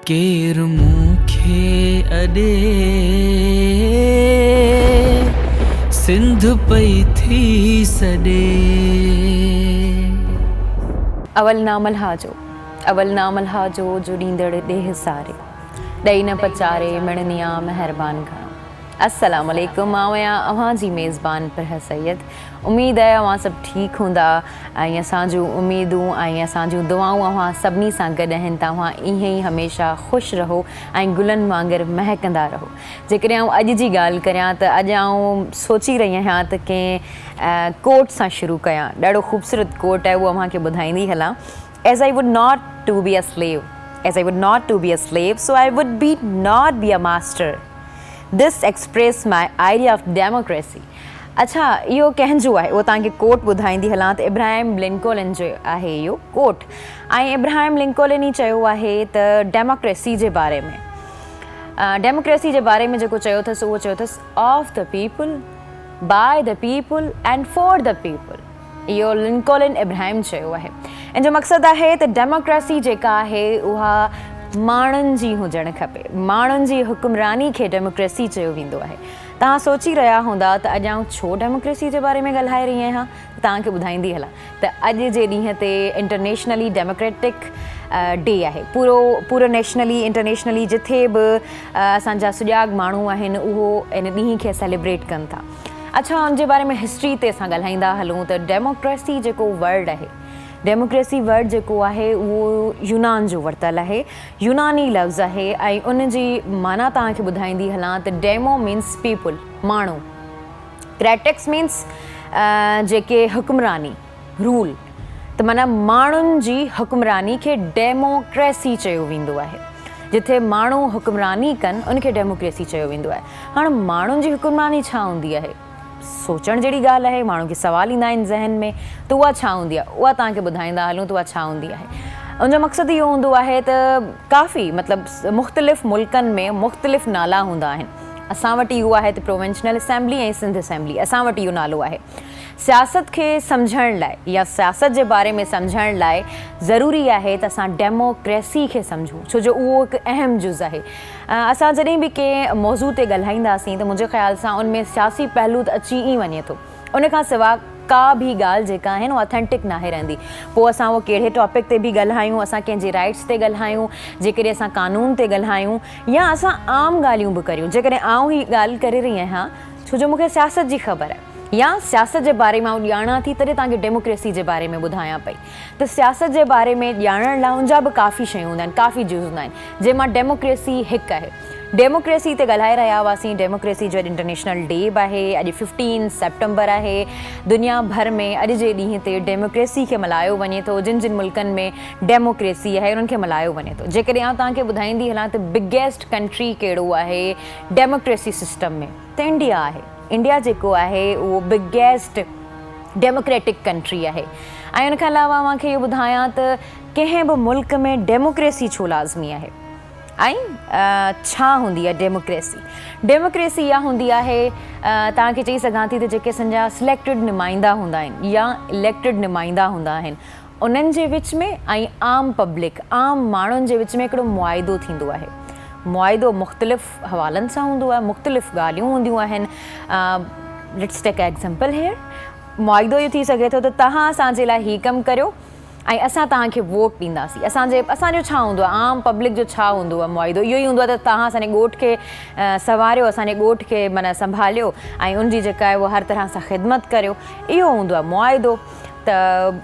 केर मूंखे अॾे सिंध पई थी सॾे। अवल नामल हाजो जो ॾींदड़ ॾेह सारे ॾई न पचारे मिणनिया महिरबान घणो। अस्सलाम वालेकुम, मां आहियां अव्हां जी मेज़बान पिरह सैयद। उम्मीद आहे अव्हां सभु ठीकु हूंदा ऐं असांजूं उम्मीदूं ऐं असांजूं दुआऊं अव्हां सभिनी सां गॾु आहिनि। तव्हां ईअं ई हमेशह ख़ुशि रहो ऐं गुलनि वांगुरु महकंदा रहो। जेकॾहिं आउं अॼु जी ॻाल्हि करियां त अॼु आउं सोची रही आहियां त कंहिं कोट सां शुरू कयां। ॾाढो ख़ूबसूरत कोट आहे, उहो अव्हांखे ॿुधाईंदी हलां। As I would not to be a slave, so I would be not be a master. This express my idea of democracy. अच्छा, इहो कंहिंजो आहे उहो तव्हांखे कोट ॿुधाईंदी हलां त इब्राहिम लिंकोलन जो आहे इहो कोट। ऐं इब्राहिम लिंकोलन ई चयो आहे त डेमोक्रेसी जे बारे में डेमोक्रेसी जे बारे में जेको चयो अथसि उहो चयो अथसि of the people, by the people and for the people. इहो लिंकोलन इब्राहिम चयो आहे। इन जो मक़सदु आहे त डेमोक्रेसी जेका आहे उहा माण्हुनि जी हुजणु खपे। माण्हुनि जी हुकुमरानी खे डेमोक्रेसी चयो वेंदो आहे। तव्हां सोची रहिया हूंदा त अॼु आउं छो डेमोक्रेसी जे बारे में ॻाल्हाए रही आहियां। तव्हांखे ॿुधाईंदी हलां त अॼु जे ॾींहं ते इंटरनेशनली डेमोक्रेटिक डे आहे। पूरो नेशनली इंटरनेशनली जिथे बि असांजा सुॼाग माण्हू आहिनि उहो इन ॾींहं खे सेलिब्रेट कनि था। अच्छा, उनजे बारे में हिस्ट्री ते असां ॻाल्हाईंदा हलूं त डेमोक्रेसी जेको वर्ड आहे, डेमोक्रेसी वर्ड जेको आहे उहो यूनान जो वरितलु आहे, यूनानी लफ़्ज़ आहे। ऐं उन जी माना तव्हांखे ॿुधाईंदी हलां त डेमो मीन्स पीपल, माण्हू। क्रेटिक्स मीन्स जेके हुकुमरानी, रूल। त माना माण्हुनि जी हुकुमरानी खे डेमोक्रेसी चयो वेंदो आहे। जिथे माण्हू हुकुमरानी कनि उनखे डेमोक्रेसी चयो वेंदो आहे। हाणे माण्हुनि जी हुकुमरानी छा हूंदी आहे, सोचण जहिड़ी ॻाल्हि आहे। माण्हू खे सवाल ईंदा आहिनि ज़हन में त उहा छा हूंदी आहे, उहा तव्हांखे ॿुधाईंदा हलूं त उहा छा हूंदी आहे। उनजो मक़सदु इहो हूंदो आहे त काफ़ी मतिलबु मुख़्तलिफ़ मुल्कनि में मुख़्तलिफ़ नाला हूंदा आहिनि। असां वटि इहो आहे त प्रोविंशनल असेंबली ऐं सिंध असेंबली, असां वटि इहो नालो आहे। सियासत खे सम्झण लाइ या सियासत जे बारे में सम्झण लाइ ज़रूरी आहे त असां डेमोक्रेसी खे सम्झूं, छो जो उहो हिकु अहम जुज़ आहे। असां जॾहिं बि कंहिं मौज़ू ते ॻाल्हाईंदासीं त मुंहिंजे ख़्याल सां उनमें सियासी पहलू त अची ई वञे थो। उनखां सवाइ का बि ॻाल्हि जेका आहे न ऑथेंटिक नाहे रहंदी। पोइ असां उहो कहिड़े टॉपिक ते बि ॻाल्हायूं, असां कंहिंजे राइट्स ते ॻाल्हायूं, जेकॾहिं असां कानून ते ॻाल्हायूं या असां आम ॻाल्हियूं बि करियूं। जेकॾहिं आउं ही ॻाल्हि करे रही आहियां छो जो मूंखे सियासत जी ख़बर आहे या सियासत जे बारे में आउं ॼाणा थी, तॾहिं तव्हांखे डेमोक्रेसी जे बारे में ॿुधायां पई। त सियासत जे बारे में ॼाणण लाइ उनजा बि काफ़ी शयूं हूंदा आहिनि, काफ़ी जुज़ हूंदा आहिनि, जंहिंमां डेमोक्रेसी हिकु आहे। डेमोक्रेसी ते ॻाल्हाए रहिया हुआसीं। डेमोक्रेसी जो अॼु इंटरनेशनल डे बि आहे। अॼु 15 सेप्टेम्बर आहे। दुनिया भर में अॼु जे ॾींहं ते डेमोक्रेसी खे मल्हायो वञे थो। जिन जिन मुल्कनि में डेमोक्रेसी आहे उन्हनि खे मल्हायो वञे थो। जेकॾहिं आउं तव्हांखे ॿुधाईंदी हलां त बिगेस्ट कंट्री कहिड़ो आहे डेमोक्रेसी सिस्टम में, त इंडिया आहे। इंडिया जेको आहे उहो बिगेस्ट डेमोक्रेटिक कंट्री आहे। ऐं उनखां अलावा मूंखे इहो ॿुधायां त कंहिं बि मुल्क में डेमोक्रेसी छो लाज़मी आहे ऐं छा हूंदी आहे डेमोक्रेसी। डेमोक्रेसी इहा हूंदी आहे, तव्हांखे चई सघां थी त जेके असांजा सिलेक्टेड नुमाइंदा हूंदा आहिनि या इलेक्टेड नुमाइंदा हूंदा आहिनि उन्हनि जे विच में ऐं आम पब्लिक, आम माण्हुनि जे विच में हिकिड़ो मुआइदो थींदो आहे। मुआइदो मुख़्तलिफ़ हवालनि सां हूंदो आहे, मुख़्तलिफ़ ॻाल्हियूं हूंदियूं आहिनि। Let's take example here. मुआइदो इहो थी सघे थो त तव्हां असांजे लाइ हीउ कमु करियो ऐं असां तव्हांखे वोट ॾींदासीं। असांजो छा हूंदो आहे, आम पब्लिक जो छा हूंदो आहे मुआइदो, इहो ई हूंदो आहे त तव्हां असांजे ॻोठ खे संवारियो, असांजे ॻोठ खे माना संभालियो ऐं उनजी जेका आहे उहा हर तरह सां ख़िदमत करियो। इहो हूंदो आहे मुआइदो। त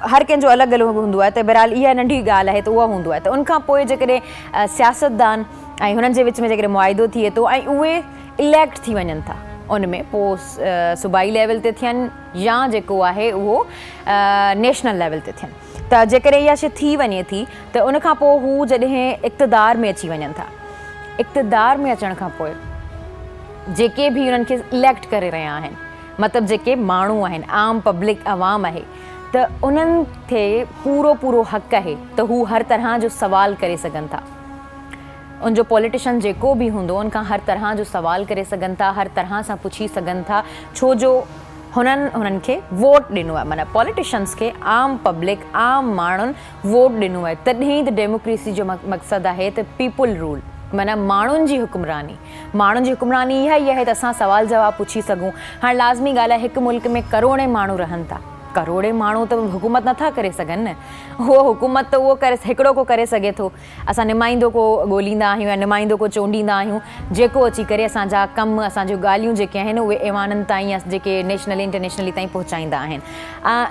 हर कंहिंजो अलॻि अलॻि हूंदो आहे। त बहरहाल इहा नंढी ॻाल्हि आहे त उहा हूंदो आहे। त उनखां पोइ जेकॾहिं सियासतदान ऐं हुननि जे विच में जेकॾहिं मुआइदो थिए थो ऐं उहे इलेक्ट थी वञनि था उनमें, पोइ सूबाई लेवल ते थियनि या जेको आहे उहो नेशनल लेवल ते थियनि। त जेकॾहिं इहा शइ थी वञे थी त उनखां पोइ हू जॾहिं इक़्तिदार में अची वञनि था, इक़्तिदार में अचण खां पोइ जेके बि उन्हनि खे इलेक्ट करे रहिया आहिनि, मतिलबु जेके माण्हू आहिनि, आम पब्लिक अवाम आहे, त उन्हनि खे पूरो हक़ आहे त हू हर तरह जो सवाल करे सघनि था। उनजो पॉलिटिशियन जेको बि हूंदो उनखां हर तरह जो सवाल करे सघनि था, हर तरह सां पुछी सघनि था, छो जो हुननि खे वोट ॾिनो आहे, माना पॉलिटिशियंस खे, आम पब्लिक, आम माण्हुनि वोट ॾिनो आहे, तॾहिं त डेमोक्रेसी जो मक़सदु आहे त पीपुल रूल, माना माण्हुनि जी हुकुमरानी इहा ई आहे त असां सुवाल जवाबु पुछी सघूं। हाणे लाज़मी ॻाल्हि आहे, हिकु मुल्क में करोड़े माण्हू रहनि था, करोड़े माण्हू त हुकूमत नथा करे सघनि न, उहो हुकूमत त उहो करे हिकिड़ो को करे सघे थो। असां नुमाइंदो को ॻोल्हींदा आहियूं या नुमाइंदो को चूंडींदा आहियूं, जेको अची करे असांजा कमु, असांजूं ॻाल्हियूं जेके आहिनि उहे ऐवाननि ताईं या जेके नेशनली इंटरनेशनली ताईं पहुचाईंदा आहिनि।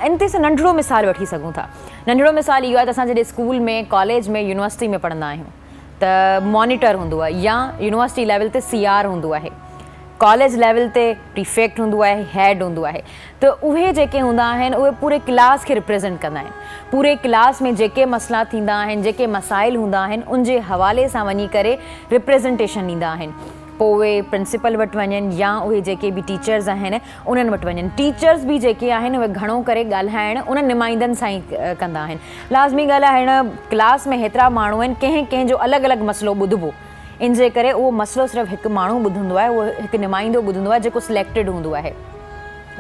इन ते असां नंढिड़ो मिसाल वठी सघूं था। नंढिड़ो मिसाल इहो आहे त असां जॾहिं स्कूल में, कॉलेज में, यूनिवर्सिटी में पढ़ंदा आहियूं त मॉनिटर हूंदो आहे, या यूनिवर्सिटी लेवल ते CR हूंदो आहे, कॉलेज लेवल ते प्रीफेक्ट हूंदो आहे, हेड हूंदो आहे। त उहे जेके हूंदा आहिनि उहे पूरे क्लास खे रिप्रेज़ेंट कंदा आहिनि। पूरे क्लास में जेके मसइला थींदा आहिनि, जेके मसाइल हूंदा आहिनि, उन जे हवाले सां वञी करे रिप्रेज़ेंटेशन ॾींदा आहिनि। पोइ उहे प्रिंसिपल वटि वञनि या उहे जेके बि टीचर्स आहिनि उन्हनि वटि वञनि। टीचर्स बि जेके आहिनि उहे घणो करे ॻाल्हाइणु उन्हनि नुमाइंदनि सां ई कंदा आहिनि। लाज़मी ॻाल्हि आहे, हिन क्लास में हेतिरा माण्हू आहिनि, कंहिंजो अलॻि अलॻि मसइलो ॿुधबो, इन जे करे उहो मसइलो सिर्फ़ु हिकु माण्हू ॿुधंदो आहे, उहो हिकु नुमाइंदो ॿुधंदो आहे जेको सिलेक्टेड हूंदो आहे।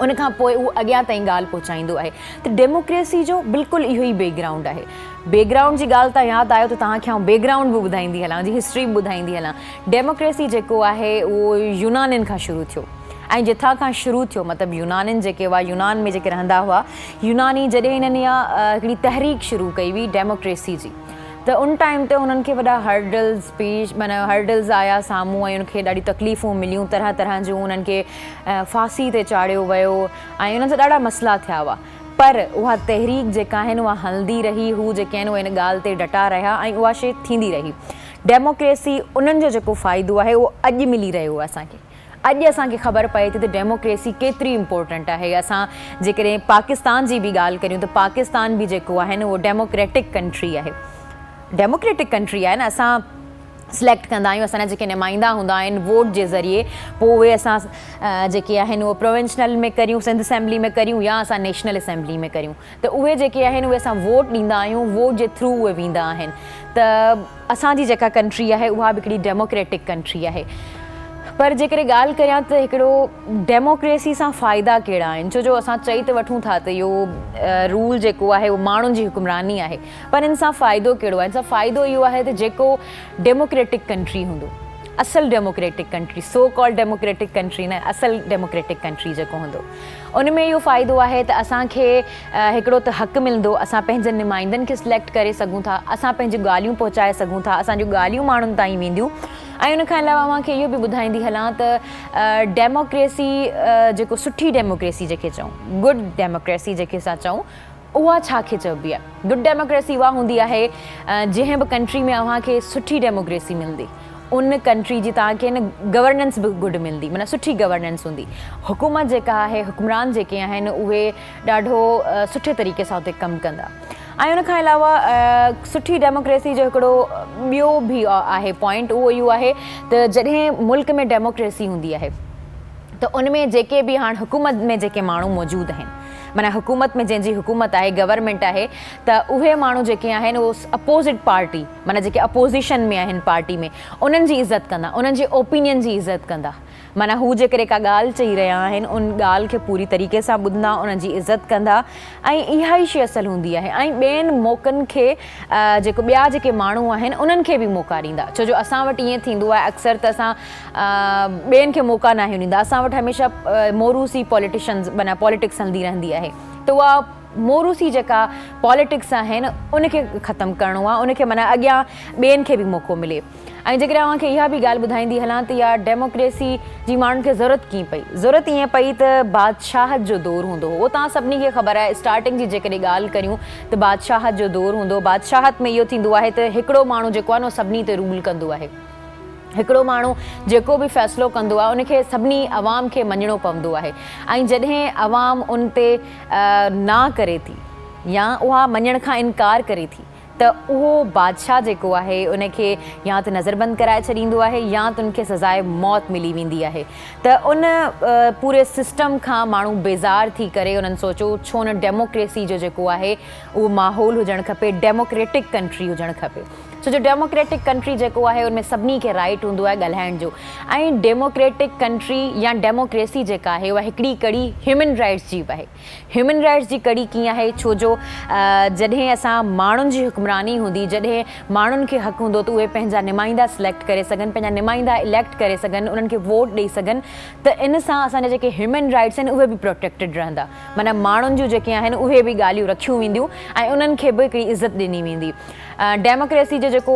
उनखां पोइ उहो अॻियां ताईं ॻाल्हि पहुचाईंदो आहे। त डेमोक्रेसी जो बिल्कुलु इहो ई बैकग्राउंड आहे। बैकग्राउंड जी ॻाल्हि तव्हां यादि आयो त तव्हांखे आउं बैकग्राउंड बि ॿुधाईंदी हलां, जी हिस्ट्री बि ॿुधाईंदी हलां। डेमोक्रेसी जेको आहे उहो यूनानियुनि खां शुरू थियो, ऐं जिथां खां शुरू थियो मतिलबु यूनानियुनि जेके हुआ, यूनान में जेके रहंदा हुआ यूनानी, जॾहिं हिननि इहा हिकिड़ी तहरीक शुरू कई हुई डेमोक्रेसी जी, त उन टाइम ते हुननि खे वॾा हर्डल्स आया साम्हूं, ऐं उनखे ॾाढी तकलीफ़ूं मिलियूं, तरह तरह जूं। उन्हनि खे फांसी ते चाढ़ियो वियो ऐं उन्हनि सां ॾाढा मसइला थिया हुआ, पर उहा तहरीक जेका आहिनि उहा हलंदी रही। हू जेके आहिनि उहे हिन ॻाल्हि ते डटा रहिया ऐं उहा शइ थींदी रही। डेमोक्रेसी उन्हनि जो जेको फ़ाइदो आहे उहो अॼु मिली रहियो आहे असांखे। अॼु असांखे ख़बर पए थी त डेमोक्रेसी केतिरी इम्पोर्टेंट आहे। असां जेकॾहिं पाकिस्तान जी बि ॻाल्हि करियूं त पाकिस्तान बि जेको आहे न उहो डेमोक्रेटिक कंट्री आहे। डेमोक्रेटिक कंट्री आहे न, असां सिलेक्ट कंदा आहियूं, असांजा जेके नुमाइंदा हूंदा आहिनि वोट जे ज़रिए, पोइ उहे असां जेके आहिनि उहे प्रोविंशनल में करियूं, सिंध असेंबली में करियूं या असां नेशनल असेंबली में करियूं, त उहे जेके आहिनि उहे असां वोट ॾींदा आहियूं, वोट जे थ्रू उहे वेंदा आहिनि। त असांजी जेका कंट्री आहे उहा बि हिकिड़ी डेमोक्रेटिक कंट्री आहे। पर जेकॾहिं ॻाल्हि करियां त हिकिड़ो डेमोक्रेसी सां फ़ाइदा कहिड़ा आहिनि, छो जो असां चई त वठूं था त इहो रूल जेको आहे उहो माण्हुनि जी हुकुमरानी आहे, पर इन सां फ़ाइदो कहिड़ो आहे? इन सां फ़ाइदो इहो आहे त जेको डेमोक्रेटिक कंट्री हूंदो, असल democratic country, so called democratic country न, असल डेमोक्रेटिक कंट्री जेको हूंदो, उन में इहो फ़ाइदो आहे त असांखे हिकिड़ो त हक़ु मिलंदो, असां पंहिंजनि नुमाइंदनि खे सिलेक्ट करे सघूं था, असां पंहिंजूं ॻाल्हियूं पहुचाए सघूं था, असांजूं ॻाल्हियूं माण्हुनि ताईं वेंदियूं। ऐं उनखां अलावा मूंखे इहो बि ॿुधाईंदी हलां त डेमोक्रेसी जेको सुठी डेमोक्रेसी जेके चऊं, गुड डेमोक्रेसी जेके असां चऊं, उहा छाखे चइबी आहे? गुड डेमोक्रेसी उहा हूंदी आहे जंहिं बि कंट्री में अव्हांखे सुठी डेमोक्रेसी मिलंदी, उन कंट्री जी तव्हांखे न गवर्नेंस बि गुड मिलंदी, माना सुठी गवर्नेंस हूंदी। हुकूमत जेका आहे, हुकुमरान जेके आहिनि उहे ॾाढो सुठे तरीक़े सां हुते कमु कंदा। ऐं उनखां अलावा सुठी डेमोक्रेसी जो हिकिड़ो ॿियो बि आहे पॉइंट, उहो इहो आहे त जॾहिं मुल्क में डेमोक्रेसी हूंदी आहे त उन में जेके बि हाणे हुकूमत में जेके माण्हू मौजूदु आहिनि, माना हुकूमत में जंहिंजी हुकूमत आहे, गवर्नमेंट आहे, त उहे माण्हू जेके आहिनि उहो अपोज़िट पार्टी, माना जेके अपोज़िशन में आहिनि पार्टी में, उन्हनि जी इज़त कंदा, उन्हनि जे ओपिनियन जी इज़त कंदा। माना हू जेकॾहिं का ॻाल्हि चई रहिया आहिनि उन ॻाल्हि खे पूरी तरीक़े सां ॿुधंदा, उन्हनि जी इज़त कंदा, ऐं इहा ई शइ असल हूंदी आहे। ऐं ॿियनि मौक़नि खे जेको ॿिया जेके माण्हू आहिनि उन्हनि खे बि मौक़ा ॾींदा, छो जो असां वटि ईअं थींदो आहे अक्सर त असां ॿियनि खे मौक़ा न ॾींदा, असां वटि हमेशह मोरूसी पॉलिटिशन्स, माना पॉलिटिक्स हलंदी रहंदी आहे। त उहा मोरूसी जेका पॉलिटिक्स आहिनि उनखे ख़तमु करिणो आहे, उनखे माना अॻियां ॿियनि खे बि मौक़ो मिले। ऐं जेकॾहिं तव्हांखे इहा बि ॻाल्हि ॿुधाईंदी हलां त इहा डेमोक्रेसी जी माण्हुनि खे ज़रूरत कीअं पई? ज़रूरत ईअं पई त बादशाहत जो दौरु हूंदो हुओ, तव्हां सभिनी खे ख़बर आहे। स्टार्टिंग जी जेकॾहिं ॻाल्हि करियूं त बादशाहत जो दौरु हूंदो। बादशाहत में इहो थींदो आहे त हिकिड़ो माण्हू जेको आहे न सभिनी ते रूल कंदो आहे। हिकिड़ो माण्हू जेको बि फ़ैसिलो कंदो आहे उनखे सभिनी अवाम खे मञिणो पवंदो आहे, ऐं जॾहिं अवाम उन ते ना करे थी या उहा मञण खां इनकार करे थी त उहो बादशाह जेको आहे उनखे या त नज़रबंदि कराए छॾींदो आहे या त उनखे सज़ाए मौत मिली वेंदी आहे। त उन पूरे सिस्टम खां माण्हू बेज़ार थी करे उन्हनि सोचियो छो न डेमोक्रेसी जो जेको आहे उहो माहौल हुजणु खपे, डेमोक्रेटिक कंट्री हुजणु खपे। छो जो डेमोक्रेटिक कंट्री जेको आहे उनमें सभिनी खे राइट हूंदो आहे ॻाल्हाइण जो ऐं डेमोक्रेटिक कंट्री या डेमोक्रेसी जेका आहे उहा हिकिड़ी कड़ी ह्यूमन राइट्स जी बि आहे ह्यूमन राइट्स जी कड़ी कीअं आहे छो जो जॾहिं असां माण्हुनि जी हुक्मरानी हूंदी जॾहिं माण्हुनि खे हक़ हूंदो त उहे पंहिंजा नुमाइंदा सिलेक्ट करे सघनि पंहिंजा नुमाइंदा इलेक्ट करे सघनि उन्हनि खे वोट ॾेई सघनि त इन सां असांजा जेके ह्यूमन राइट्स आहिनि उहे बि प्रोटेक्टेड रहंदा माना माण्हुनि जूं जेके आहिनि उहे बि ॻाल्हियूं रखियूं वेंदियूं ऐं उन्हनि खे बि हिकिड़ी इज़त ॾिनी वेंदी डेमोक्रेसी जो जेको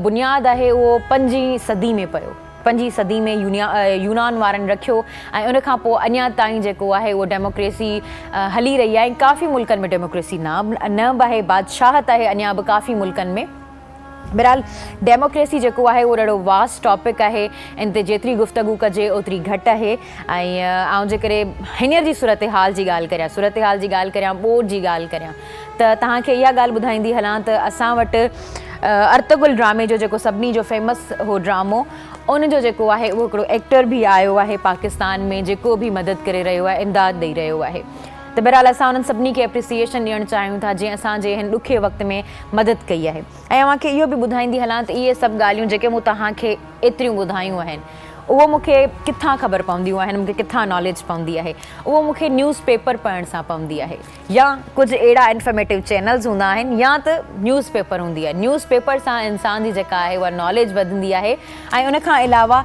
बुनियादु आहे उहो 5वीं सदी में पियो 5वीं सदी में यूनान वारनि रखियो ऐं उन खां पोइ अञा ताईं जेको आहे उहो डेमोक्रेसी हली रही आहे ऐं काफ़ी मुल्कनि में डेमोक्रेसी न बि आहे बादशाहत आहे अञा बि काफ़ी मुल्कनि में बहरहाल डेमोक्रेसी जेको आहे उहो ॾाढो वास्ट टॉपिक आहे इन ते जेतिरी गुफ़्तगू कजे ओतिरी घटि आहे ऐं आउं जे करे हींअर जी सूरत हाल जी ॻाल्हि करियां ॿोॾ जी ॻाल्हि करियां त तव्हांखे इहा ॻाल्हि ॿुधाईंदी हलां त असां वटि अर्तुगरुल ड्रामे जो जेको सभिनी जो फेमस हो ड्रामो उन जो जेको आहे उहो हिकिड़ो एक्टर बि आयो आहे पाकिस्तान में जेको बि मदद करे रहियो आहे इमदाद ॾेई रहियो आहे त बहरहाल असां उन्हनि सभिनी खे एप्रिसिएशन ॾियणु चाहियूं था जीअं असांजे हिन ॾुखे वक़्त में मदद कई आहे ऐं तव्हांखे इहो बि ॿुधाईंदी हलां त इहे सभु ॻाल्हियूं जेके मूं तव्हांखे एतिरियूं ॿुधायूं आहिनि उहो मूंखे किथां ख़बर पवंदियूं आहिनि मूंखे किथां नॉलेज पवंदी आहे उहो मूंखे न्यूज़ पेपर पढ़ण सां पवंदी आहे या कुझु अहिड़ा इंफॉर्मेटिव चैनल्स हूंदा आहिनि या त न्यूज़ पेपर हूंदी आहे न्यूज़ पेपर सां इंसान जी जेका आहे उहा नॉलेज वधंदी आहे ऐं उन खां अलावा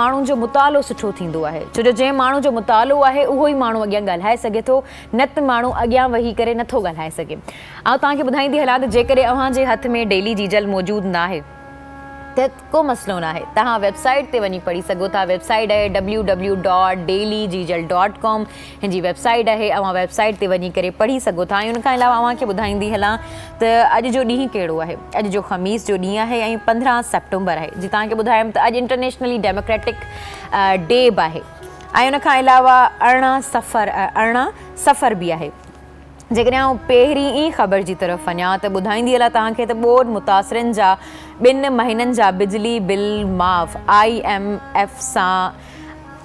माण्हुनि जो मुतालो सुठो थींदो आहे छो जो जंहिं माण्हू जो मुतालो आहे उहो ई माण्हू अॻियां ॻाल्हाए सघे थो न त माण्हू अॻियां वेही करे नथो ॻाल्हाए सघे ऐं तव्हांखे ॿुधाईंदी हलां त जेकॾहिं अव्हांजे हथ में डेली जीजल मौजूदु न आहे त को मसइलो न आहे तव्हां वेबसाइट ते वञी पढ़ी सघो था वेबसाइट आहे www.dailygzl.com हिन जी वेबसाइट आहे वेबसाइट ते वञी करे पढ़ी सघो था ऐं उन खां अलावा अव्हांखे ॿुधाईंदी हलां त अॼु जो ॾींहुं कहिड़ो आहे अॼु जो ख़मीस जो ॾींहुं आहे ऐं 15 सेप्टेम्बर आहे जीअं तव्हांखे ॿुधायमि त अॼु इंटरनेशनली डेमोक्रेटिक डे बि आहे ऐं उन खां अलावा 18 सफ़र बि आहे जेकॾहिं आउं पहिरीं ई ख़बर जी तरफ़ वञा त ॿुधाईंदी हलां तव्हांखे त ॿोॾ मुतासिरनि जा 2 महीननि जा बिजली बिल माफ़ IMF सां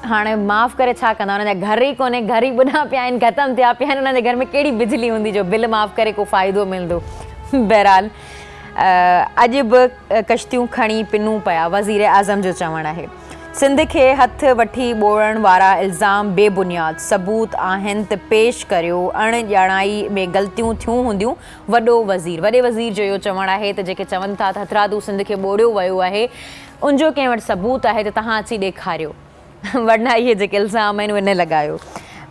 हाणे माफ़ु करे छा कंदा हुननि जा घर ई कोन्हे घर ई ॿुॾा पिया आहिनि ख़तमु थिया पिया आहिनि हुननि जे घर में कहिड़ी बिजली हूंदी जो बिल माफ़ु करे को फ़ाइदो मिलंदो बहरहाल अॼु बि कश्तियूं खणी पिनूं पिया वज़ीर आज़म जो चवणु आहे सिंध खे हथ वठी ॿोड़ण वारा इल्ज़ाम बेबुनियाद सबूत आहिनि त पेश करियो अणॼाणाई में ग़लतियूं थियूं हूंदियूं वॾे वज़ीर जो इहो चवणु आहे त जेके चवनि था त हथरादू सिंध खे ॿोड़ियो वियो आहे उनजो कंहिं वटि सबूत आहे त तव्हां अची ॾेखारियो वरना इहे जेके इल्ज़ाम आहिनि उहे न लॻायो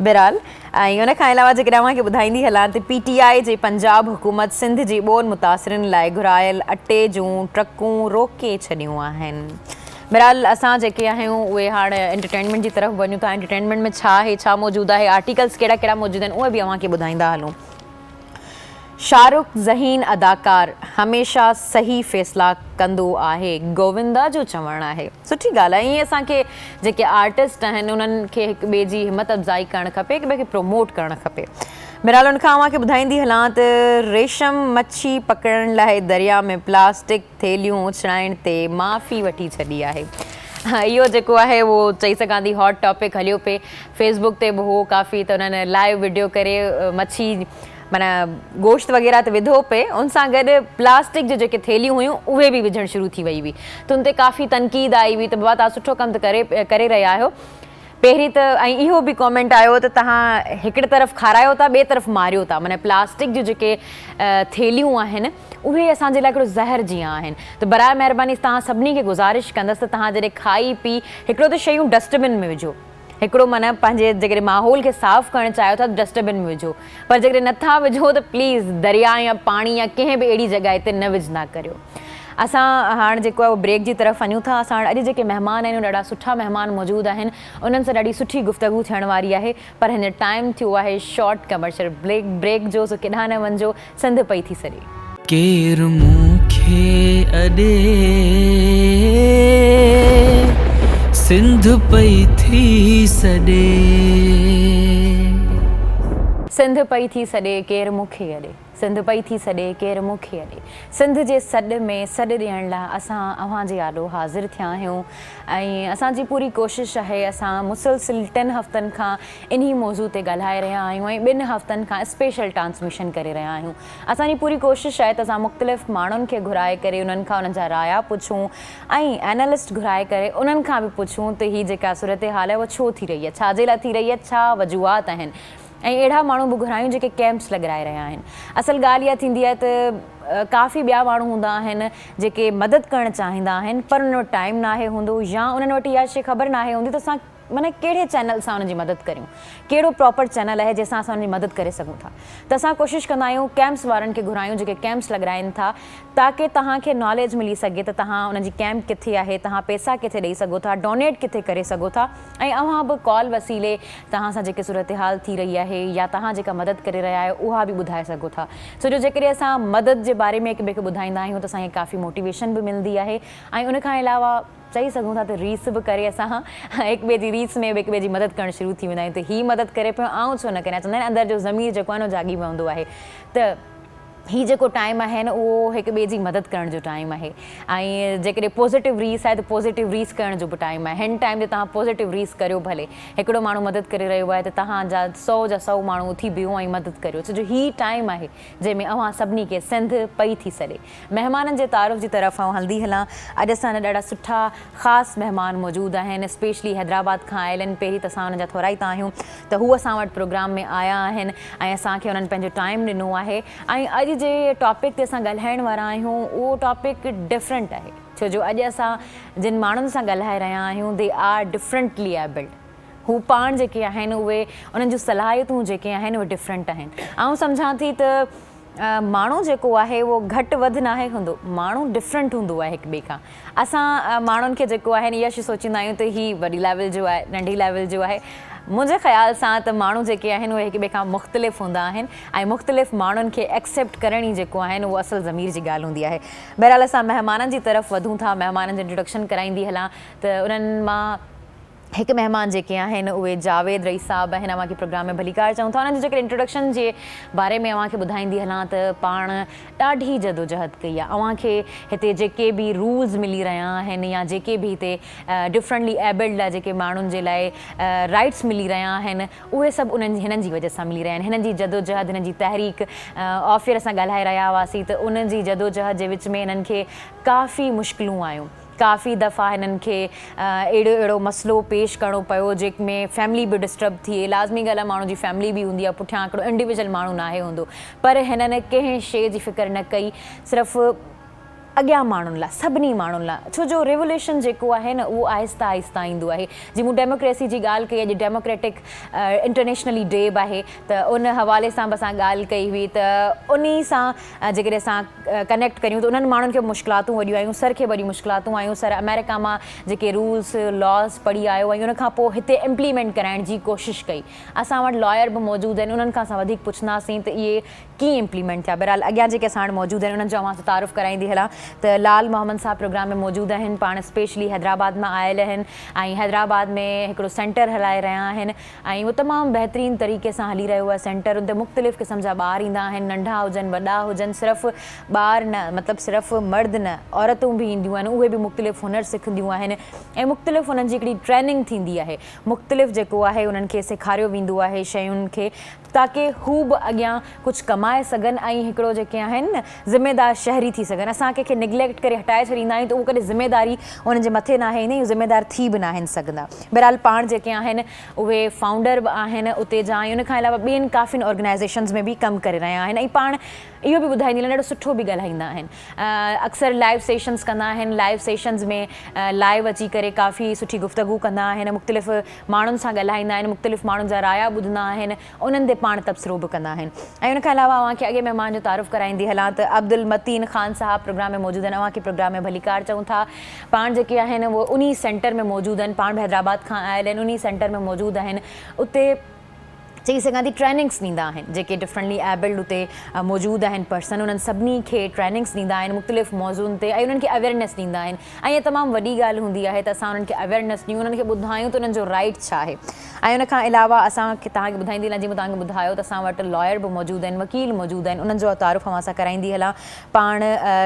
बहरहाल ऐं उन खां अलावा जेकॾहिं तव्हांखे ॿुधाईंदी हलां त PTI जे पंजाब हुकूमत सिंध जी ॿोॾ मुतासिरनि लाइ घुरायल अटे जूं ट्रकूं रोके छॾियूं आहिनि बहरहाल असां जेके आहियूं उहे हाणे एंटरटेनमेंट जी तरफ़ वञूं था एंटरटेनमेंट में छा आहे छा मौजूदु आहे आर्टिकल्स कहिड़ा मौजूदु आहिनि उहे बि अव्हांखे ॿुधाईंदा हलूं शाहरुख ज़हीन अदाकार हमेशह सही फ़ैसिला कंदो आहे गोविंदा जो चवणु आहे सुठी ॻाल्हि आहे ईअं असांखे जेके आर्टिस्ट आहिनि उन्हनि खे हिक ॿिए जी हिमत अफ़ज़ाई करणु खपे हिक ॿिए खे प्रमोट करणु खपे बहरहाल उन खां अव्हांखे ॿुधाईंदी हलां त रेशम मच्छी पकड़ण लाइ दरिया में प्लास्टिक थेलियूं उछिड़ाइण ते माफ़ी वठी छॾी आहे इहो जेको आहे उहो चई सघां थी हॉट टॉपिक हलियो पिए फेसबुक ते बि हो काफ़ी त उन्हनि लाइव वीडियो करे मच्छी माना गोश्त वग़ैरह त विधो पिए उन सां गॾु प्लास्टिक जी जेके थेलियूं हुयूं उहे बि विझणु शुरू थी वई हुई त उन ते काफ़ी तनक़ीद आई हुई त बाबा तव्हां सुठो कमु त करे रहिया आहियो पहिरीं त ऐं इहो बि कॉमेंट आयो त तव्हां हिकिड़े तरफ़ खारायो था ॿिए तरफ़ मारियो था माना प्लास्टिक जूं जेके थेलियूं आहिनि उहे असांजे लाइ हिकिड़ो ज़हर जीअं आहिनि त बराए महिरबानी तव्हां सभिनी खे गुज़ारिश कंदसि त तव्हां जॾहिं खाई पी हिकिड़ो त शयूं डस्टबिन में विझो हिकिड़ो माना पंहिंजे जेकॾहिं माहौल खे साफ़ु करणु चाहियो था त डस्टबिन में विझो पर जेकॾहिं नथा विझो त प्लीज़ दरिया या पाणी या कंहिं बि अहिड़ी जॻह ते न विझंदा करियो असां हाणे जेको आहे उहो ब्रेक जी तरफ़ वञूं था असां हाणे अॼु जेके महिमान आहिनि ॾाढा सुठा महिमान मौजूदु आहिनि उन्हनि सां ॾाढी सुठी गुफ़्तगू थियण वारी आहे पर हिन टाइम थियो आहे शॉर्ट कमर्शियल ब्रेक जो सो केॾांहुं न वञिजो सिंध पई थी सॼी केर मूंखे अॾे सिंध पई थी सॾे सिंध पई थी सॾे केरु मूंखे अॾे, सिंध पई थी सॾे केरु मूंखे अॾे, सिंध जे सॾ में सॾु ॾियण लाइ असां अव्हांजे आॾो हाज़िर थिया आहियूं। ऐं असांजी पूरी कोशिशि आहे, असां मुसलसिल 3 हफ़्तनि खां इन्ही मौज़ू ते ॻाल्हाए रहिया आहियूं ऐं 2 हफ़्तनि खां स्पेशल ट्रांसमिशन करे रहिया आहियूं। असांजी पूरी कोशिशि आहे त असां मुख़्तलिफ़ माण्हुनि खे घुराए करे उन्हनि खां उन्हनि जा राया पुछूं ऐं एनालिस्ट घुराए करे उन्हनि खां बि पुछूं त हीअ जेका सूरत हाल आहे उहा छो थी रही आहे, छाजे लाइ थी रही आहे, छा वजूहात आहिनि। ऐं अहिड़ा माण्हू बि घुरायूं जेके कैंप्स लॻाए रहिया आहिनि। असल ॻाल्हि इहा थींदी आहे त काफ़ी ॿिया माण्हू हूंदा आहिनि जेके मदद करणु चाहींदा आहिनि पर उन्हनि वटि टाइम नाहे हूंदो या उन्हनि वटि इहा शइ ख़बर नाहे हूंदी त असां माना कहिड़े चैनल सां उनजी मदद करियूं, कहिड़ो प्रॉपर चैनल आहे जंहिंसां असां उनजी मदद करे सघूं था। त असां कोशिशि कंदा आहियूं कैंप्स वारनि खे घुरायूं जेके कैंप्स लॻाइनि था ताकी तव्हांखे नॉलेज मिली सघे त तव्हां उनजी कैंप किथे आहे, तव्हां पैसा किथे ॾेई सघो था, डोनेट किथे करे सघो था ऐं अव्हां बि कॉल वसीले तव्हां सां जेके सूरत हाल थी रही आहे या तव्हां जेका मदद करे रहिया आहियो उहा बि ॿुधाए सघो था। छो जो जेकॾहिं असां मदद जे बारे में हिक ॿिए खे ॿुधाईंदा आहियूं त असांखे काफ़ी मोटिवेशन बि मिलंदी आहे ऐं उनखां अलावा चई सघूं था त रीस बि करे असां हिक ॿिए जी रीस में हिक ॿिए जी मदद करणु शुरू थी वेंदा आहियूं त हीअ मदद करे पियो आउं छो न करियां। चवंदा आहिनि अंदरि जो ज़मीर जेको आहे न जागी पवंदो आहे। त हीअ जेको टाइम आहे न उहो हिक ॿिए जी मदद करण जो टाइम आहे ऐं जेकॾहिं पॉज़िटिव रीस आहे त पॉज़िटिव रीस करण जो बि टाइम आहे। हिन टाइम ते तव्हां पॉज़िटिव रीस करियो, भले हिकिड़ो माण्हू मदद करे रहियो आहे त तव्हांजा 100 जा 100 माण्हू उथी बीहो ऐं मदद करियो। छो जो हीअ टाइम आहे जंहिंमें अव्हां सभिनी खे सिंध पई थी सॾे। महिमाननि जे तारुफ़ जी तरफ़ आउं हलंदी हलां। अॼु असां ॾाढा सुठा ख़ासि महिमान मौजूदु आहिनि, स्पेशली हैदराबाद खां आयल आहिनि। पहिरीं त असां हुनजा थोराईता आहियूं त हू असां वटि प्रोग्राम में आया आहिनि ऐं असांखे उन्हनि पंहिंजो टाइम ॾिनो आहे ऐं अॼु जे टॉपिक ते असां ॻाल्हाइण वारा आहियूं उहो टॉपिक डिफरेंट आहे। छो जो अॼु असां जिन माण्हुनि सां ॻाल्हाए रहिया आहियूं दे आर डिफरेंटली एबल्ड। हू पाण जेके आहिनि उहे उन्हनि जूं सलाहियतूं जेके आहिनि उहे डिफरेंट आहिनि। ऐं सम्झां थी त माण्हू जेको आहे उहो घटि वधि नाहे हूंदो, माण्हू डिफरेंट हूंदो आहे हिक ॿिए खां। असां माण्हुनि खे जेको आहे इहा शइ सोचींदा आहियूं त हीअ वॾी लेवल जो आहे, नंढी लेवल जो आहे। मुंहिंजे ख़्याल सां त माण्हू जेके आहिनि उहे हिक ॿिए खां मुख़्तलिफ़ हूंदा आहिनि ऐं मुख़्तलिफ़ माण्हुनि खे एक्सेप्ट करण ई जेको आहिनि उहो असल ज़मीर जी ॻाल्हि हूंदी आहे। बहरहाल असां महिमाननि जी तरफ़ वधूं था। महिमाननि जो इंट्रोडक्शन कराईंदी हलां त उन्हनि मां हिकु महिमान जेके आहिनि उहे जावेद रईस साहब आहिनि। अव्हांखे प्रोग्राम में भलीकार चऊं था। उन्हनि जो जेके इंट्रोडक्शन जे बारे में अव्हांखे ॿुधाईंदी हलां त पाण ॾाढी जदोजहद कई आहे। अव्हांखे हिते जेके बि रूल्स मिली रहिया आहिनि या जेके बि हिते डिफरेंटली एबल्ड लाइ जेके माण्हुनि जे लाइ राइट्स मिली रहिया आहिनि उहे सभु हिननि जी वजह सां मिली रहिया आहिनि। हिननि जी जदोजहद, हिननि जी तहरीक ऑफियर असां ॻाल्हाए रहिया हुआसीं त उन्हनि जी जदोजहद जे विच में हिननि खे काफ़ी मुश्किलूं आयूं। काफ़ी दफ़ा हिननि खे अहिड़ो मसइलो पेश करिणो पियो जंहिंमें फैमिली बि डिस्टर्ब थिए। लाज़मी ॻाल्हि आहे माण्हू जी फैमिली बि हूंदी आहे, पुठियां हिकिड़ो इंडिविजुअल माण्हू नाहे हूंदो, पर हिननि कंहिं शइ जी फ़िक्र न कई, सिर्फ़ु अॻियां माण्हुनि लाइ, सभिनी माण्हुनि लाइ। छो जो रेवोल्यूशन जेको आहे न उहो आहिस्ता आहिस्ता ईंदो आहे। जीअं मूं डेमोक्रेसी जी ॻाल्हि कई, अॼु डेमोक्रेटिक इंटरनेशनली डे बि आहे त उन हवाले सां बि असां ॻाल्हि कई हुई त उन सां जेकॾहिं असां कनेक्ट करियूं त उन्हनि माण्हुनि खे मुश्किलातूं वॾियूं आयूं, सर खे वॾी मुश्किलातूं आयूं। सर अमेरिका मां जेके रूल्स लॉस पढ़ी आयो ऐं उनखां पोइ हिते इम्प्लीमेंट कराइण जी कोशिशि कई। असां वटि लॉयर बि मौजूदु आहिनि, उन्हनि खां असां वधीक पुछंदासीं त इहे कीअं इम्प्लीमेंट थिया। बहरहाल अॻियां जेके असां वटि मौजूदु आहिनि उन्हनि जो अव्हां सां तारुफ़ कराईंदी हलां त लाल मोहम्मद साहब प्रोग्राम में मौजूदु आहिनि। पाण स्पेशली हैदराबाद मां आयल आहिनि ऐं हैदराबाद में हिकिड़ो सेंटर हलाए रहिया आहिनि ऐं उहो तमामु बहितरीनु तरीक़े सां हली रहियो आहे सेंटर। उन ते मुख़्तलिफ़ क़िस्म जा ॿार ईंदा आहिनि, नंढा हुजनि वॾा हुजनि, सिर्फ़ु ॿार न, मतिलबु सिर्फ़ु मर्द न, औरतूं बि ईंदियूं आहिनि, उहे बि मुख़्तलिफ़ हुनर सिखंदियूं आहिनि ऐं मुख़्तलिफ़ उन्हनि जी हिकिड़ी ट्रेनिंग थींदी आहे। मुख़्तलिफ़ जेको आहे उन्हनि खे सेखारियो वेंदो आहे शयुनि खे ताकी हू बि अॻियां कुझु कमाए सघनि ऐं हिकिड़ो जेके आहिनि न ज़िमेदार शहरी थी सघनि। असां कंहिंखे निग्लेक्ट करे हटाए छॾींदा आहियूं त उहो कॾहिं ज़िमेदारी उन्हनि जे मथे नाहे ईंदी, ज़िमेदार थी बि नाहिनि सघंदा। बहरहाल पाण जेके आहिनि उहे फाउंडर बि आहिनि उते जा ऐं उनखां अलावा ॿियनि काफ़ियुनि ऑर्गेनाइज़ेशन्स में बि कमु करे रहिया आहिनि ऐं पाण इहो बि ॿुधाईंदी आहिनि, ॾाढो सुठो बि ॻाल्हाईंदा आहिनि। अक्सर लाइव सेशन्स कंदा आहिनि, लाइव सेशन्स में लाइव अची करे काफ़ी सुठी गुफ़्तगू कंदा आहिनि, मुख़्तलिफ़ माण्हुनि सां ॻाल्हाईंदा आहिनि, मुख़्तलिफ़ माण्हुनि जा राया ॿुधंदा आहिनि, उन्हनि ते पाण तबसरो बि कंदा आहिनि। ऐं उनखां अलावा अव्हांखे अॻे महिमान जो तारुफ़ कराईंदी हलां त अब्दुल मतीन ख़ान साहब प्रोग्राम में मौजूदु आहिनि। अव्हांखे प्रोग्राम में भलीकार चऊं था। पाण जेके आहिनि उहे उन सेंटर में मौजूदु आहिनि, पाण बि हैदराबाद खां आयल आहिनि, उन सेंटर में मौजूदु आहिनि। उते चई सघां थी ट्रेनिंग्स ॾींदा आहिनि जेके डिफरेंटली एबल्ड उते मौजूदु आहिनि पर्सन उन्हनि सभिनी खे ट्रेनिंग्स ॾींदा आहिनि मुख़्तलिफ़ मौज़ूअनि ते ऐं उन्हनि खे अवेयरनेस ॾींदा आहिनि ऐं इहा तमामु वॾी ॻाल्हि हूंदी आहे त असां उन्हनि खे अवेयरनेस ॾियूं उन्हनि खे ॿुधायूं त उन्हनि जो राइट छा आहे ऐं उन खां अलावा असांखे तव्हांखे ॿुधाईंदी हलां जीअं तव्हांखे ॿुधायो त असां वटि लॉयर बि मौजूदु आहिनि वकील मौजूदु आहिनि उन्हनि जो तारुफ़ असां कराईंदी हलां पाण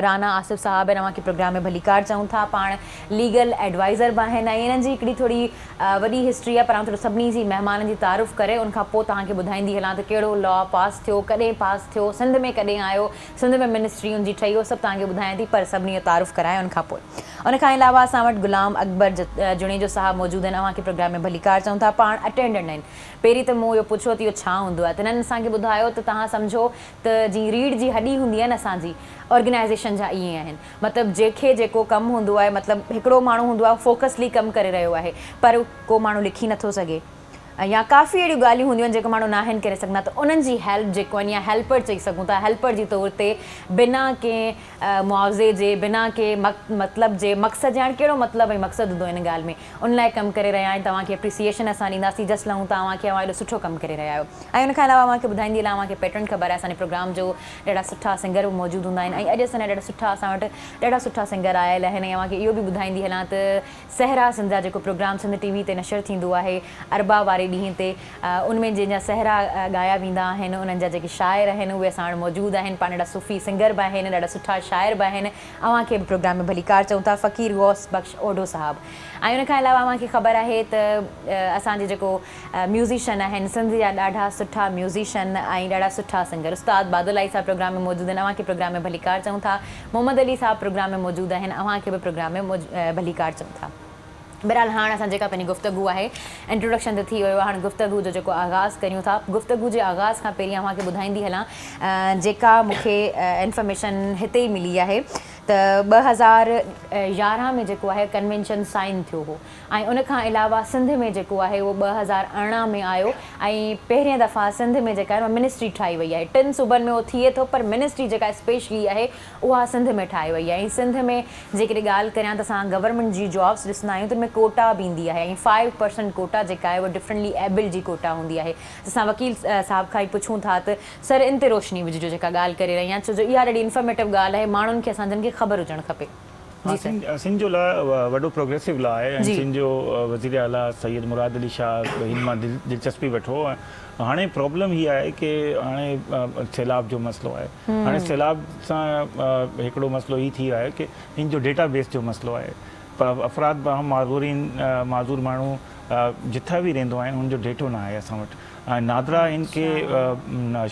राना आसिफ़ साहब आहिनि अव्हांखे प्रोग्राम में भलीकार चऊं था पाण लीगल एडवाइज़र बि आहिनि ऐं इन्हनि जी हिकिड़ी थोरी वॾी हिस्ट्री आहे पर आउं थोरो सभिनी जी महिमाननि जी तारीफ़ करे उनखां पोइ तव्हांखे ॿुधाईंदी हलां त कहिड़ो लॉ पास थियो कॾहिं पास थियो सिंध में कॾहिं आयो सिंध में मिनिस्ट्री उनजी ठही उहो सभु तव्हांखे ॿुधायां थी पर सभिनी जो तारीफ़ कराए उनखां पोइ उनखां अलावा असां वटि ग़ुलाम अकबर जुणेजो साहब मौजूदु आहिनि अव्हांखे प्रोग्राम में भलीकार चऊं था पाण अटेंडेंट आहिनि पहिरीं त मूं इहो पुछो त इहो छा हूंदो आहे त हिननि असांखे ॿुधायो त तव्हां सम्झो त जीअं रीढ़ जी हॾी हूंदी आहे न असांजी ऑर्गेनाइज़ेशन जा ईअं आहिनि मतिलबु जंहिंखे जेको कमु हूंदो आहे मतिलबु हिकिड़ो माण्हू हूंदो आहे फोकसली कमु करे रहियो आहे पर को माण्हू लिखी नथो सघे या काफ़ी अहिड़ियूं ॻाल्हियूं हूंदियूं आहिनि जेको माण्हू न आहिनि करे सघंदा त उन्हनि जी हेल्प जेको आहिनि या हेल्पर चई सघूं था हेल्पर जी तौर ते बिना कंहिं मुआवज़े जे बिना कंहिं मतिलब जे मक़सदु ॼाण कहिड़ो मतिलबु ऐं मक़सदु हूंदो हिन ॻाल्हि में उन लाइ कमु करे रहिया आहिनि तव्हांखे एप्रिसिएशन असां ॾींदासीं जस्ट लहूं तव्हांखे एॾो सुठो कमु करे रहिया आहियो ऐं उनखां अलावा मूंखे ॿुधाईंदी हलां मूंखे पैटर्न ख़बर आहे असांजे प्रोग्राम जो ॾाढा सुठा सिंगर बि मौजूदु हूंदा आहिनि ऐं अॼु असांजा ॾाढा सुठा असां वटि ॾाढा सुठा सिंगर आयल आहिनि ऐं मूंखे इहो बि ॿुधाईंदी हलां त सहरा सिंध जा जेको प्रोग्राम सिंध टीवी ते नशर थींदो आहे अरबा वारे ॾींहं ते उनमें जंहिंजा सहरा ॻाया वेंदा आहिनि उन्हनि जा जेके शाइर आहिनि उहे असां वटि मौजूदु आहिनि पाण ॾाढा सूफ़ी सिंगर बि आहिनि ॾाढा सुठा शाइर बि आहिनि अव्हांखे बि प्रोग्राम में भलीकार चऊं था फ़क़ीर गौस बख़्श ओढो साहब ऐं उनखां अलावा मूंखे ख़बर आहे त असांजे जेको म्यूज़िशन आहिनि सिंध जा ॾाढा सुठा म्यूज़िशन ऐं ॾाढा सुठा सिंगर उस्ताद बादल आई साहब प्रोग्राम में मौजूदु आहिनि अव्हांखे प्रोग्राम में भलीकार चऊं था मोहम्मद अली साहब प्रोग्राम में मौजूदु आहिनि अव्हांखे बि प्रोग्राम में भलीकार चऊं था बहरहाल हाणे असां जेका पंहिंजी गुफ़्तगू आहे इंट्रोडक्शन त थी वियो आहे हाणे गुफ़्तगू जो जेको आगाज़ करियूं था गुफ़्तगू जे आगाज़ खां पहिरीं अव्हांखे ॿुधाईंदी हलां जेका मूंखे इंफॉर्मेशन हिते ई मिली आहे त 2011 में जेको आहे कन्वेंशन साइन थियो हो ऐं उनखां अलावा सिंध में जेको आहे उहो 2018 में आयो ऐं पहिरियों दफ़ा सिंध में जेका आहे मिनिस्ट्री ठाही वई आहे 3 सूबनि में उहो थिए थो पर मिनिस्ट्री जेका स्पेशली आहे उहा सिंध में ठाही वई आहे ऐं सिंध में जेकॾहिं ॻाल्हि करियां त असां गवर्नमेंट जी जॉब्स ॾिसंदा आहियूं त उनमें कोटा बि ईंदी आहे ऐं 5% कोटा जेका आहे उहा डिफरेंटली एबल्ड जी कोटा हूंदी आहे असां वकील साहब खां ई पुछूं था त सर इन ते रोशनी विझिजो जेका ॻाल्हि करे रही आहियां छो जो इहा ॾाढी इंफॉर्मेटिव ॻाल्हि आहे माण्हुनि खे असां जिन खे ख़बर हुजणु खपे सिंध जो वॾो प्रोग्रेसिव लॉ आहे ऐं सिंध जो वज़ीर आला सैयद मुराद अली शाह हिन मां दिलचस्पी वठो हाणे प्रॉब्लम हीअ आहे की हाणे सैलाब जो मसइलो आहे हाणे सैलाब सां हिकिड़ो मसइलो हीअ थी वियो आहे की हिन जो डेटाबेस जो मसइलो आहे अफ़राद बाहम माज़ूर माण्हू जिथां बि रहंदो आहिनि हुनजो डेटो न आहे असां वटि नादरा हिन खे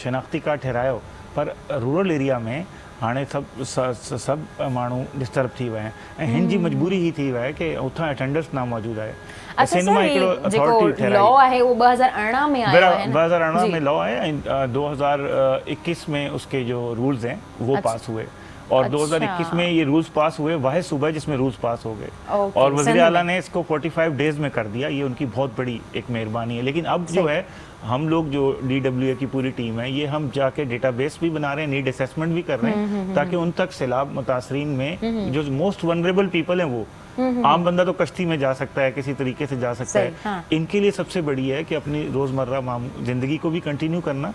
शनाख़्ती कार्ड ठहिरायो पर रूरल एरिया में हाणे सभु माण्हू डिस्टर्ब थी विया आहिनि ऐं हिन जी मजबूरी ही थी वई आहे की उतां अटेंडेंस न मौजूदु आहे सिंध मां हिकिड़ो अथॉरिटी लॉ आहे वो 2018 में आया है 2018 में लॉ है ऐं 2021 में उसके जो रूल्स हैं वो पास हुए और 2021 में ये रूल्स पास हुए वाहिद सूबा जिसमें रूल्स पास हो गए और वज़ीर आला ने इसको 45 डेज में कर दिया ये उनकी बहुत बड़ी एक मेहरबानी है लेकिन अब जो है हम लोग जो DWA की पूरी टीम है ये हम जाके डेटाबेस भी बना रहे हैं नीड असेसमेंट भी कर रहे हैं ताकि उन तक सैलाब मुतासरीन में जो मोस्ट वनरेबल पीपल हैं वो आम बंदा तो कश्ती में जा सकता है किसी तरीके से जा सकता है हाँ। इनके लिए सबसे बड़ी है कि अपनी रोज़मर्रा ज़िंदगी को भी कंटिन्यू करना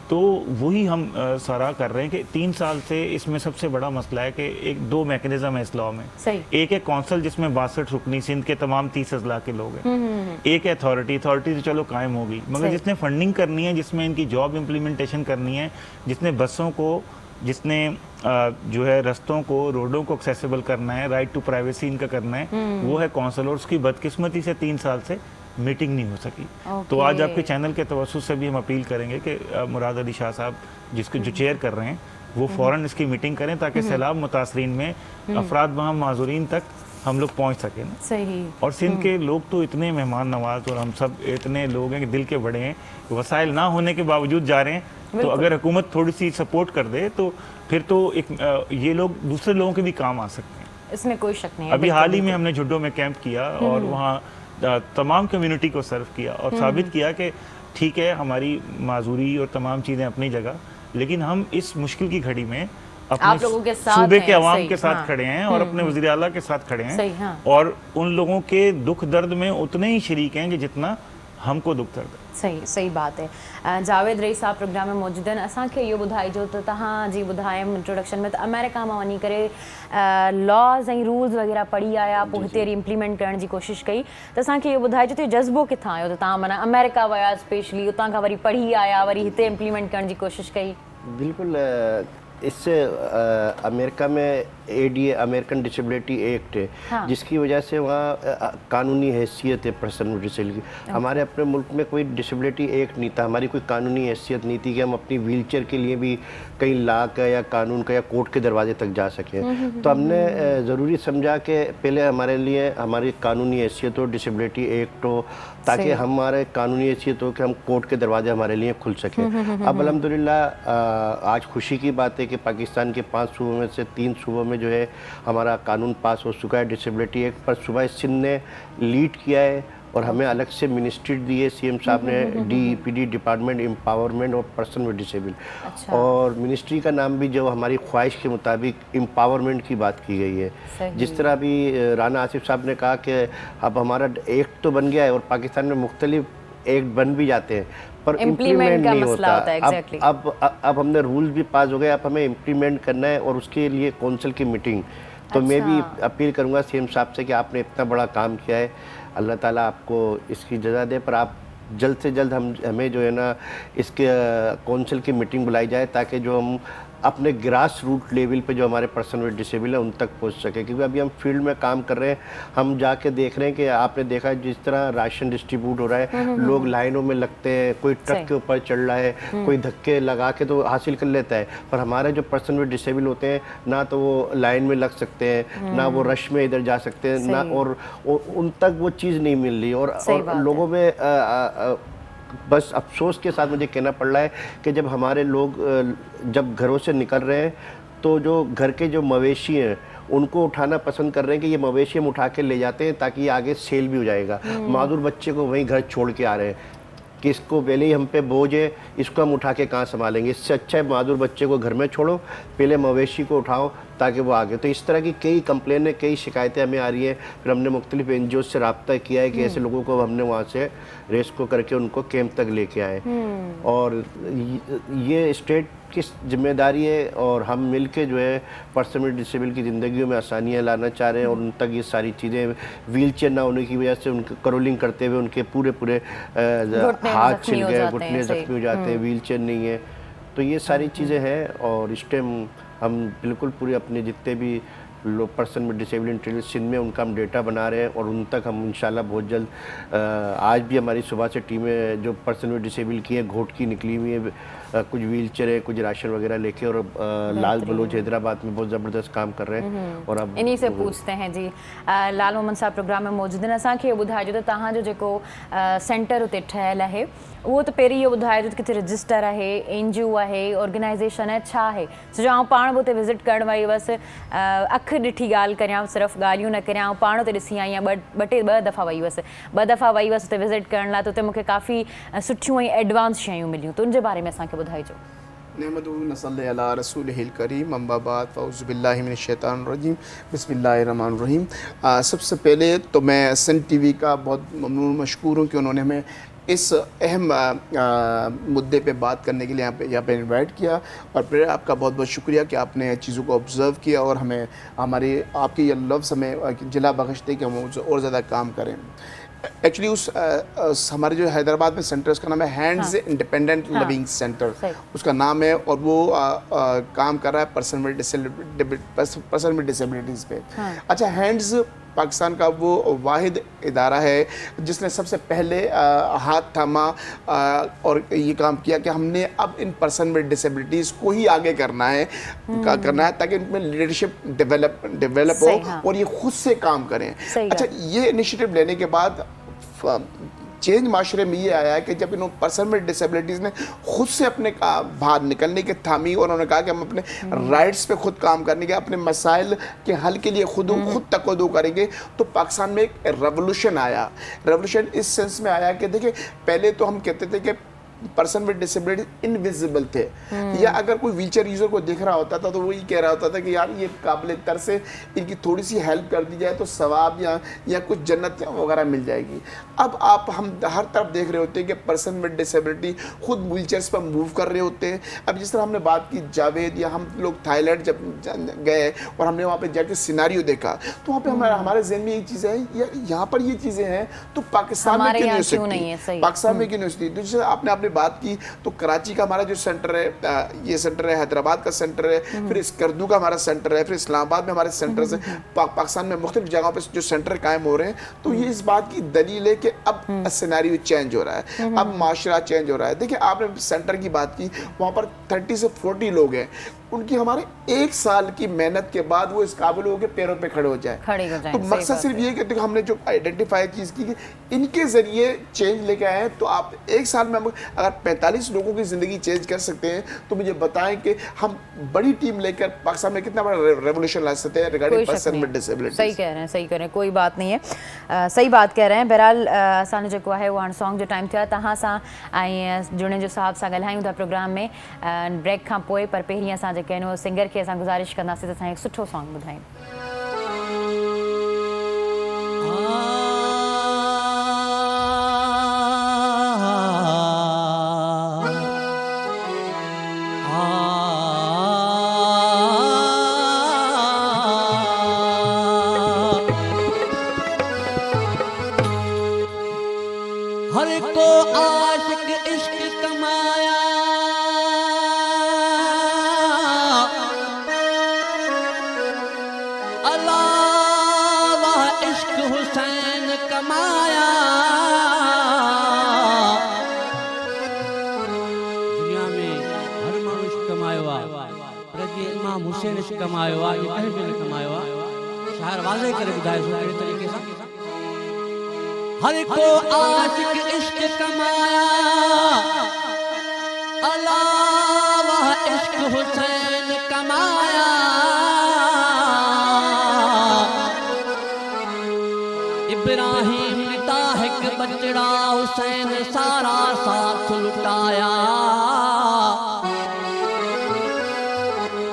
तो वही हम सारा कर रहे हैं कि 3 साल से इसमें सबसे बड़ा मसला है कि 2 मैकेनिज्म है इस लॉ में एक है कौंसल जिसमें 62 रुकनी सिंध के तमाम 30 अजला के लोग हैं एक है अथॉरिटी तो चलो कायम होगी मगर जिसने फंडिंग करनी है जिसमें इनकी जॉब इम्प्लीमेंटेशन करनी है जिसने बसों को जिसने जो है रस्तों को रोडों को एक्सेसिबल करना है राइट टू प्राइवेसी इनका करना है वो है कौंसल और उसकी बदकिस्मती से 3 साल से मीटिंग नहीं हो सकी तो आज आपके चैनल के तवज्जुह से भी हम अपील करेंगे कि मुराद अली शाह साहब जिसको जो चेयर कर रहे हैं वो फ़ौरन इसकी मीटिंग करें ताकि सैलाब मुतासरीन में अफराद बहम माजूरीन तक हम लोग पहुँच सकें ना सही और सिंध के लोग तो इतने मेहमान नवाज और हम सब इतने लोग हैं कि दिल के बड़े हैं वसाइल ना होने के बावजूद जा रहे हैं तो अगर हुकूमत थोड़ी सी सपोर्ट कर दे तो फिर तो एक ये लोग दूसरे लोगों के भी काम आ सकते हैं इसमें कोई शक नहीं है अभी हाल ही में हमने जुड्डो में कैंप किया और वहाँ तमाम कम्युनिटी को सर्व किया और साबित किया कि ठीक है हमारी माजूरी और तमाम चीज़ें अपनी जगह लेकिन हम इस मुश्किल की घड़ी में अपने सूबे के अवाम के साथ खड़े हैं और अपने वज़ीर आला के साथ खड़े हैं और उन लोगों के दुख दर्द में उतने ही शरीक हैं कि जितना हमको दुख थिए। सही सही बात है। जावेद रईस साहब प्रोग्राम में मौजूद आहिनि। असांखे इहो ॿुधाइजो त तव्हां जी ॿुधायमि इंट्रोडक्शन में त अमेरिका मां वञी करे लॉज़ ऐं रूल्स वग़ैरह पढ़ी आया, पोइ हिते वरी इम्प्लीमेंट करण जी कोशिशि कई। त असांखे इहो ॿुधाइजो त जज़्बो किथां आयो त तव्हां माना अमेरिका विया स्पेशली, उतां खां वरी पढ़ी आया, वरी हिते इम्प्लीमेंट करण जी कोशिशि कई? बिल्कुल, इससे अमेरिका में ADA अमेरिकन डिसेबिलिटी एक्ट है, हाँ। जिसकी वजह से वहाँ कानूनी हैसियत है पर्सन विद डिसेबिलिटी। हमारे अपने मुल्क में कोई डिसेबिलिटी एक्ट नहीं था, हमारी कोई कानूनी हैसियत नहीं थी कि हम अपनी व्हीलचेयर के लिए भी कहीं लॉ का या कानून का या कोर्ट के दरवाजे तक जा सकें। तो हमने ज़रूरी समझा कि पहले हमारे लिए हमारी कानूनी हैसियत हो, डिसेबिलिटी एक्ट हो, ताकि हमारे कानूनी हैसियत हो कि हम कोर्ट के दरवाजे हमारे लिए खुल सकें। अब अल्हम्दुलिल्लाह आज खुशी की बात है कि पाकिस्तान के 5 सूबों में से 3 सूबों में जो है हमारा कानून पास हो चुका है डिसेबिलिटी एक्ट पर। सुबह सिंध ने लीड किया है और हमें अलग से मिनिस्ट्री दी है, CM साहब ने DEPD डिपार्टमेंट एम्पावरमेंट और पर्सन विद डिसेबल। और मिनिस्ट्री का नाम भी जो हमारी ख्वाहिश के मुताबिक एम्पावरमेंट की बात की गई है। जिस तरह भी राना आसिफ साहब ने कहा कि अब हमारा एक्ट तो बन गया है और पाकिस्तान में मुख्तलिफ एक्ट बन भी जाते हैं पर इम्प्लीमेंट नहीं होता है। अब हमने रूल्स भी पास हो गए, अब हमें इम्प्लीमेंट करना है और उसके लिए कौंसिल की मीटिंग। तो मैं भी अपील करूंगा CM साहब से कि आपने इतना बड़ा काम किया है, अल्लाह ताला आपको इसकी जज़ा दे, पर आप जल्द से जल्द हमें जो है ना इसके कौंसिल की मीटिंग बुलाई जाए ताकि जो हम अपने ग्रास रूट लेवल पे जो हमारे पर्सन विद डिसेबल है उन तक पहुंच सके। क्योंकि अभी हम फील्ड में काम कर रहे हैं, हम जाके देख रहे हैं कि आपने देखा जिस तरह राशन डिस्ट्रीब्यूट हो रहा है, लोग लाइनों में लगते हैं, कोई ट्रक के ऊपर चढ़ रहा है, कोई धक्के लगा के तो हासिल कर लेता है, पर हमारे जो पर्सन विद डिसेबल होते हैं ना तो वो लाइन में लग सकते हैं, ना वो रश में इधर जा सकते हैं, ना और उन तक वो चीज़ नहीं मिल रही। और लोगों में बस अफसोस के साथ मुझे कहना पड़ रहा है कि जब हमारे लोग जब घरों से निकल रहे हैं तो जो घर के जो मवेशी हैं उनको उठाना पसंद कर रहे हैं कि ये मवेशी हम उठा के ले जाते हैं ताकि ये आगे सेल भी हो जाएगा। मादूर बच्चे को वहीं घर छोड़ के आ रहे हैं कि इसको पहले ही हम पे बोझ है, इसको हम उठा के कहाँ संभालेंगे। इससे अच्छा है मादूर बच्चे को घर में छोड़ो, पहले मवेशी को उठाओ ताकि वो आगे। तो इस तरह की कई कंप्लेनें, कई शिकायतें हमें आ रही हैं। फिर हमने मुख्तलिफ NGO से रब्ता किया है कि ऐसे लोगों को हमने वहाँ से रेस्क्यू करके उनको कैंप तक लेके आए। और ये स्टेट की जिम्मेदारी है और हम मिल के जो है पर्सन विद डिसेबल की ज़िंदगियों में आसानियाँ लाना चाह रहे हैं और उन तक ये सारी चीज़ें, व्हीलचेयर ना होने की वजह से उनके करोलिंग करते हुए उनके पूरे हाथ छिल गए, घुटने जख्मी हो जाते हैं, व्हीलचेयर नहीं है। तो ये सारी चीज़ें हैं और इस टाइम हम बिल्कुल पूरे अपने जितने भी लोग person with disable intelligence Sindh में उनका हम डेटा बना रहे हैं और उन तक हम इंशाल्लाह बहुत जल्द आज भी हमारी सुबह से टीमें जो पर्सन विद डिसेबल की है घोट की निकली हुई है, कुछ व्हीलचेयर है, कुछ राशन वगैरह लेके और लाल बलोच हैदराबाद में बहुत ज़बरदस्त काम कर रहे हैं। और अब इन्हीं से पूछते हैं जी, लाल मोहम्मद साहब प्रोग्राम में मौजूद आहिनि। असांखे ॿुधाइजो त तव्हां जो जेको सेंटर उते ठहियल आहे उहो त पहिरीं इहो ॿुधाइजो त किथे रजिस्टर आहे, NGO आहे, ऑर्गेनाइज़ेशन आहे, छा आहे? छो जो आउं पाण बि उते विज़िट करणु वई हुअसि, अखि ॾिठी ॻाल्हि करियां, सिर्फ़ु ॻाल्हियूं न करियां, पाण उते ॾिसी आई आहियां। ॿ दफ़ा वई हुअसि, 2 दफ़ा वई हुअसि उते विज़िट करण लाइ। त उते मूंखे काफ़ी सुठियूं ऐं एडवांस शयूं मिलियूं। त उनजे बारे में असांखे ॿुधाइजो। नहमदुहु नसल्ली अला रसूलिहिल करीम, अम्मा बाद फ़अऊज़ु बिल्लाहि मिनश शैतानिर रजीम, बिस्मिल्लाहिर रहमानिर रहीम। सबसे पहले तो मैं सिंध TV का बहुत ममनून मशकूर हूँ कि उन्होंने हमें इस अहम मुद्दे पे बात करने के लिए यहाँ पे इनवाइट किया। और फिर आपका बहुत बहुत शुक्रिया कि आपने चीज़ों को ऑब्ज़र्व किया और हमें हमारी आपकी ये लफ्ज़ हमें जिला बख्शते कि हम उससे और ज़्यादा काम करें। एक्चुअली उस हमारे जो हैदराबाद में सेंटर उसका नाम है हैंड्स इंडिपेंडेंट लिविंग सेंटर, उसका नाम है। और वो काम कर रहा है पर्सन विद डिसेबिलिटीज़ पे। अच्छा, हैंड्स पाकिस्तान का वो वाहिद इदारा है जिसने सबसे पहले हाथ थामा और ये काम किया कि हमने अब इन पर्सन विद डिसेबिलिटीज़ को ही आगे करना है ताकि इनमें लीडरशिप डेवलप हो और ये खुद से काम करें। अच्छा, ये इनिशिएटिव लेने के बाद चेंज माशरे में ये आया है कि जब इन पर्सन विद डिसेबिलिटीज़ ने खुद से अपने बाहर निकलने की थामी और उन्होंने कहा कि हम अपने राइट्स पे खुद काम करने के, अपने मसाइल के हल के लिए खुद तकद्दु करेंगे, तो पाकिस्तान में एक रेवोल्यूशन आया। रेवोल्यूशन इस सेंस में आया कि देखिए, पहले तो हम कहते थे कि पर्सन विद डिसेबिलिटी इनविजिबल थे, या अगर कोई व्हीलचेयर यूजर को देख रहा होता था तो वो ये कह रहा होता था कि यार ये काबिल तर से इनकी थोड़ी सी हेल्प कर दी जाए तो सवाब या कुछ जन्नत वगैरह मिल जाएगी। अब हम हर तरफ देख रहे होते हैं कि पर्सन विद डिसेबिलिटी खुद व्हीलचेयर्स पर मूव कर रहे होते हैं। अब जिस तरह हमने बात की जावेद, या हम लोग थाईलैंड जब गए और हमने वहाँ पे जाके सिनारियो देखा तो वहाँ पे हमारे ज़हन में ये चीज़ें हैं, यहाँ पर ये चीज़ें हैं तो पाकिस्तान में क्यों नहीं हो सकती, पाकिस्तान में क्यों नहीं हो सकती। जैसे आपने बात की तो कराची का हमारा जो सेंटर है, ये सेंटर है, हैदराबाद का सेंटर है, फिर स्कर्दू का हमारा सेंटर है, फिर इस्लामाबाद में हमारे सेंटर्स है, पाकिस्तान में मुख्तलिफ जगहों पर जो सेंटर कायम हो रहे हैं। तो ये इस बात की दलील है कि अब सिनेरियो चेंज हो रहा है, अब माशरा चेंज हो रहा है। देखिए आपने सेंटर की बात की, वहाँ पर 30 से 40 लोग हैं, उनकी हमारे 1 साल की मेहनत के बाद वो इस काबिल हो के पैरों पे खड़े हो जाए। तो मकसद सिर्फ ये कि देखो हमने जो आइडेंटिफाई चीज़ की कि इनके ज़रिए चेंज लेके आए हैं। तो आप 1 साल में अगर 45 लोगों की ज़िंदगी चेंज कर सकते हैं तो मुझे बताएं कि हम बड़ी टीम लेकर पाकिस्तान में कितना बड़ा रेवोल्यूशन ला सकते हैं रिगार्डिंग पर्सन विद डिसेबिलिटी। सही कह रहे हैं, सही कह रहे हैं, कोई बात नहीं है, सही बात कह रहे हैं। बहरहाल असांजो जेको आहे वो हाणे सॉन्ग जो टाइम थियो आहे, तव्हां सां ऐं जुड़े जो साहब सां ॻाल्हायूं था प्रोग्राम में ब्रेक खां पोइ, पर पहिरीं असां जेके आहिनि सिंगर खे असां गुज़ारिश कंदासीं त असां हिकु सुठो सॉन्ग ॿुधायूं। हर को आशिक इश्क कमाया, अलावा इश्क हुसैन कमाया। दुनिया में हर माण्हू इश्क कमायो आहे, पर जीअं इमाम हुसैन इश्क कमायो आहे, ये कंहिं बि न कमायो आहे। शायर वाज़े करे ॿुधाए थो कहिड़े तरीक़े सां। हर को आशिक इश्क कमाया, अलावा इश्क हुसैन कमाया। इब्राहिम ने ताहिक बचड़ा, हुसैन सारा साथ लुटाया।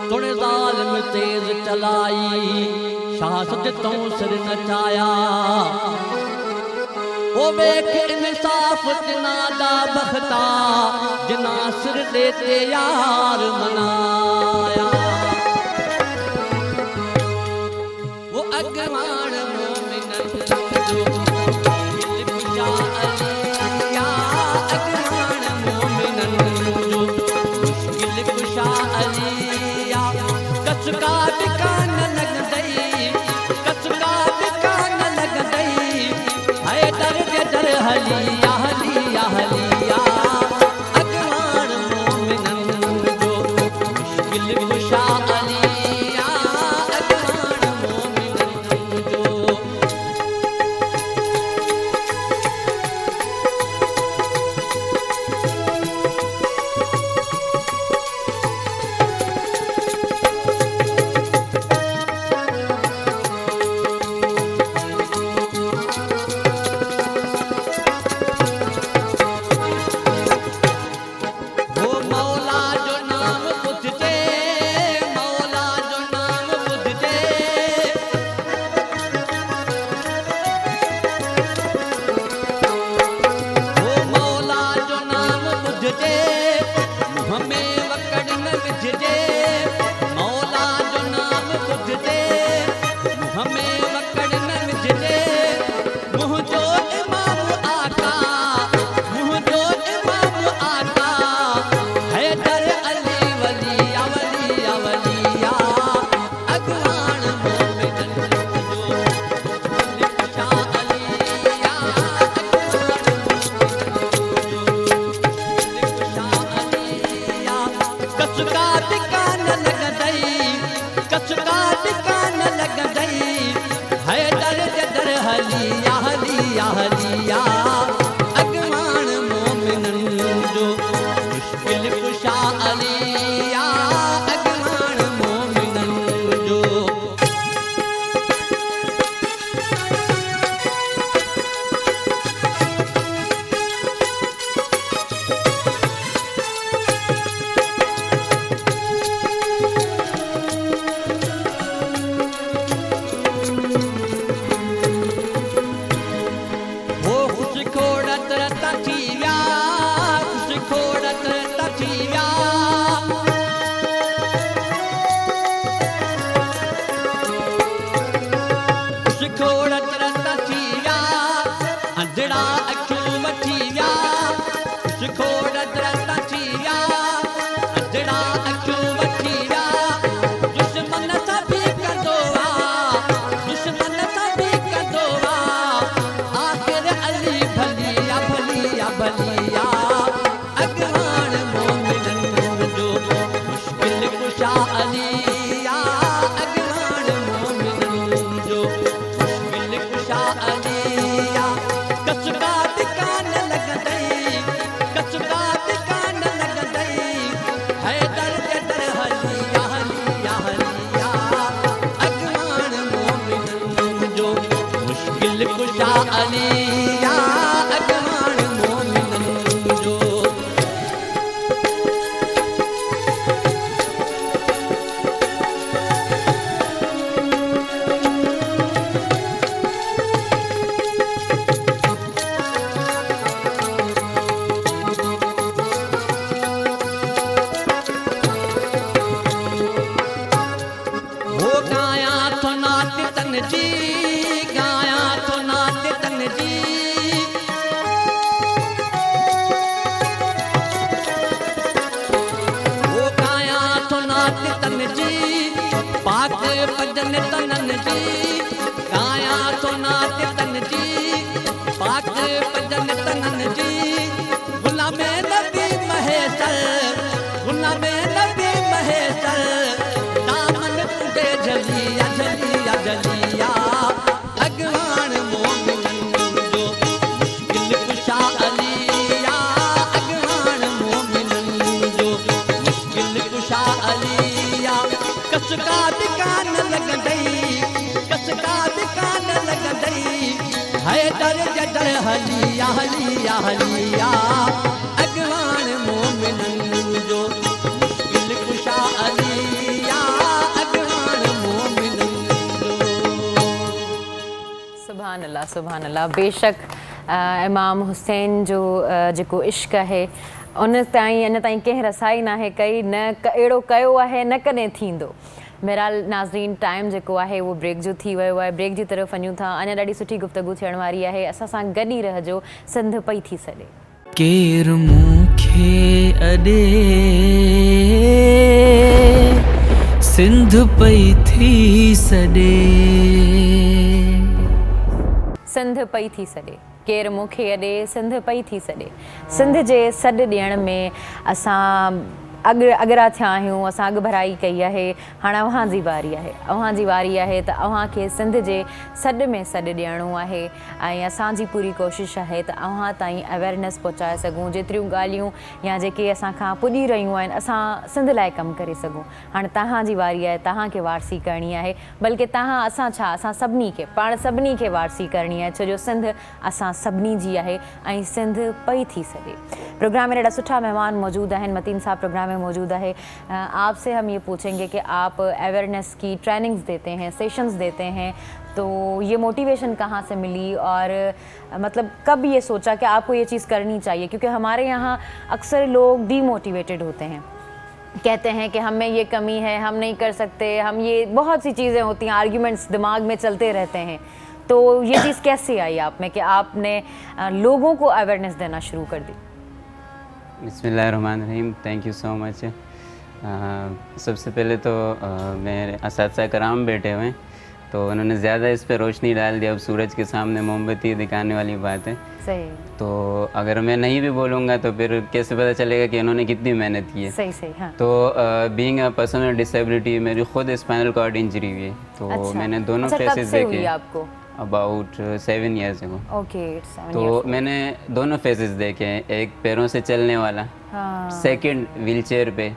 तोड़े ज़ालिम तेज चलाई, शाह सजदों सिर नचाया। ओ वेख इंसाफ तिनादा बख्ता, जिना सिर देते यार मनाया। वो अगवान मोमिनन जो दिल खुशा अलिया, अगवान मोमिनन जो मुश्किल खुशा अलिया। कसका ठिकान लग गई, कसका ठिकान लग गई, है दर हलिया हलिया हलिया। अगवान मोमिनन जो मुश्किल खुशा अलिया, अगवान मोमिनन जो। कुशा अलिया अगवान मोमिनन जो भजन तनन जी गाया तो नात तन जी पाक भजन तनन जी गुलामे नबी महेशर गुलामे नबी महेशर दामन तुझे जलिया जलिया जलिया अगवान मोमिनन जो मुश्किल कुशा अलिया अगवान मोमिनन जो मुश्किल कुशा अलिया कसका दुकान लग गई कसका दुकान लग गई है दर जदर हलिया हलिया हलिया अगवान मोमिनन जो मुश्किल कुशा अलिया अगवान मोमिनन जो सुभान अल्लाह बेशक इमाम हुसैन जो जेको इश्क है उन ताईं अञा ताईं कंहिं रसाई नाहे कई न अहिड़ो कयो आहे न कॾहिं थींदो। बहरहाल नाज़रीन टाइम जेको आहे उहो ब्रेक जो थी वियो आहे ब्रेक जी तरफ़ वञूं था अञा ॾाढी सुठी गुफ़्तगू थियण वारी आहे असां सां गॾु ई रहिजो सिंध पई थी सॾे केर मूंखे अॾे सिंध पई थी सॾे सिंध पई थी सॾे केर मूंखे अॾे सिंध पई थी सॾे सिंध जे सॾु ॾियण में असां अॻिरा थिया आहियूं असां अॻु भराई कई आहे हाणे अव्हां जी वारी आहे त अव्हांखे सिंध जे सॾ में सॾु ॾियणो आहे ऐं असांजी पूरी कोशिशि आहे त अव्हां ताईं अवेयरनेस पहुचाए सघूं जेतिरियूं ॻाल्हियूं या जेके असांखां पुॼी रहियूं आहिनि असां सिंध लाइ कमु करे सघूं हाणे तव्हांजी वारी आहे तव्हांखे वारसी करणी आहे बल्कि तव्हां असां छा असां सभिनी खे पाण सभिनी खे वारसी करणी आहे छो जो सिंध असां सभिनी जी आहे ऐं सिंध पई थी सघे प्रोग्राम में ॾाढा सुठा मेहमान मौजूद हैं मतीन साहब प्रोग्राम में मौजूद है आपसे हम ये पूछेंगे कि आप अवेयरनेस की ट्रेनिंग्स देते हैं सेशंस देते हैं तो ये मोटिवेशन कहाँ से मिली और मतलब कब ये सोचा कि आपको ये चीज़ करनी चाहिए क्योंकि हमारे यहाँ अक्सर लोग डीमोटिवेटेड होते हैं कहते हैं कि हम में ये कमी है हम नहीं कर सकते हम ये बहुत सी चीज़ें होती हैं आर्ग्यूमेंट्स दिमाग में चलते रहते हैं तो ये चीज़ कैसे आई आप में कि आपने लोगों को अवेयरनेस देना शुरू कर दी बिस्मिल्लाहिर्रहमानिर्रहीम थैंक यू सो मच सबसे पहले तो मेरे असातिज़ा कराम बैठे हुए हैं तो उन्होंने ज़्यादा इस पर रोशनी डाल दी अब सूरज के सामने मोमबत्ती दिखाने वाली बात है सही तो अगर मैं नहीं भी बोलूँगा तो फिर कैसे पता चलेगा कि उन्होंने कितनी मेहनत की है सही हाँ। तो being a person with disability मेरी खुद स्पाइनल कॉर्ड इंजरी हुई है तो अच्छा। मैंने दोनों फेसेस देखे आपको अबाउट 7 years ago ओके तो मैंने दोनों फेजेस देखे हैं एक पैरों से चलने वाला सेकंड व्हीलचेयर पे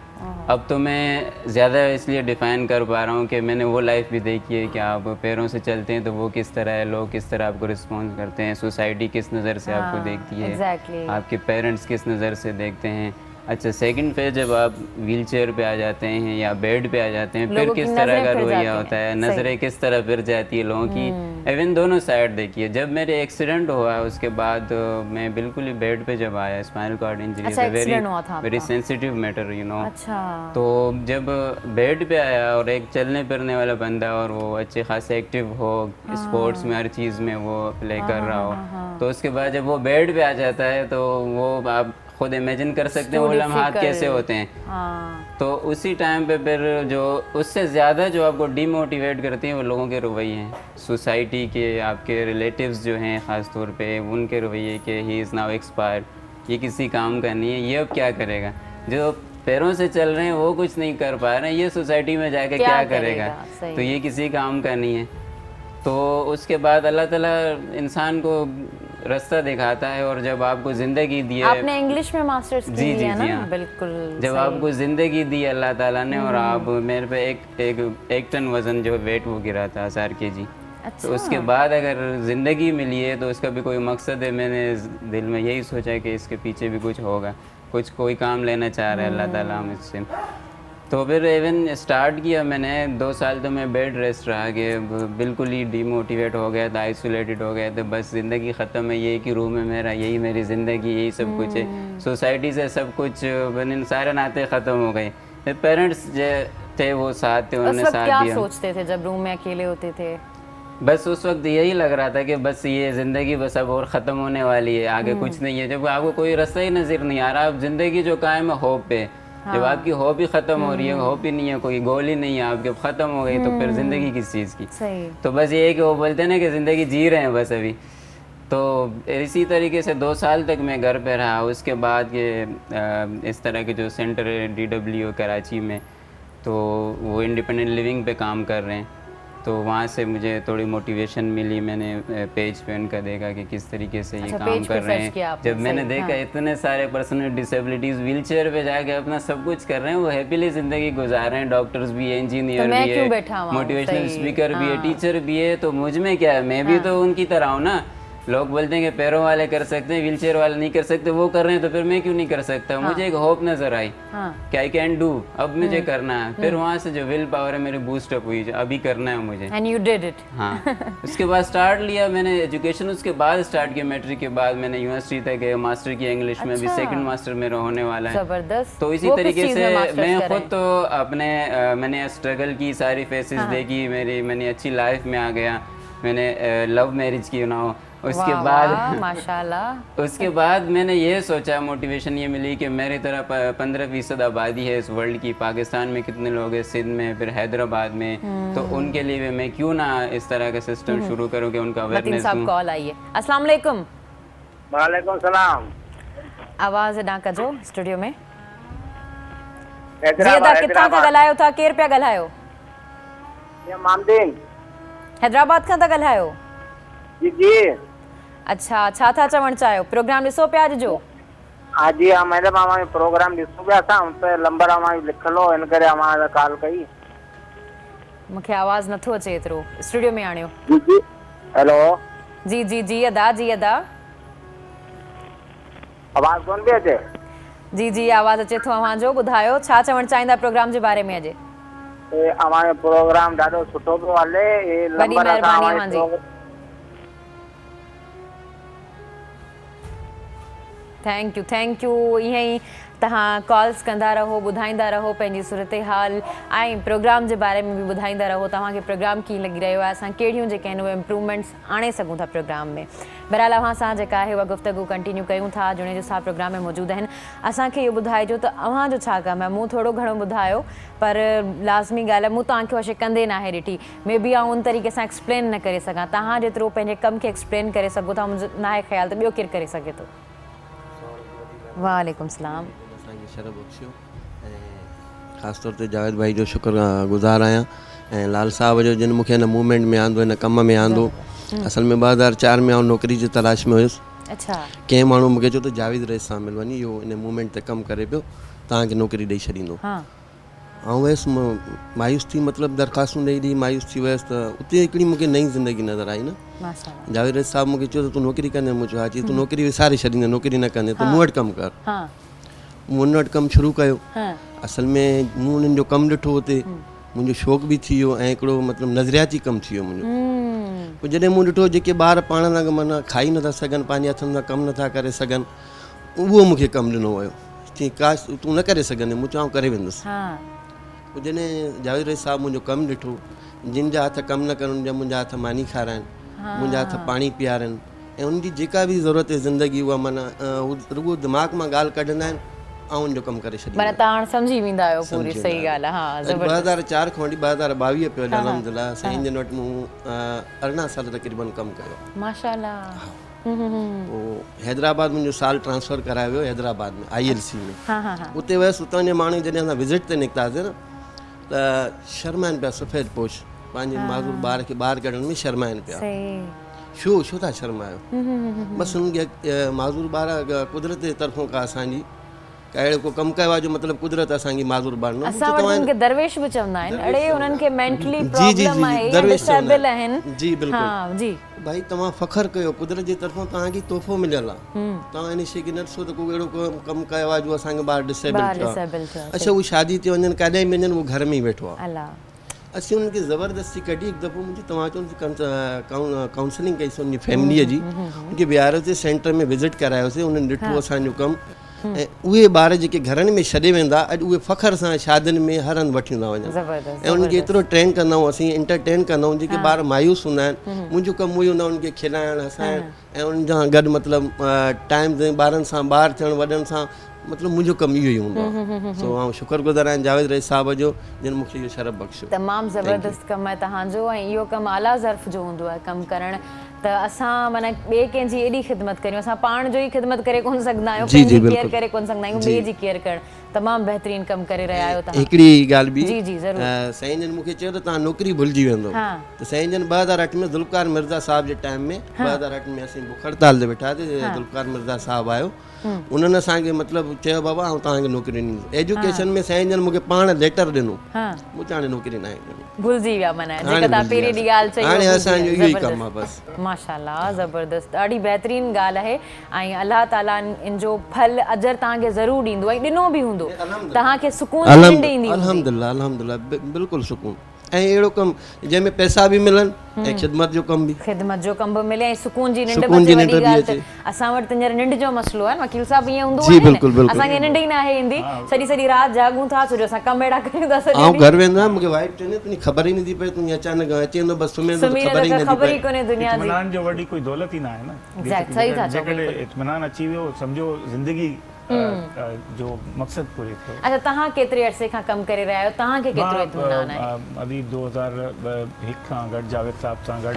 अब तो मैं ज़्यादा इसलिए डिफ़ाइन कर पा रहा हूँ कि मैंने वो लाइफ भी देखी है कि आप पैरों से चलते हैं तो वो किस तरह है लोग किस तरह आपको रिस्पॉन्स करते हैं सोसाइटी किस नज़र से आपको देखती है आपके पेरेंट्स किस नज़र से देखते हैं अच्छा सेकंड फेज जब आप व्हील चेयर पे आ जाते हैं या बेड पे आ जाते हैं फिर किस तरह का रवैया होता है नज़रें किस तरह फिर जाती है लोगों की इवन दोनों साइड देखिए जब मेरे एक्सीडेंट हुआ उसके बाद मैं बिल्कुल ही बेड पे जब आया spinal cord injury is very sensitive matter you know तो जब बेड पे आया और एक चलने फिरने वाला बंदा और वो अच्छे खासे एक्टिव हो स्पोर्ट्स में हर चीज़ में वो प्ले कर रहा हो तो उसके बाद जब वो बेड पे आ जाता है तो वो आप खुद इमेजिन कर सकते हैं वो लम्हात कैसे होते हैं तो उसी टाइम पे फिर जो उससे ज़्यादा जो आपको डीमोटिवेट करती हैं वो लोगों के रवैये हैं सोसाइटी के आपके रिलेटिव्स जो हैं ख़ास तौर पे उनके रवैये के ही इज़ नाउ एक्सपायर्ड ये किसी काम का नहीं है ये अब क्या करेगा जो पैरों से चल रहे हैं वो कुछ नहीं कर पा रहे हैं ये सोसाइटी में जाकर क्या करेगा तो ये किसी काम का नहीं है तो उसके बाद अल्लाह ताला इंसान को रास्ता दिखाता है और जब आपको ज़िंदगी दी है आपने इंग्लिश में मास्टर्स किया ना हाँ। बिल्कुल जब आपको ज़िंदगी दी अल्लाह ताला ने और आप मेरे पे एक टन वज़न जो वेट वो गिरा था 1000 kg तो उसके बाद अगर ज़िंदगी मिली है तो उसका भी कोई मकसद है। मैंने दिल में यही सोचा है कि इसके पीछे भी कुछ होगा, कुछ कोई काम लेना चाह रहा है अल्लाह ताला मुझसे। तो फिर इवन स्टार्ट किया मैंने। 2 साल तो मैं बेड रेस्ट रहा कि बिल्कुल ही डीमोटिवेट हो गया था, आइसोलेटेड हो गया था, बस ज़िंदगी ख़त्म है, यही कि रूम है मेरा, यही मेरी ज़िंदगी, यही सब कुछ है। सोसाइटी से सब कुछ बने, सारे नाते ख़त्म हो गए। फिर पेरेंट्स जो थे वो साथ थे, उन्होंने साथ दिया। क्या सोचते थे जब रूम में अकेले होते थे? बस उस वक्त यही लग रहा था कि बस ये ज़िंदगी बस अब और ख़त्म होने वाली है, आगे कुछ नहीं है। जब आपको कोई रास्ता ही नज़र नहीं आ रहा, अब ज़िंदगी जो कायम है होप पे, जब आपकी होप ही ख़त्म हो रही है, होप ही नहीं है, कोई गोल ही नहीं है आपके, ख़त्म हो गई, तो फिर ज़िंदगी किस चीज़ की? तो बस ये है कि वो बोलते हैं ना कि ज़िंदगी जी रहे हैं बस अभी। तो इसी तरीके से 2 साल तक मैं घर पे रहा। उसके बाद ये इस तरह के जो सेंटर है DW कराची में, तो वो इंडिपेंडेंट लिविंग पे काम कर रहे हैं। तो वहाँ से मुझे थोड़ी मोटिवेशन मिली। मैंने पेज पे उनका देखा कि किस तरीके से ये काम कर रहे हैं। जब मैंने देखा इतने सारे पर्सन डिसेबिलिटीज़ व्हील चेयर पर जाके अपना सब कुछ कर रहे हैं, वो हैप्पीली ज़िंदगी गुजार रहे हैं। डॉक्टर्स भी है, इंजीनियर भी है, मोटिवेशनल स्पीकर भी है, टीचर भी है। तो मुझ में क्या है, मैं भी तो उनकी तरह हूँ ना। लोग बोलते हैं कि पैरों वाले कर सकते हैं, व्हील चेयर वाले नहीं कर सकते, वो कर रहे हैं तो फिर मैं क्यों नहीं कर सकता? मुझे एक होप नज़र आई कि आई कैन डू, अब मुझे करना है। फिर वहाँ से जो विल पावर है मेरी बूस्टअप हुई, अभी करना है मुझे। And U did it. हाँ, उसके बाद स्टार्ट लिया मैंने एजुकेशन। उसके बाद स्टार्ट किया मैट्रिक के बाद मैंने यूनिवर्सिटी तक गए, मास्टर की इंग्लिश में, भी सेकंड मास्टर मेरा होने वाला है। जबरदस्त। तो इसी तरीके से मैं खुद तो अपने मैंने स्ट्रगल की, सारी फेसेस देखी, मैंने अच्छी लाइफ में आ गया। मैंने लव मैरिज की ना। उसके बाद माशाल्लाह, उसके बाद मैंने ये सोचा, मोटिवेशन ये मिली कि मेरी तरह 15% आबादी है इस वर्ल्ड की। पाकिस्तान में कितने लोग हैं, सिंध में, फिर हैदराबाद में, तो उनके लिए भी मैं क्यों ना इस तरह का सिस्टम शुरू करूं कि उनका अवेयरनेस दूं। कॉल आई है। अस्सलाम वालेकुम। वालेकुम सलाम। आवाज़ ना कजो स्टूडियो में। ज़ियदा किथां का ॻाल्हायो था, केर पिया ॻाल्हायो? मामदीन हैदराबाद खां था ॻाल्हायो? जी जी। अच्छा, छा था चवण चाहियो? प्रोग्राम ॾिसो पिया अॼु जो? हाँ जी, हाँ मैडम, हमारे प्रोग्राम ॾिसो पिया था, उन पे नंबर हमारी लिखलो, इन करे हमारा कॉल कई। मूंखे आवाज़ नथो अचे एतिरो, स्टूडियो में आणियो। जी जी। हेलो। जी जी जी अदा, जी अदा। आवाज़ कोन पई अचे? जी जी आवाज़ अचे थो अव्हांजो। ॿुधायो छा चवण चाहींदा प्रोग्राम जे बारे में अॼु? हमारे प्रोग्राम ॾाढो सुठो पियो हले। वॾी महिरबानी अव्हांजी। Thank U. ईअं ई तव्हां कॉल्स कंदा रहो, ॿुधाईंदा रहो पंहिंजी सूरत हाल ऐं प्रोग्राम जे बारे में बि ॿुधाईंदा रहो। तव्हांखे प्रोग्राम कीअं लॻी रहियो आहे, असां कहिड़ियूं जेके आहिनि उहे इम्प्रूवमेंट्स आणे सघूं था प्रोग्राम में। बहरहाल अव्हां सां जेका आहे उहा गुफ़्तगू कंटिन्यू कयूं था। जुड़े जो सां प्रोग्राम में मौजूदु आहिनि। असांखे इहो ॿुधाइजो त अव्हांजो छा कमु आहे। मूं थोरो घणो ॿुधायो, पर लाज़मी ॻाल्हि आहे, मूं तव्हांखे उहा शइ कंदे न आहे ॾिठी। मे बी आउं उन तरीक़े सां एक्सप्लेन न करे सघां। तव्हां जेतिरो पंहिंजे कम खे एक्सप्लेन करे सघो था, मुंहिंजो न आहे ख़्यालु त ॿियो केरु करे सघे थो। वालेकुम सलाम। शरफ़ बख़्शियो ऐं ख़ासि तौर ते जावेद भाई जो शुक्रगुज़ार आहियां ऐं लाल साहब जो जिन मूंखे हिन मूवमेंट में आंदो, हिन कम में आंदो। असल में 2004 में आउं नौकिरी जी तलाश में हुयुसि। अच्छा। कंहिं माण्हू मूंखे चयो त जावेद रईस सां मिल वञी, इहो इन मूवमेंट ते कमु करे पियो, तव्हांखे नौकिरी ॾेई छॾींदो। ऐं वयसि मायूस थी, मतिलबु दरख़्वास्तूं ॾेई मायूस थी वियसि। त उते हिकिड़ी मूंखे नई ज़िंदगी नज़र आई न। जावेद रईस साहब मूंखे चयो त तूं नौकिरी कंदे? मूं चयो हा। चई तूं नौकिरी विसारे छॾींदे, नौकिरी न कंदे, तूं मूं वटि कमु कर। मूं उन वटि कमु शुरू कयो। असल में मूं उन्हनि जो कमु ॾिठो, हुते मुंहिंजो शौक़ु बि थी वियो ऐं हिकिड़ो मतिलबु नज़रियाती कमु थी वियो मुंहिंजो। पोइ जॾहिं मूं ॾिठो जेके ॿार पाण सां माना खाई नथा सघनि, पंहिंजे हथनि सां कमु नथा करे सघनि, उहो मूंखे कमु ॾिनो वियो। चई काश तूं न करे सघंदे। मूं चवां करे वेंदुसि। पोइ जॾहिं जावेद रईस साहब मुंहिंजो कमु ॾिठो, जिन जा हथ कमु न कनि उन जा मुंहिंजा हथ मानी खाराइनि, मुंहिंजा हथ पाणी पीआरनि ऐं उनजी जेका बि ज़रूरत आहे ज़िंदगी उहा माना रुॻो दिमाग़ मां ॻाल्हि कढंदा आहिनि ऐं उनजो कमु करे छॾींदा आहिनि। तव्हां सम्झी वेंदा आहियो पूरी। सही ॻाल्हि आहे। 2004 खां वठी 2022 पियो अलहमदुलिल्लाह साईं जन वटि मूं 18 साल तक़रीबन कमु कयो। माशाल्लाह। पोइ हैदराबाद मुंहिंजो साल ट्रांसफ़र करायो वियो हैदराबाद में ILC में। उते वियसि। उतां जे माण्हू जॾहिं असां विज़िट ते निकितासीं न, त शर्माइनि पिया, सफ़ेद पोश पंहिंजे माज़ूर ॿार खे ॿाहिरि कढण में शर्माइनि पिया। छो था शर्मायो? बसि हुनखे माज़ूर ॿार कुदरत जे तरफ़ों का असांजी अहिड़ो को कमु कयो आहे जो मतिलबु कुदरत असांजी माज़ूर बाड़नो असां वटि उनखे दरवेश बि चवंदा आहिनि अड़े उन्हनि खे मेंटली जी जी प्रॉब्लम आहे जी या दरवेश चवंदा डिसेबल आहिनि। आहिनि जी बिल्कुलु हाँ जी भाई तव्हां फ़ख्रु कयो कुदरत जी तरफ़ां तव्हांखे तोहफ़ो मिलियल आहे तव्हां इन शइ खे न ॾिसो त को अहिड़ो कमु कयो आहे जो असांजो ॿारु डिसेबल थियो आहे। अच्छा उहो शादी ते वञनि काॾे बि वञनि उहो घर में ई वेठो आहे। अलाह असीं उनखे ज़बरदस्ती कढी हिकु दफ़ो मुंहिंजी तव्हां चओ काउंसलिंग कईसीं उनजी फैमिलीअ जी उनखे विहारियोसीं सेंटर में विज़िट करायोसीं उन्हनि ॾिठो असांजो कमु ऐं उहे ॿार जेके घरनि में छॾे वेंदा अॼु उहे फ़ख्र सां शादियुनि में हर हंधि वठी था वञनि ऐं उनखे एतिरो ट्रेन कंदा आहियूं असीं एंटरटेन कंदा आहियूं जेके ॿार मायूस हूंदा आहिनि मुंहिंजो कमु उहो ई हूंदो आहे उनखे खिलाइणु हसाइणु ऐं उन सां गॾु मतिलबु टाइम ते ॿारनि सां ॿार थियणु वॾनि सां मतिलबु मुंहिंजो कमु इहो ई हूंदो आहे। सो आउं शुक्रगुज़ार आहियां जावेद रईस साहिब जो जिन मूंखे इहो शरफ़ बख़्शियो। तमामु ज़बरदस्त कमु आहे तव्हांजो ऐं इहो कमु आला ज़र्फ़ जो हूंदो आहे कमु करणु त असां माना ॿिए कंहिंजी एॾी ख़िदमत करियूं असां पाण जो ई ख़िदमत करे कोन सघंदा आहियूं पंहिंजी केयर करे कोन सघंदा आहियूं ॿिए जी केयर करणु तमामु बहितरीनु कमु करे रहिया आहियो तव्हां। हिकिड़ी ॻाल्हि बि जी जी ज़रूरु साईं जन मूंखे चयो त तव्हां नौकिरी भुलिजी वेंदो त साईं जन 2008 में ज़ुल्फ़िकार मिर्ज़ा साहिब जे टाइम में 2008 में असीं बुख हड़ताल ते वेठा हुआसीं ज़ुल्फ़िकार मिर्ज़ा साहिबु आयो उन्हनि असांखे मतिलबु चयो बाबा ऐं तव्हांखे नौकिरी ॾींदुसि एजुकेशन में साईं जन मूंखे पाण लेटर ॾिनो मूंखे हाणे नौकिरी न आहे भुलिजी विया माना जेका तव्हां पहिरीं ॾींहुं ॻाल्हि चई हाणे असांजो इहो ई कमु आहे बसि। माशाअल्लाह ज़बरदस्त ॾाढी बहितरीनु ॻाल्हि आहे ऐं अलाह ताला इन जो फल अजर तव्हांखे ज़रूरु ॾींदो ऐं ॾिनो बि हूंदो तव्हांखे सुकून निंड ईंदी अल्हम्दुलिल्लाह अल्हम्दुलिल्लाह बिल्कुलु सुकून ऐं अहिड़ो कमु जंहिंमें पैसा बि मिलनि ऐं ख़िदमत जो कमु बि मिले ऐं सुकून जी निंड बि अचे। असां वटि हींअर निंड जो मसइलो आहे वकील साहिब ईअं हूंदो आहे असांखे निंड ई न आहे ईंदी सॼी सॼी राति जागूं था छो जो असां कमु अहिड़ा कयूं था ऐं घर वेंदो आहियां मूंखे वाइफ चवंदी तुंहिंजी ख़बर ई नथी पए तूं अचानक अची वेंदो बसि सुम्हे ख़बर ई कोन्हे दुनिया जी इत्मीनान जो वॾी कोई दौलत ई न आहे न सही था चओ इत्मीनान अची वियो सम्झो ज़िंदगी जो मक़सद पूरे थियो। अच्छा तव्हां केतिरे अरसे खां कमु करे रहिया आहियो तव्हांखे केतिरो इत्मीनान आहे? अभी 2001 खां गॾु जावेद साहिब सां गॾु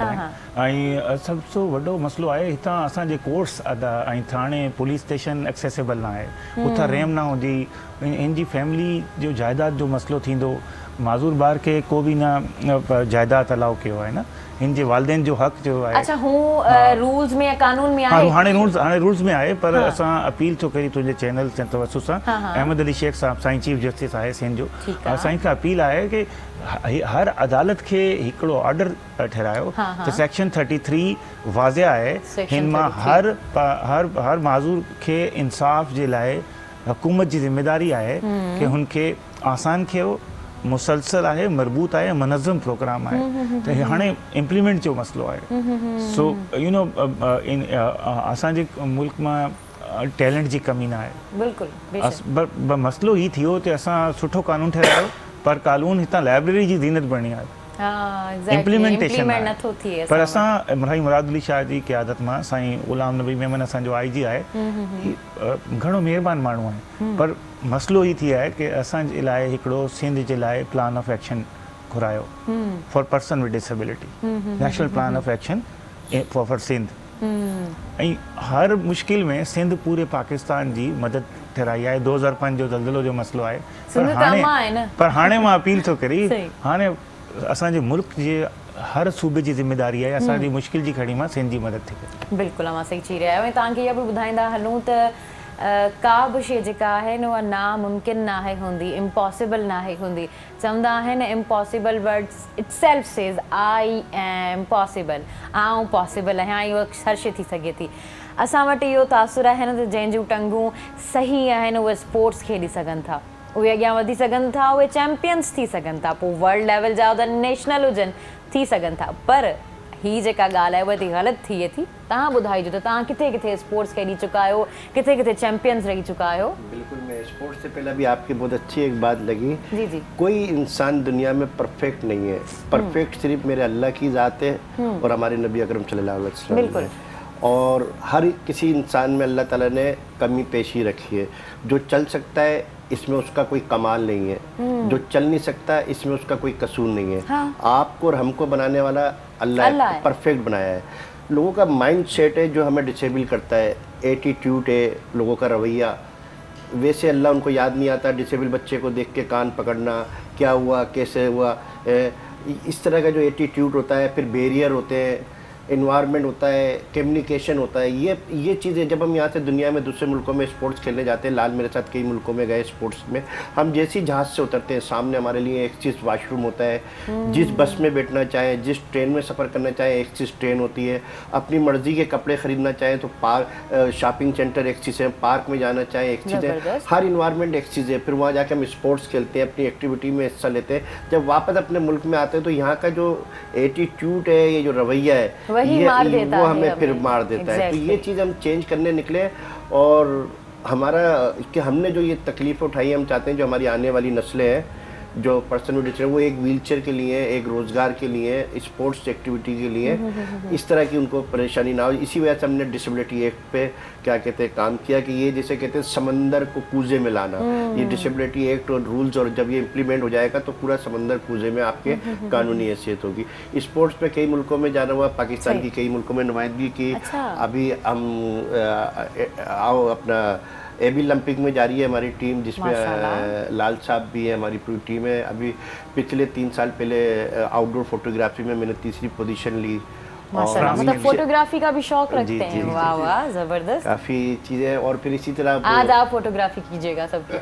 ऐं सबसे वॾो मसइलो आहे हितां असांजे कोर्स ऐं थाणे पुलिस स्टेशन एक्सेसिबल न आहे उतां रैम न हूंदी इन जी फैमिली जो जाइदाद जो मसइलो थींदो माज़ूर ॿार खे को बि न जाइदाद अलाउ कयो आहे न हिन जे वालिदैन जो हक़ जो आहे। अच्छा हू रूल्स में या कानून में आहे? हाणे रूल्स में आहे पर असां अपील थो करी तुंहिंजे चैनल जे तवसुस सां अहमद अली शेख साहिब साईं चीफ जस्टिस आहे सिंध जो साईं खां अपील आहे कि हर अदालत खे हिकिड़ो ऑर्डर ठहिरायो त सेक्शन 33 वाज़े आहे हिन मां हर माज़ूर खे इंसाफ़ जे लाइ हुकूमत जी ज़िम्मेदारी आहे कि हुनखे आसान कयो मुसलसल आहे मरबूत आहे मनज़म प्रोग्राम आहे त हाणे इम्प्लीमेंट जो मसइलो आहे। सो यू नो असांजे मुल्क मां टैलेंट जी कमी न आहे बिल्कुलु मसइलो ही थियो त असां सुठो कानून ठहिरायो पर कानून हितां लाइब्रेरी जी ज़ीनत बणी आहे इम्प्लीमेंटेशन पर असां साईं मुराद अली शाह जी क़यादत मां साईं ग़ुलाम नबी मेमन असांजो IG आहे घणो महिरबानी माण्हू आहे पर मसइलो ही थी आहे कि असांजे लाइ हिकिड़ो सिंध जे लाइ प्लान ऑफ एक्शन घुरायो for person with disability national plan of action for Sindh ऐं हर मुश्किल में सिंध पूरे पाकिस्तान जी मदद ठहिराई आहे 2005 जो ज़लज़लो जो मसइलो आहे पर हाणे मां अपील थो करी हाणे असांजे मुल्क जे हर सूबे जी ज़िम्मेदारी आहे असांजी मुश्किल जी घड़ी मां सिंध जी मदद थी करे। बिल्कुलु मां सही चई रहिया आहियो ऐं तव्हांखे इहा बि ॿुधाईंदा हलूं त का बि शइ जेका आहे न उहा नामुमकिन न आहे हूंदी इम्पॉसिबल न आहे हूंदी चवंदा आहिनि impossible words it self says I am possible आउं पॉसिबल आहियां इहो हर शइ थी सघे थी। असां वटि इहो तासुर आहे न त जंहिंजूं टंगूं सही आहिनि उहे स्पोर्ट्स खेॾी सघनि था उहे अॻियां वधी सघनि था उहे चैम्पियंस थी सघनि था पोइ वर्ल्ड लेवल जा हुजनि नेशनल हुजनि थी सघनि था पर ही जेका ॻाल्हि आहे उहा थी ग़लति थिए थी। तव्हां ॿुधाइजो त तव्हां किथे किथे स्पोर्ट्स खेॾी चुका आहियो किथे किथे चैम्पियंस रही चुका आहियो? बिल्कुल मैं स्पोर्ट्स से पहले भी आपकी बहुत अच्छी एक बात लगी जी जी कोई इंसान दुनिया में परफेक्ट नहीं है परफेक्ट सिर्फ मेरे अल्लाह की ज़ात है और हमारे नबी अकरम सल्लल्लाहु अलैहि वसल्लम बिल्कुल और हर किसी इंसान में अल्लाह ताला ने कमी पेशी रखी है जो चल सकता है इसमें उसका कोई कमाल नहीं है जो चल नहीं सकता इसमें उसका कोई कसूर नहीं है आपको और हमको बनाने वाला अल्लाह परफेक्ट बनाया है। लोगों का माइंड सेट है जो हमें डिसेबल करता है एटीट्यूड है लोगों का रवैया वैसे अल्लाह उनको याद नहीं आता डिसेबल बच्चे को देख के कान पकड़ना क्या हुआ कैसे हुआ इस तरह का जो एटीट्यूड होता है फिर बैरियर होते हैं इन्वायरमेंट होता है, कम्युनिकेशन होता है, ये चीज़ें जब हम यहाँ से दुनिया में दूसरे मुल्कों में स्पोर्ट्स खेलने जाते हैं, लाल मेरे साथ कई मुल्कों में गए स्पोर्ट्स में, हम जैसे ही जहाज़ से उतरते हैं सामने हमारे लिए एक चीज़ वाशरूम होता है, जिस बस में बैठना चाहें, जिस ट्रेन में सफ़र करना चाहें एक चीज़ ट्रेन होती है, अपनी मर्ज़ी के कपड़े ख़रीदना चाहें तो पार्क शॉपिंग सेंटर एक चीज़ है, पार्क में जाना चाहें एक चीज़ है, हर इन्वायरमेंट एक चीज़ है। फिर वहाँ जाके हम स्पोर्ट्स खेलते हैं, अपनी एक्टिविटी में हिस्सा लेते हैं। जब वापस अपने मुल्क में आते हैं तो यहाँ का जो एटीट्यूड है, ये जो रवैया है, वो हमें फिर मार देता है। तो ये चीज़ हम चेंज करने निकले और हमारा कि हमने जो ये तकलीफ़ उठाई, हम चाहते हैं जो हमारी आने वाली नस्लें हैं, जो पर्सन विद डिसेबिलिटी, वो एक व्हीलचेयर के लिए, एक रोज़गार के लिए, स्पोर्ट्स एक्टिविटी के लिए इस तरह की उनको परेशानी ना हो। इसी वजह से हमने डिसेबिलिटी एक्ट पे क्या कहते हैं काम किया कि ये जैसे कहते हैं समंदर को कूजे में लाना, ये डिसेबिलिटी एक्ट और रूल्स, और जब ये इम्प्लीमेंट हो जाएगा तो पूरा समंदर कूजे में आपके कानूनी हैसियत होगी। स्पोर्ट्स में कई मुल्कों में जाना हुआ, पाकिस्तान की कई मुल्कों में नुमाइंदगी की। अभी हम आओ अपना एबी ओलंपिक में जा रही है हमारी टीम, जिसमें लाल साहब भी है, हमारी पूरी टीम है। अभी पिछले 3 साल पहले आउटडोर फोटोग्राफी में मैंने 3री पोजीशन ली। माशाल्लाह, मतलब फोटोग्राफी का भी शौक रखते हैं। वाह वाह, जबरदस्त, काफी चीजें। और फिर इसी तरह आज आप फोटोग्राफी कीजिएगा सबके।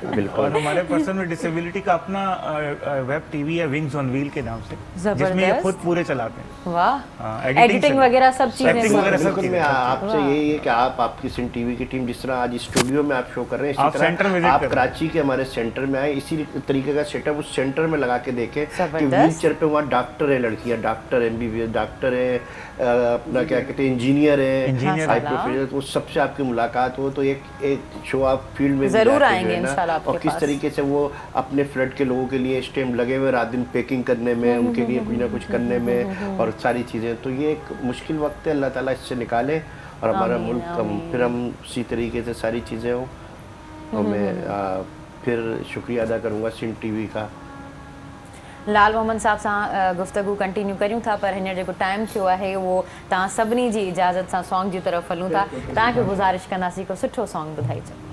बिल्कुल। और हमारे पर्सन विद डिसेबिलिटी का अपना वेब टीवी है विंग्स ऑन व्हील के नाम से, जिसमें ये खुद पूरे चलाते हैं। वाह, एडिटिंग वगैरह सब चीजें। मैं आपसे यही है कि आप आपकी सिंध टीवी की टीम जिस तरह आज स्टूडियो में आप शो कर रहे हैं, इसी तरह आप कराची के हमारे सेंटर में आए, इसी तरीके का सेटअप उस सेंटर में लगा के देखें कि व्हील चेयर पे वहाँ डॉक्टर है, लड़कियाँ डॉक्टर, MBBS डॉक्टर, अपना क्या कहते हैं इंजीनियर है, वो सबसे आपकी मुलाकात हो तो एक शो आप फील्ड में जरूर आएंगे इंशाल्लाह आपके और किस तरीके से वो अपने फ्लड के लोगों के लिए इस टाइम लगे हुए रात दिन पैकिंग करने में, उनके लिए कुछ ना कुछ करने में और सारी चीज़ें। तो ये एक मुश्किल वक्त है, अल्लाह ताला इससे निकाले और हमारा मुल्क फिर हम उसी तरीके से सारी चीज़ें हो। और मैं फिर शुक्रिया अदा करूँगा सिंध टीवी का। लाल मोहम्मद साहब सां गुफ्तगू कंटिन्यू करूं था, पर हींअर जेको टाइम थियो आहे वो तव्हां सभिनी जी इजाज़त सां सॉन्ग जी तरफ़ हलूं था। तव्हांखे गुज़ारिश कंदासीं को सुठो सॉन्ग ॿुधाइजो।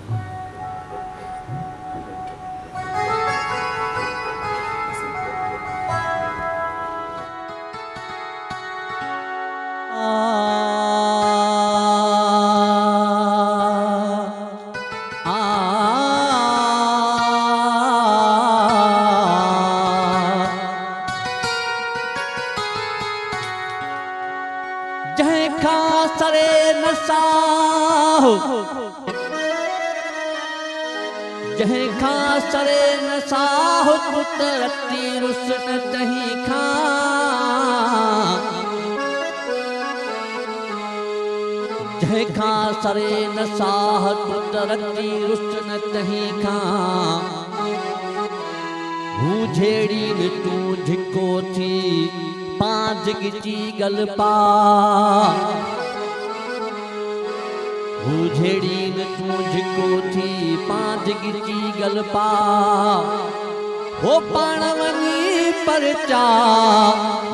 जंहिंखां सरे न साह पुत रती रुसन तहीं खां, जंहिंखां सरे न साह पुत रती रुसन तहीं खां, हूं झेड़ी न तूं झिको थी पांच गिची गल पा, हूं झेड़ी न तूं झिको थी पांच गिची गल पा, हो पाण वञी परचा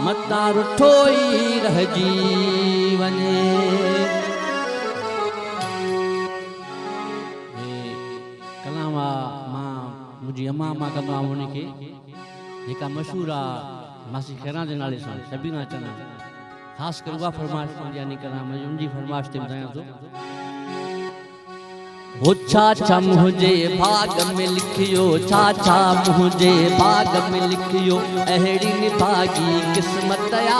मतां रुठो ई रहिजी वञे। कलाम मां मुंहिंजी अम्मा मां कंदो आहियां हुनखे, जेका मशहूरु आहे मासी खैरा जे नाले सां सबीना चंद, ख़ासि करे उहा फरमाइश यानी कलाम उनजी फरमाइश ते ॿुधायां थो। हो छा छा मुझे भाग में लिखियो, छा छा मुझे भाग में लिखियो, अहिड़ी निभागी किस्मत या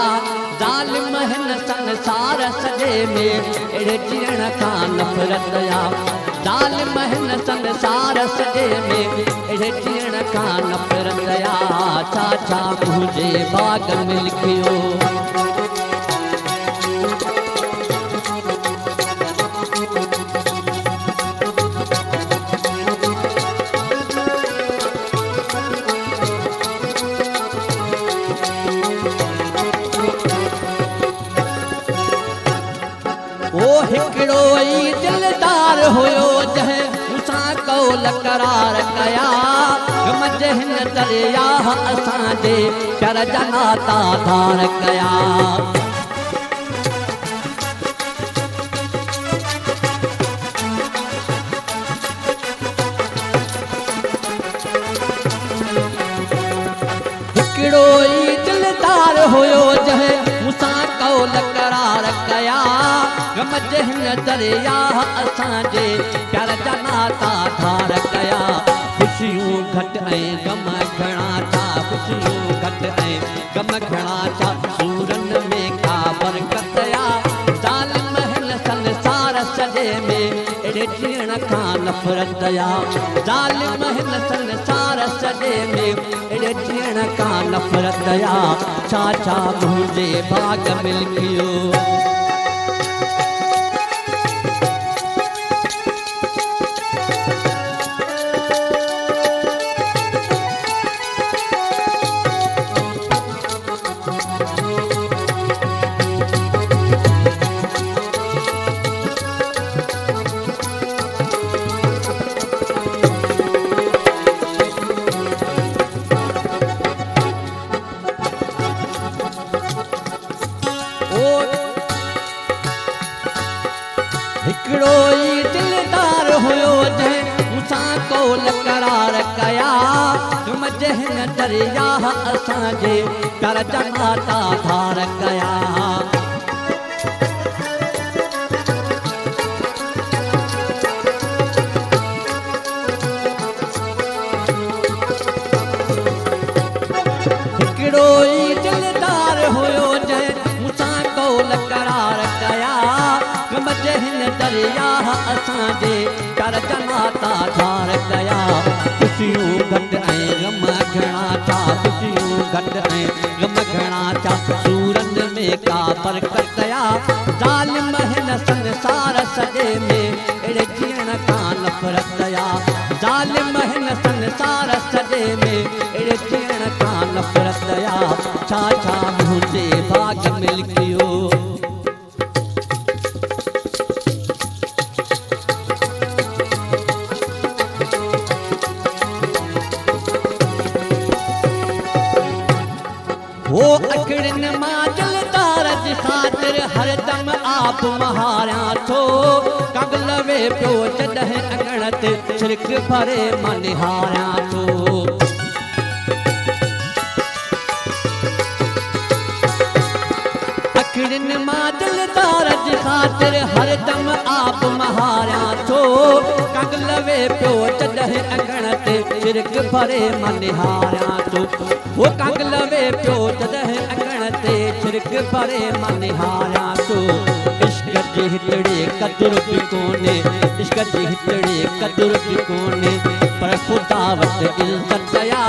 ज़ालिम हिन संसार सॼे में, अहिड़े ॾियण खां नफ़रत या ज़ालिम हिन संसार सॼे में, अहिड़े ॾियण खां नफ़रत या, छा छा मुझे भाग में लिखियो। हिकिड़ो ई दिलदार हुयो जंहिं मूंसां कौल करार कया, गमज हिन दरिया असांजे प्यार जा नाता धार कया। हिकिड़ो ई दिलदार हुयो जंहिं मूंसां कौल गम जे हिन दरिया असांजे प्यार जा नाता धार कया खुशियूं घटि ऐं गम घणा था खुशियूं घटि ऐं गम घणा था सूरन में का बरकत या ज़ालिम हिन संसार सॼे में एड़े जीअण खां नफ़रत या ज़ालिम हिन संसार सॼे में एड़े जीअण खां नफ़रत या छा छा मुंहिंजे बाग़ मिल्कियो हिकिड़ो ई दिलदार हुयो जंहिं मूंसां कौल करार कया तुम जंहिं दरिया असांजे प्यार जा नाता धार कया हिकिड़ो ई दिलदार हुयो जंहिं मूंसां कौल करार कया हिन दरिया असांजे प्यार जा नाता धार कया खुशियूं घटि ऐं गम घणा था खुशियूं घटि ऐं गम घणा था सूरन में का बरकत या ज़ालिम हिन संसार सॼे में एड़े जीअण खां नफ़रत या ज़ालिम हिन संसार सॼे में एड़े जीअण खां नफ़रत या छा छा मुंहिंजे बाग़ मिल्कियो वो अखड़न मां दिलदार जी ख़ातिर हरदम आप महारियां थो कगलवे पियो जॾहिं अगण ते छिरक भरे मां निहारियां थो अखड़न मां दिलदार जी ख़ातिर हरदम आप महारियां थो कगलवे पियो जॾहिं अगण ते छिरक भरे मां निहारियां थो वो कगलवे पियो जॾहिं अगण ते छिरक भरे मां निहारियां थो इश्क जी हितड़े क़दुर बि कोन्हे इश्क जी हितड़े क़दुर बि कोन्हे पर ख़ुदा वटि इज़त या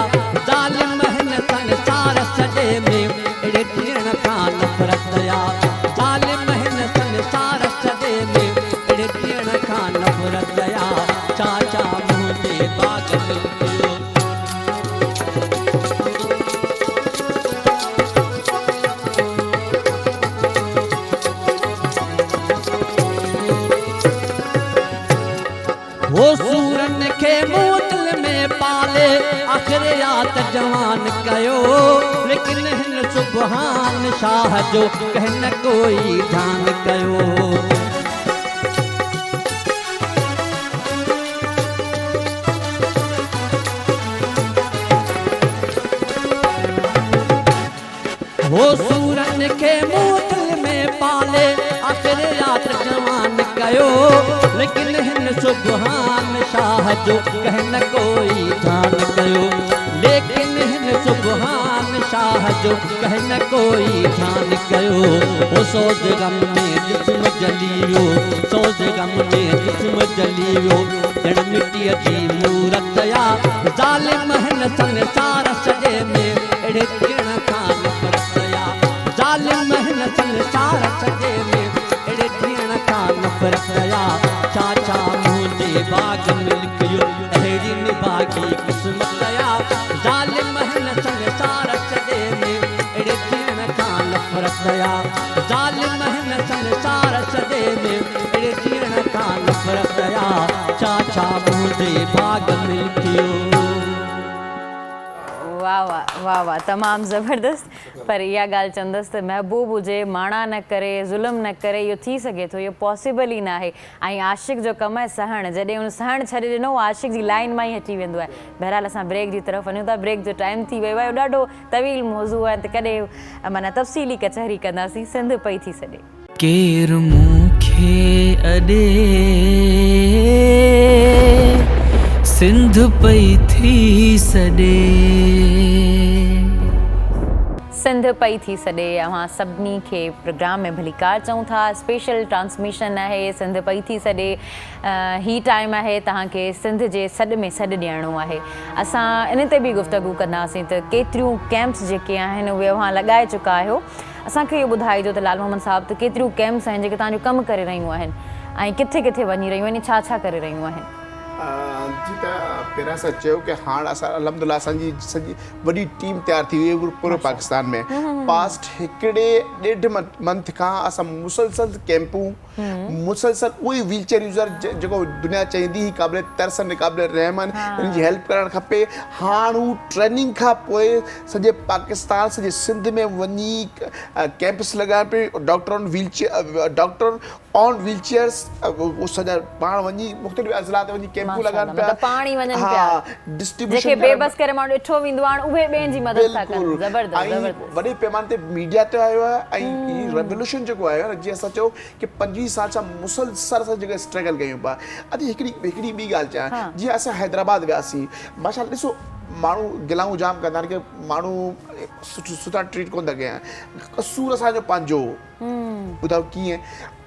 ज़ालिम हिन संसार सॼे में एड़े जीअण खां नफ़रत या ज़ालिम हिन संसार सॼे में एड़े जीअण खां नफ़रत या छा छा मुंहिंजे बाग़ मिल्कियो वो सूरन खे मोतल में पाले आख़िरियात जवान कयो लेकिन हिन सुबहान शाह जो कंहिं न कोई ध्यान कयो वो सूरन खे मोतल में पाले आख़िरियात जवान कयो लेकिन हिन सुबहान शाह जो कंहिं न कोई ध्यान कयो लेकिन हिन सुबहान शाह जो कंहिं न कोई ध्यान कयो वो सोज़ गम में जिस्म जली वियो सोज़ गम में जिस्म जली वियो ॼण मिटीअ जी मूरत या ज़ालिम हिन संसार सॼे में एड़े जीअण खां नफ़रत या ज़ालिम हिन संसार सॼे में एड़े जीअण खां नफ़रत या छा छा मुंहिंजे बाग़ मिल्कियो अहिड़ी निभागी क़िस्मत या ज़ालिम हिन संसार सॼे में एड़े जीअण खां नफ़रत या ज़ालिम हिन संसार सॼे में एड़े जीअण खां नफ़रत या छा छा मुंहिंजे बाग़ मिल्कियो वाह वाह वाह वाह तमामु ज़बरदस्त पर इहा ॻाल्हि चवंदसि त महबूब हुजे माणा न करे ज़ुल्म न करे इहो थी सघे थो इहो पॉसिबल ई न आहे ऐं आशिक़ जो कमु आहे सहणु जॾहिं हुन सहणु छॾे ॾिनो आशिक़ जी लाइन मां ई अची वेंदो आहे बहरहाल असां ब्रेक जी तरफ़ वञूं था ब्रेक जो टाइम थी वियो आहे ॾाढो तवील मौज़ू आहे त कॾहिं माना तफ़सीली कचहरी कंदासीं सिंध पई थी सॼे केरु मूंखे अॾे सिंध पई थी सॾे सिंध पई थी सॾे अवां सभिनी खे प्रोग्राम में भलीकार चऊं था स्पेशल ट्रांसमिशन आहे सिंध पई थी सॾे ही टाइम आहे तव्हांखे सिंध जे सॾ में सॾु ॾियणो आहे असां इन ते बि गुफ़्तगू कंदासीं त केतिरियूं कैंप्स जेके आहिनि उहे अवां लॻाए चुका आहियो असांखे इहो ॿुधाइजो त लाल मोहम्मद साहब त केतिरियूं कैंप्स आहिनि जेके तव्हांजो कमु करे रहियूं आहिनि ऐं किथे किथे वञी रहियूं आहिनि छा छा करे रहियूं आहिनि जी त पहिरियां असां चयो की हाणे असां अलहमदिल्ला असांजी सॼी वॾी टीम तयारु थी वई पूरे पाकिस्तान में पास्ट हिकिड़े ॾेढ मंथ खां असां मुसलसल कैंपूं मुसलसल उहे व्हीलचेयर यूज़र जेको दुनिया चईंदी हुई क़ाबिल तरसन क़ाबिल रहमन हिन जी हेल्प करणु खपे हाणे हू ट्रेनिंग खां पोइ सॼे पाकिस्तान सॼे सिंध में वञी कैंप्स लॻाइण पियो डॉक्टर ऑन व्हीलचेयर्स सॼा पाण वञी मुख़्तलिफ़ अज़ला ते वञी कैंपूं लॻाइनि पिया पाणी वञनि पिया जेके बेबस करे माण्हू ॾिठो वेंदो आहे उहे ॿियनि जी मदद था कनि ज़बरदस्त वॾे पैमाने ते मीडिया ते आयो आहे ऐं ही रेवोल्यूशन जेको आयो आहे जीअं असां चयो की 25 साल सां मुसलसल सां जेके स्ट्रगल कयूं पिया अॼु हिकिड़ी ॿी ॻाल्हि चवां जीअं असां हैदराबाद वियासीं माशा ॾिसो माण्हू गिलाऊं जाम कंदा आहिनि की माण्हू सुठा ट्रीट कोन था कया कसूर असांजो पंहिंजो ॿुधायो कीअं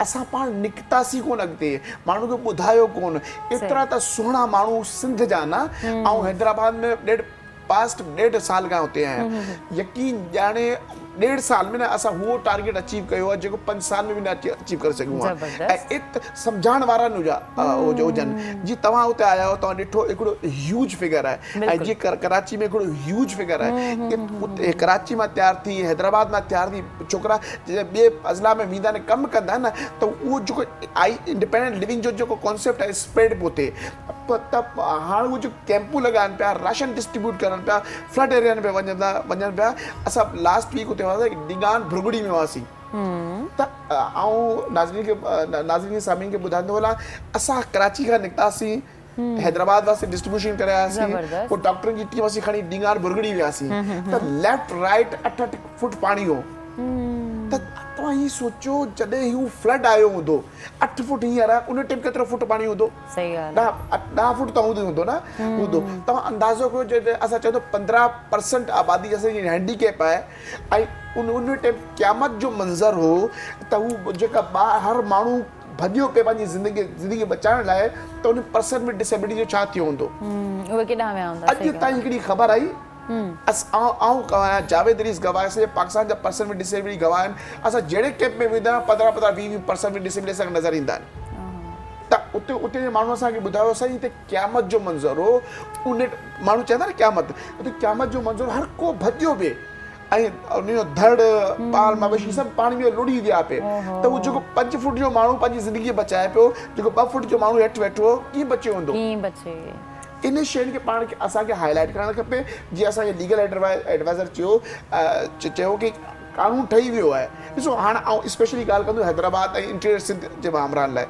असां पाण निकितासीं कोन अॻिते माण्हू खे ॿुधायो कोन एतिरा त सुहिणा माण्हू सिंध जा न ऐं हैदराबाद में ॾेढ साल खां हुते आहियां यकीन ॼाणे 1.5 साल में न असां उहो टारगेट अचीव कयो आहे जेको 5 साल में बि न अचीव करे सघूं था ऐं सम्झाइण वारा हुजनि जीअं तव्हां हुते आया हो तव्हां ॾिठो हिकिड़ो ह्यूज फिगर आहे ऐं जीअं कराची में हिकिड़ो ह्यूज फिगर आहे कराची मां तयारु थी हैदराबाद मां तयारु थी छोकिरा ॿिए अज़ला में वेंदा आहिनि कमु कंदा आहिनि न त उहो जेको इंडिपेंडेंट लिविंग जो जेको कॉन्सेप्ट आहे स्प्रेड पियो थिए त हाणे उहे जो कैंपूं लॻाइनि पिया राशन डिस्ट्रीब्यूट करनि पिया फ्लड एरिया में वञनि पिया असां लास्ट वीक हुते डिगान भुरगुड़ी में हुआसीं त ऐं नाज़रीन सामीन खे ॿुधाईंदो हलां असां कराची खां निकितासीं हैदराबाद वास्ते डिस्ट्रीब्यूशन करे आयासीं पोइ डॉक्टरनि जी टीम असीं खणी डिगान भुरगुड़ी वियासीं त लेफ्ट राइट 8 फुट पाणी हो त तव्हां हीअ सोचो जॾहिं हू फ्लड आयो हूंदो 8 फुट हींअर उन टाइम केतिरो फुट पाणी हूंदो 10 फुट त हूंदो न हूंदो तव्हां अंदाज़ो कयो जॾहिं असां चयो 15% आबादी असांजी हैंडीकेप आहे ऐं उन टाइम क़यामत जो मंज़र हो त हू जेका हर माण्हू भॼियो पियो पंहिंजी ज़िंदगी बचाइण लाइ त उन पर्सन में डिसेबिलिटी जो छा थियो हूंदो अॼु ताईं हिकिड़ी ख़बर आई जावेद अलीस गवाह सॼे पाकिस्तान जा पर्सन में डिसेबिलिटी गवाह आहिनि असां जहिड़े कैंप में वेंदा आहियूं 15-20% में डिसेबिलिटी असांखे नज़र ईंदा आहिनि त उते जे माण्हू असांखे ॿुधायो असांजी हिते क़यामत जो मंज़र हो उन माण्हू चवंदा न क़यामत उते क़यामत जो मंज़र हर को भॼियो पिए ऐं उनजो धड़ पाल मवेशी सभु पाणी में लुड़ी विया पिए त उहो जेको 5 फुट जो माण्हू पंहिंजी ज़िंदगी बचाए पियो जेको 2 फुट जो माण्हू हेठि वेठो हो कीअं बचियो हूंदो इन शयुनि खे पाण खे असांखे हाईलाइट करणु खपे जीअं असांखे लीगल एडवाइज़र चयो कि कानून ठही वियो आहे ॾिसो हाणे आउं स्पेशली ॻाल्हि कंदो हैदराबाद ऐं इंटीरियर सिंध जे मामरान लाइ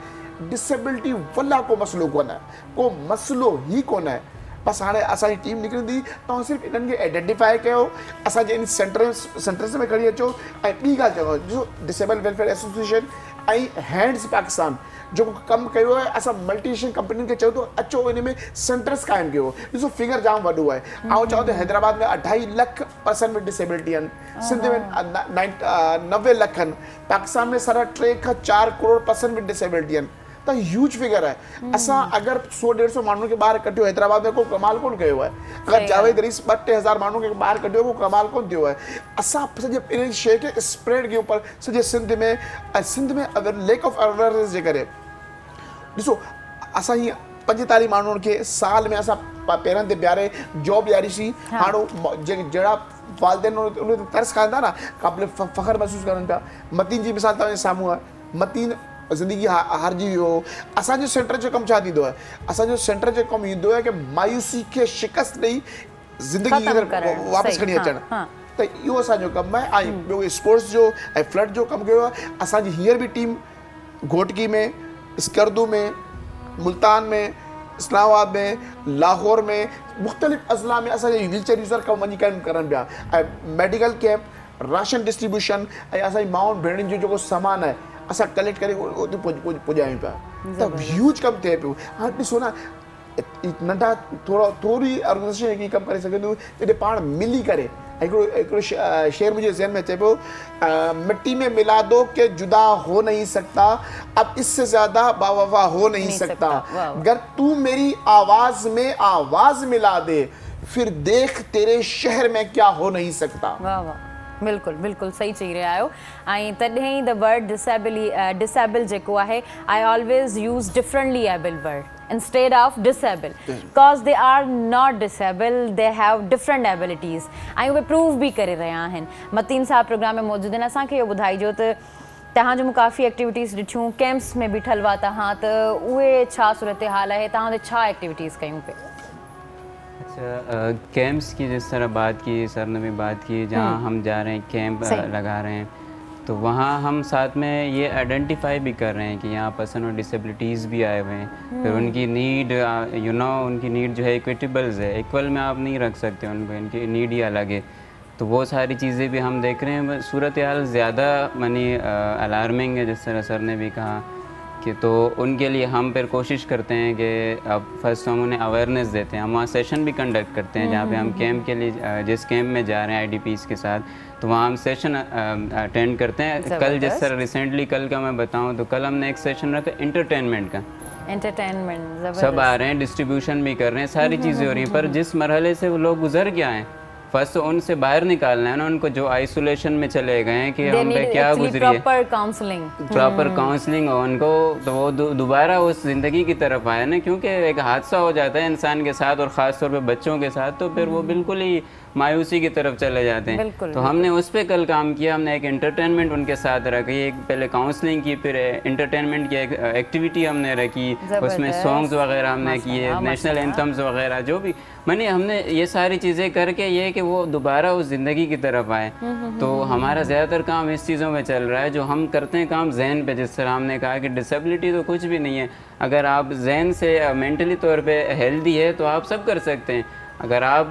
डिसेबिलिटी वला को मसइलो कोन आहे को मसइलो ई कोन आहे बसि हाणे असांजी टीम निकिरंदी तव्हां सिर्फ़ु इन्हनि खे आइडेंटिफाई कयो असांजे इन सेंटर्स में खणी अचो ऐं ॿी ॻाल्हि चयो ॾिसो डिसेबल वेलफेयर एसोसिएशन ऐं हैंड्स पाकिस्तान जेको कमु कयो आहे असां मल्टीनेशनल कंपनियुनि खे चयो थो अचो इन में सेंटर्स क़ाइमु कयो ॾिसो फिगर जाम वॾो आहे ऐं चवां त हैदराबाद में 2.5 लख पर्सन में डिसेबिलिटी आहिनि सिंध में 90 लख आहिनि पाकिस्तान में 3.5 खां 4 करोड़ पर्सन में डिसेबिलिटी आहिनि त ह्यूज फिगर आहे असां अगरि 100-150 माण्हुनि खे ॿाहिरि कढियो हैदराबाद में को कमाल कोन कयो आहे अगरि जावेद अलीस 2-3 हज़ार माण्हुनि खे ॿाहिरि कढियो को कमाल कोन थियो आहे असां सॼे इन शइ खे स्प्रेड कयूं पर सॼे सिंध में ऐं सिंध में अगरि लेक ऑफ अवेयरनेस जे करे ॾिसो असां हीअं 45 माण्हुनि खे साल में असां पेरनि ते बीहारे जॉब ॾियारीसीं हाणे जहिड़ा वालदेन उन ते तरस खाईंदा न क़ाबिल फ़ख्र महसूसु करनि पिया मतीन जी मिसाल तव्हांजे साम्हूं आहे मतीन ज़िंदगी हारजी वियो असांजो सेंटर जो कमु छा थींदो आहे असांजो सेंटर जो कमु ईंदो आहे की मायूसी खे शिकस्त ॾेई ज़िंदगी वापसि खणी अचणु त इहो असांजो कमु आहे ऐं ॿियो स्पोर्ट्स जो ऐं फ्लड जो कमु कयो आहे असांजी हींअर बि टीम घोटकी में स्कर्दू में मुल्तान में इस्लामाबाद में लाहौर में मुख़्तलिफ़ अज़ला में असांजे व्हीलचेयर यूज़र कमु वञी करनि पिया ऐं मेडिकल कैंप राशन डिस्ट्रीब्यूशन ऐं असांजी माउनि भेणुनि जो जेको सामान आहे असां कलेक्ट करे उते पुॼायूं पिया त ह्यूज कमु थिए पियो। हाणे ॾिसो न नंढा थोरी ऑर्गेनाइजेशन ही कमु करे सघंदियूं जॾहिं पाण मिली करे। हिकिड़ो शेर मुंहिंजे ज़हन में अचे पियो, मिट्टी में मिला दो कि जुदा हो नहीं सकता, अब इससे ज़्यादा बावफा हो नहीं सकता, अगर तू मेरी आवाज़ में आवाज़ मिला दे फिर देख तेरे शहर में क्या हो नहीं सकता। वाह वाह, बिल्कुल बिल्कुल सही चई रहिया आहियो। ऐं तॾहिं द वर्ड डिसेबल जेको आहे, I always use differently able word instead of disabled because they are not disabled, they have different abilities ऐं उहे प्रूव बि करे रहिया आहिनि। मतीन साहब प्रोग्राम में मौजूद आहिनि। असांखे इहो ॿुधाइजो त तव्हांजो मूं काफ़ी एक्टिविटीज़ ॾिठियूं, कैंप्स में बीठल हुआ तव्हां, त उहे छा सूरत हाल आहे, तव्हां ते छा एक्टिविटीज़ कयूं पे? अच्छा, कैंप्स की जिस तरह बात की सर ने भी बात की, जहाँ हम जा रहे हैं कैंप लगा रहे हैं, तो वहाँ हम साथ में ये आइडेंटिफाई भी कर रहे हैं कि यहाँ पर्सन विद डिसेबिलिटीज़ भी आए हुए हैं। फिर उनकी नीड उनकी नीड जो है इक्विटेबल्स है, इक्वल में आप नहीं रख सकते उनको, इनकी नीड ही अलग है। तो वो सारी चीज़ें भी हम देख रहे हैं। सूरत हाल ज़्यादा अलार्मिंग है, जिस तरह सर ने भी कहा कि तो उनके लिए हम फिर कोशिश करते हैं कि अब फर्स्ट हम उन्हें अवेयरनेस देते हैं। हम वहाँ सेशन भी कंडक्ट करते हैं जहाँ पे हम कैंप के लिए जिस कैंप में जा रहे हैं IDPs के साथ, तो वहाँ हम सेशन अटेंड करते हैं। कल जिस तरह रिसेंटली कल का मैं बताऊँ तो कल हमने एक सेशन रखा एंटरटेनमेंट का। एंटरटेनमेंट सब आ रहे हैं, डिस्ट्रीब्यूशन भी कर रहे हैं, सारी चीज़ें हो रही हैं, पर जिस मरहले से वो लोग गुजर के आए फर्स्ट तो उनसे बाहर निकालना है ना उनको, जो आइसोलेशन में चले गए हैं कि हम पे क्या गुजरी है, प्रॉपर काउंसलिंग हो उनको, तो वो दोबारा उस ज़िंदगी की तरफ आए ना। क्योंकि एक हादसा हो जाता है इंसान के साथ और ख़ास तौर पे बच्चों के साथ, तो फिर वो बिल्कुल ही मायूसी की तरफ चले जाते हैं। तो हमने उस पर कल काम किया। हमने एक एंटरटेनमेंट उनके साथ रखी, एक पहले काउंसलिंग की, फिर एंटरटेनमेंट की एक एक्टिविटी हमने रखी, उसमें सॉन्ग्स वगैरह हमने किए, नेशनल एंथम्स वगैरह जो भी, मैंने हमने ये सारी चीज़ें करके ये कि वो दोबारा उस ज़िंदगी की तरफ आए। तो हमारा ज़्यादातर काम इस चीज़ों में चल रहा है, जो हम करते हैं काम जहन पे। जिस तरह हमने कहा कि डिसेबिलिटी तो कुछ भी नहीं है, अगर आप जहन से मेंटली तौर पे हेल्दी है तो आप सब कर सकते हैं। अगर आप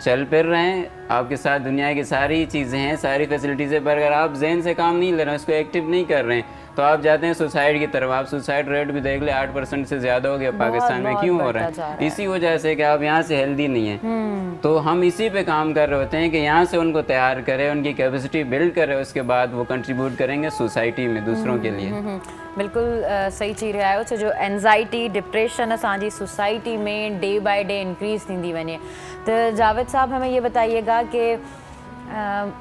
चल फिर रहे हैं, आपके साथ दुनिया की सारी चीज़ें हैं, सारी फैसिलिटीज़ है, पर अगर आप जहन से काम नहीं ले रहे हैं, उसको एक्टिव नहीं कर रहे हैं, तो आप जाते हैं सुसाइड की तरफ। आप सुसाइड रेट भी देख ले 8% से ज़्यादा हो गया पाकिस्तान में। क्यों हो रहा है? इसी वजह से कि आप यहाँ से हेल्दी नहीं है। तो हम इसी पे काम कर रहे होते हैं कि यहाँ से उनको तैयार करें, उनकी कैपेसिटी बिल्ड करें, उसके बाद वो कंट्रीब्यूट करेंगे सोसाइटी में दूसरों के लिए। बिल्कुल सही चई रहिया आहियो, छो जो एंजाइटी डिप्रेशन असांजी सोसाइटी में डे बाय डे इंक्रीज थींदी वञे। तो जावेद साहब हमें ये बताइएगा कि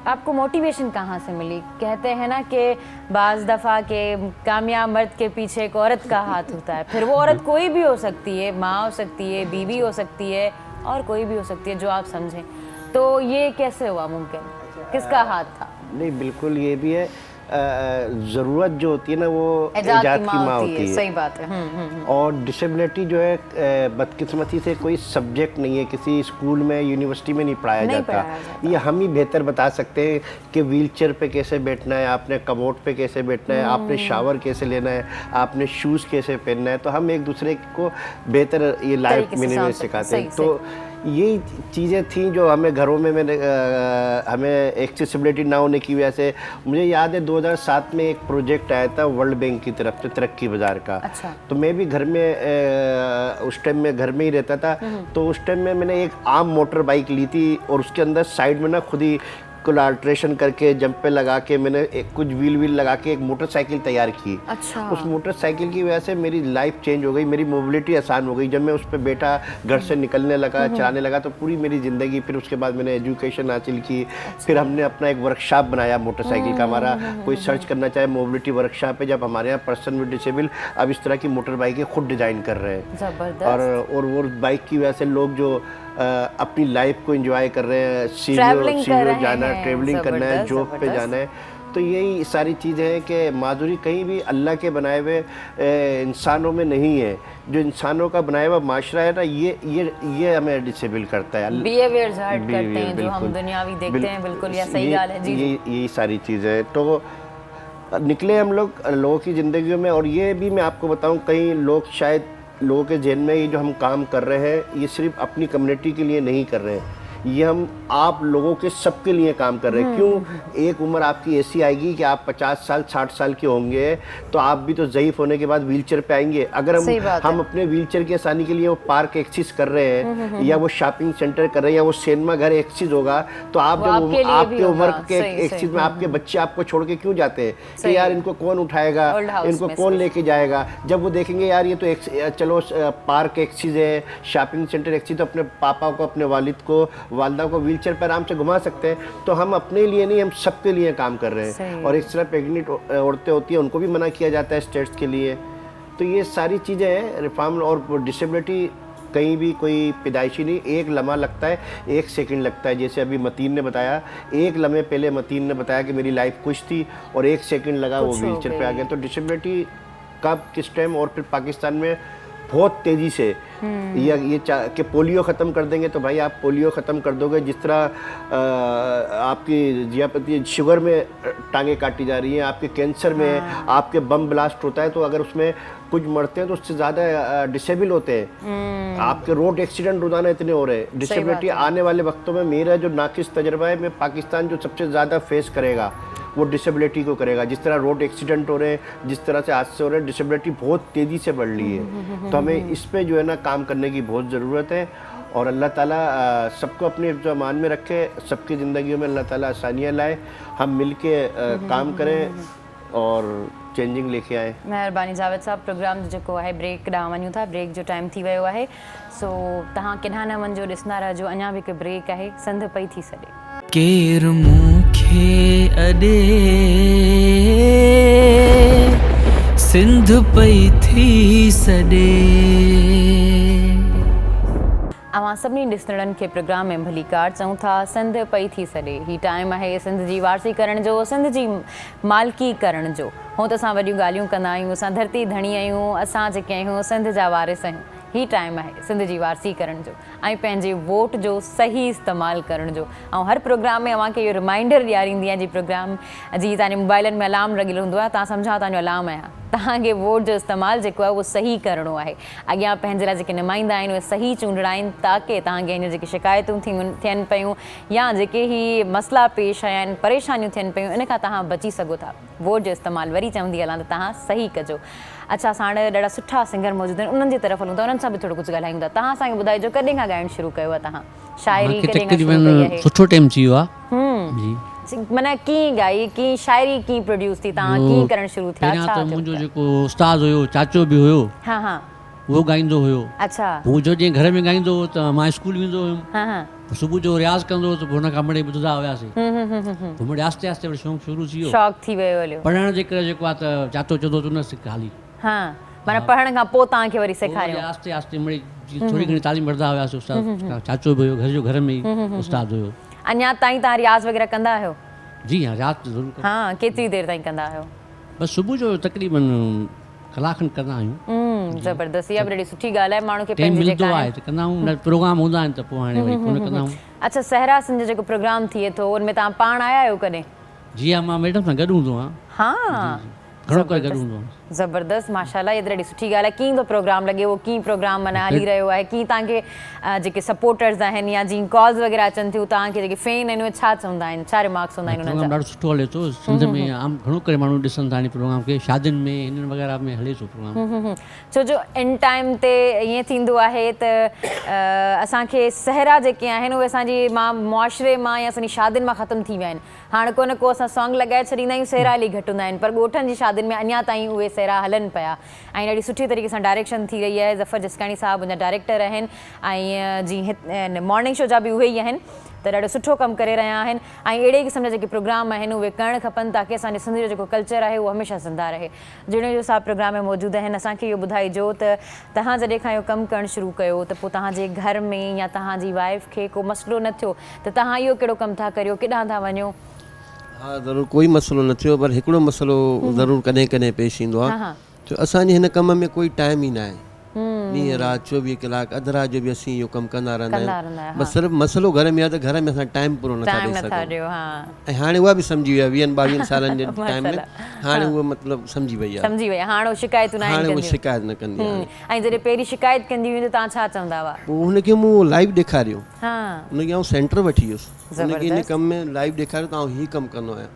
आपको मोटिवेशन कहाँ से मिली? कहते हैं ना कि बाज़ दफ़ा के कामयाब मर्द के पीछे एक औरत का हाथ होता है। फिर वो औरत कोई भी हो सकती है, माँ हो सकती है, बीवी हो सकती है, और कोई भी हो सकती है जो आप समझें। तो ये कैसे हुआ मुमकिन? किसका हाथ था? नहीं, बिल्कुल ये भी है, ज़रूरत जो होती है ना वो इजाद की माँ होती है। सही बात है। और डिसेबिलिटी जो है बदकिस्मती से कोई सब्जेक्ट नहीं है, किसी स्कूल में यूनिवर्सिटी में नहीं पढ़ाया जाता। ये हम ही बेहतर बता सकते हैं कि व्हीलचेयर पे कैसे बैठना है, आपने कमोड पे कैसे बैठना है, आपने शावर कैसे लेना है, आपने शूज़ कैसे पहनना है। तो हम एक दूसरे को बेहतर ये लाइफ में सिखाते हैं। तो यही चीज़ें थी जो हमें घरों में हमें एक्सेसिबिलिटी ना होने की वजह से। मुझे याद है 2007 में एक प्रोजेक्ट आया था वर्ल्ड बैंक की तरफ से, तरक्की बाज़ार का। अच्छा। तो मैं भी घर में उस टाइम में घर में ही रहता था। तो उस टाइम में मैंने एक आम मोटर बाइक ली थी और उसके अंदर साइड में ना खुद ही कुल अल्ट्रेशन करके जंप पे लगा के मैंने कुछ व्हील लगा के एक मोटरसाइकिल तैयार की। अच्छा। उस मोटरसाइकिल की वजह से मेरी लाइफ चेंज हो गई, मेरी मोबिलिटी आसान हो गई। जब मैं उस पर बैठा, घर से निकलने लगा, चलाने लगा, तो पूरी मेरी ज़िंदगी। फिर उसके बाद मैंने एजुकेशन हासिल की। फिर हमने अपना एक वर्कशॉप बनाया मोटरसाइकिल का। हमारा कोई सर्च करना चाहे मोबिलिटी वर्कशॉप है, जब हमारे यहाँ पर्सन विद डिसेबल अब इस तरह की मोटर बाइकें खुद डिज़ाइन कर रहे हैं। और वो बाइक की वजह से लोग जो अपनी लाइफ को एंजॉय कर रहे हैं, सीरियो जाना, ट्रैवलिंग करना है, जॉब पे जाना है। तो यही सारी चीज़ें हैं कि माधुरी कहीं भी अल्लाह के बनाए हुए इंसानों में नहीं है। जो इंसानों का बनाया हुआ माशरा है ना, ये हमें डिसेबल करता है। बिहेवियर्स हर्ट करते हैं जो हम दुनियावी देखते हैं। बिल्कुल, ये सही गाल है जी। यही सारी चीज़ें तो निकले हम लोगों की ज़िंदगियों में। और ये भी मैं आपको बताऊँ, कई लोग शायद लोगों के जहन में ये जो हम काम कर रहे हैं, ये सिर्फ अपनी कम्युनिटी के लिए नहीं कर रहे हैं, ये हम आप लोगों के सबके लिए काम कर रहे हैं। क्यों, एक उम्र आपकी ऐसी आएगी कि आप 50 साल 60 साल के होंगे तो आप भी तो ज़ईफ होने के बाद व्हीलचेयर पे आएंगे। अगर हम अपने व्हीलचेयर की आसानी के लिए वो पार्क एक्सेस कर रहे हैं या वो शॉपिंग सेंटर कर रहे हैं या वो सिनेमा घर एक्सेस होगा, तो आप जब आपके उम्र के एक्सेस में आपके बच्चे आपको छोड़ के क्यों जाते हैं कि यार इनको कौन उठाएगा, इनको कौन लेके जाएगा। जब वो देखेंगे यार ये तो चलो पार्क एक्सेस है, शॉपिंग सेंटर एक्सेस, तो अपने पापा को, अपने वालिद को, वालदा को व्हीलचेयर पर आराम से घुमा सकते हैं। तो हम अपने लिए नहीं, हम सबके लिए काम कर रहे हैं। और इस तरह प्रेग्नेंट औरतें होती हैं उनको भी मना किया जाता है स्टेट्स के लिए। तो ये सारी चीज़ें हैं रिफॉर्म। और डिसेबिलिटी कहीं भी कोई पैदाइशी नहीं, एक लम्हा लगता है, 1 सेकंड लगता है। जैसे अभी मतीन ने बताया, 1 लम्हे पहले मतीन ने बताया कि मेरी लाइफ कुछ थी और 1 सेकंड लगा वो व्हीलचेयर पे आ गया। तो डिसेबिलिटी कब किस टाइम, और फिर पाकिस्तान में बहुत तेज़ी से ये कि पोलियो ख़त्म कर देंगे, तो भाई आप पोलियो ख़त्म कर दोगे। जिस तरह आपकी जियापति शुगर में टांगे काटी जा रही हैं, आपके कैंसर में, आपके बम ब्लास्ट होता है तो अगर उसमें कुछ मरते हैं तो उससे ज़्यादा डिसेबल होते हैं। आपके रोड एक्सीडेंट रोजाना इतने हो रहे हैं। डिसेबिलिटी आने वाले वक्तों में मेरा जो नाकिस तजर्बा है, मैं पाकिस्तान जो सबसे ज़्यादा फेस करेगा वो डिसेबिलिटी को करेगा। जिस तरह रोड एक्सीडेंट हो रहे हैं, जिस तरह से हादसे हो रहे हैं, डिसेबिलिटी बहुत तेज़ी से बढ़ रही है। तो हमें इस पे जो है ना काम करने की बहुत ज़रूरत है। और अल्लाह ताला सबको अपने ईमान में रखे, सबकी ज़िंदगियों में अल्लाह ताला आसानियाँ लाए, हम मिल के काम करें और चेंजिंग लेके आए। महिरबानी जावेद साहब। प्रोग्राम जो है ब्रेक ॾांहुं वञूं था, ब्रेक जो टाइम थी वियो आहे। सो तव्हां किन्हा न वञो, ॾिसंदा रहिजो, अञा बि हिकु ब्रेक आहे, संद पई थी सॾे। केर मूंखे अॾे सिंध पई थी सॾे। अवां सभिनी ॾिसंदड़नि खे प्रोग्राम में भलीकार चऊं था। सिंध पई थी सॾे, ही टाइम आहे सिंध जी वारसी करण जो, सिंध जी मालकी करण जो। हूअं त असां वॾियूं ॻाल्हियूं कंदा आहियूं, असां धरती धणी आहियूं, असां जेके आहियूं सिंध जा वारिस आहियूं। ही टाइम आहे सिंध जी वारसी करण जो ऐं पंहिंजे वोट जो सही इस्तेमालु करण जो। ऐं हर प्रोग्राम में अव्हांखे इहो रिमाइंडर ॾियारींदी आहियां जी प्रोग्राम जी तव्हांजे मोबाइलनि में अलार्म लॻियलु हूंदो आहे, तव्हां सम्झा तव्हांजो अलार्म आहे। तव्हांखे वोट जो इस्तेमालु जेको आहे उहो सही करिणो आहे। अॻियां पंहिंजे लाइ जेके नुमाइंदा आहिनि उहे सही चूंडणा आहिनि, ताकी तव्हांखे हींअर जेके शिकायतूं थियनि पियूं या जेके ही मसइला पेश आया आहिनि, परेशानियूं थियनि पियूं, इन खां तव्हां बची सघो था। वोट जो इस्तेमालु वरी चवंदी हलां त तव्हां सही कजो। अच्छा, साण ॾाढा सुठा सिंगर मौजूदु आहिनि, उन्हनि जी तरफ़ हलूं था, उन्हनि सां बि थोरो कुझु ॻाल्हायूं था। तव्हां असांखे ॿुधाइजो कॾहिं खां ॻाइणु शुरू कयो आहे तव्हां? शाइरी कॾहिं खां शुरू कई आहे? सुठो टाइम थी वियो आहे जी। माना कीअं ॻाई, कीअं शाइरी कीअं प्रोड्यूस थी, तव्हां कीअं करणु शुरू थिया? पहिरियां त मुंहिंजो जेको उस्ताद हुयो, चाचो बि हुयो, उहो ॻाईंदो हुयो। अच्छा। हू जो जीअं घर में ॻाईंदो हो त मां स्कूल वेंदो हुयुमि, सुबुह जो रियाज़ कंदो त पोइ हुन खां मिड़े ॿुधंदा हुआसीं। पोइ मिड़े आस्ते आस्ते वरी शौक़ु शुरू थी वियो, शौक़ु थी वियो हलियो। पढ़ण जे करे जेको आहे त चाचो चवंदो तूं न सिख हाली। माना पढ़ण खां पोइ तव्हांखे वरी सेखारियो? आस्ते आस्ते मिड़े थोरी घणी तालीम वठंदा हुआसीं। उस्ताद चाचो बि हुयो, घर में ई उस्ताद हुयो। अञा ताईं तव्हां रियाज़ वग़ैरह कंदा आहियो? जी हाँ, रियाज़ ज़रूरु। हाँ, केतिरी देरि ताईं कंदा आहियो? बसि सुबुह जो तक़रीबन कलाक खनि कंदा आहियूं। ज़बरदस्त, इहा बि ॾाढी सुठी ॻाल्हि आहे। माण्हू खे टाइम मिलंदो आहे त कंदा आहियूं, प्रोग्राम हूंदा आहिनि त पोइ हाणे वरी कोन कंदा आहियूं। अच्छा, सहरा सिंध जो जेको प्रोग्राम थिए थो उनमें तव्हां पाण आया आहियो कॾहिं? जी हाँ, मां मैडम सां गॾु हूंदो आहियां। हाँ, घणो करे गॾु हूंदो आहियां। ज़बरदस्त, माशाल्लाह, इहा त ॾाढी सुठी ॻाल्हि आहे। कीअं थो प्रोग्राम लॻे, उहो कीअं प्रोग्राम माना हली रहियो आहे? कीअं तव्हांखे जेके सपोर्टर्स आहिनि या जीअं कॉल्स वग़ैरह अचनि थियूं, तव्हांखे जेके फैन आहिनि उहे छा चवंदा आहिनि, छा रिमार्क्स हूंदा आहिनि उन्हनि जा? ॾाढो सुठो हले थो सिंध में, आम घणो करे माण्हू ॾिसनि था हिन प्रोग्राम खे, शादियुनि में हिननि वग़ैरह में हले थो प्रोग्राम। छो जो इन टाइम ते ईअं थींदो आहे त असांखे सहरा जेके आहिनि उहे असांजी मुआशिरे मां या असांजी शादियुनि मां ख़तमु थी विया आहिनि। हाणे को न को असां सॉन्ग लॻाए छॾींदा आहियूं, सहरा हली घटि हूंदा आहिनि, पर ॻोठनि जी शादियुनि में अञा ताईं उहे सहरा हलनि पिया। ऐं ॾाढी सुठी तरीक़े सां डायरेक्शन थी रही आहे। ज़फ़र जसकानी साहब उनजा डायरेक्टर आहिनि ऐं जीअं मॉर्निंग शो जा बि उहे ई आहिनि, त ॾाढो सुठो कमु करे रहिया आहिनि। ऐं अहिड़े क़िस्म जा जेके प्रोग्राम आहिनि उहे करणु खपनि, ताकी असांजे सिंध जो जेको कल्चर आहे उहो हमेशह ज़िंदा रहे। जुड़े जो साहब प्रोग्राम में मौजूदु आहिनि। असांखे इहो ॿुधाइजो त तव्हां जॾहिं खां इहो कमु करणु शुरू कयो त पोइ तव्हांजे घर में या तव्हांजी वाइफ खे को मसइलो न थियो त तव्हां इहो कहिड़ो कमु था करियो, किॾां था वञो? हाँ, ज़रूरु कोई मसइलो न थियो, पर हिकिड़ो मसइलो ज़रूरु कॾहिं कॾहिं पेश ईंदो आहे। जो असांजे हिन कम में कोई टाइम ई न आहे। ॾींहं राति 24 कलाक अधु राति जो बि असीं इहो कमु कंदा रहंदा कंदा आहियूं रहंदा, बसि सिर्फ़ु मसइलो घर में आहे त घर में असां टाइम पूरो नथा टाइम ॾेई नथा सघूं ॾियो, हाँ ऐं हाणे उहा बि सम्झी वई आहे 20-22 सालनि जे टाइम में हाणे उहा मतिलबु सम्झी वई आहे सम्झी वई, हाणे शिकायतूं न हाणे उहा आहिनि शिकायत न कंदी आहे ऐं जॾहिं पहिरीं शिकायत कंदी हुई त तव्हां छा चवंदा हुआ? पोइ हुनखे मूं लाइव ॾेखारियो, हाँ हुनखे आउं सेंटर वठी वियुसि, हुनखे इन कम में लाइव ॾेखारियो त आउं हीउ कमु कंदो आहियां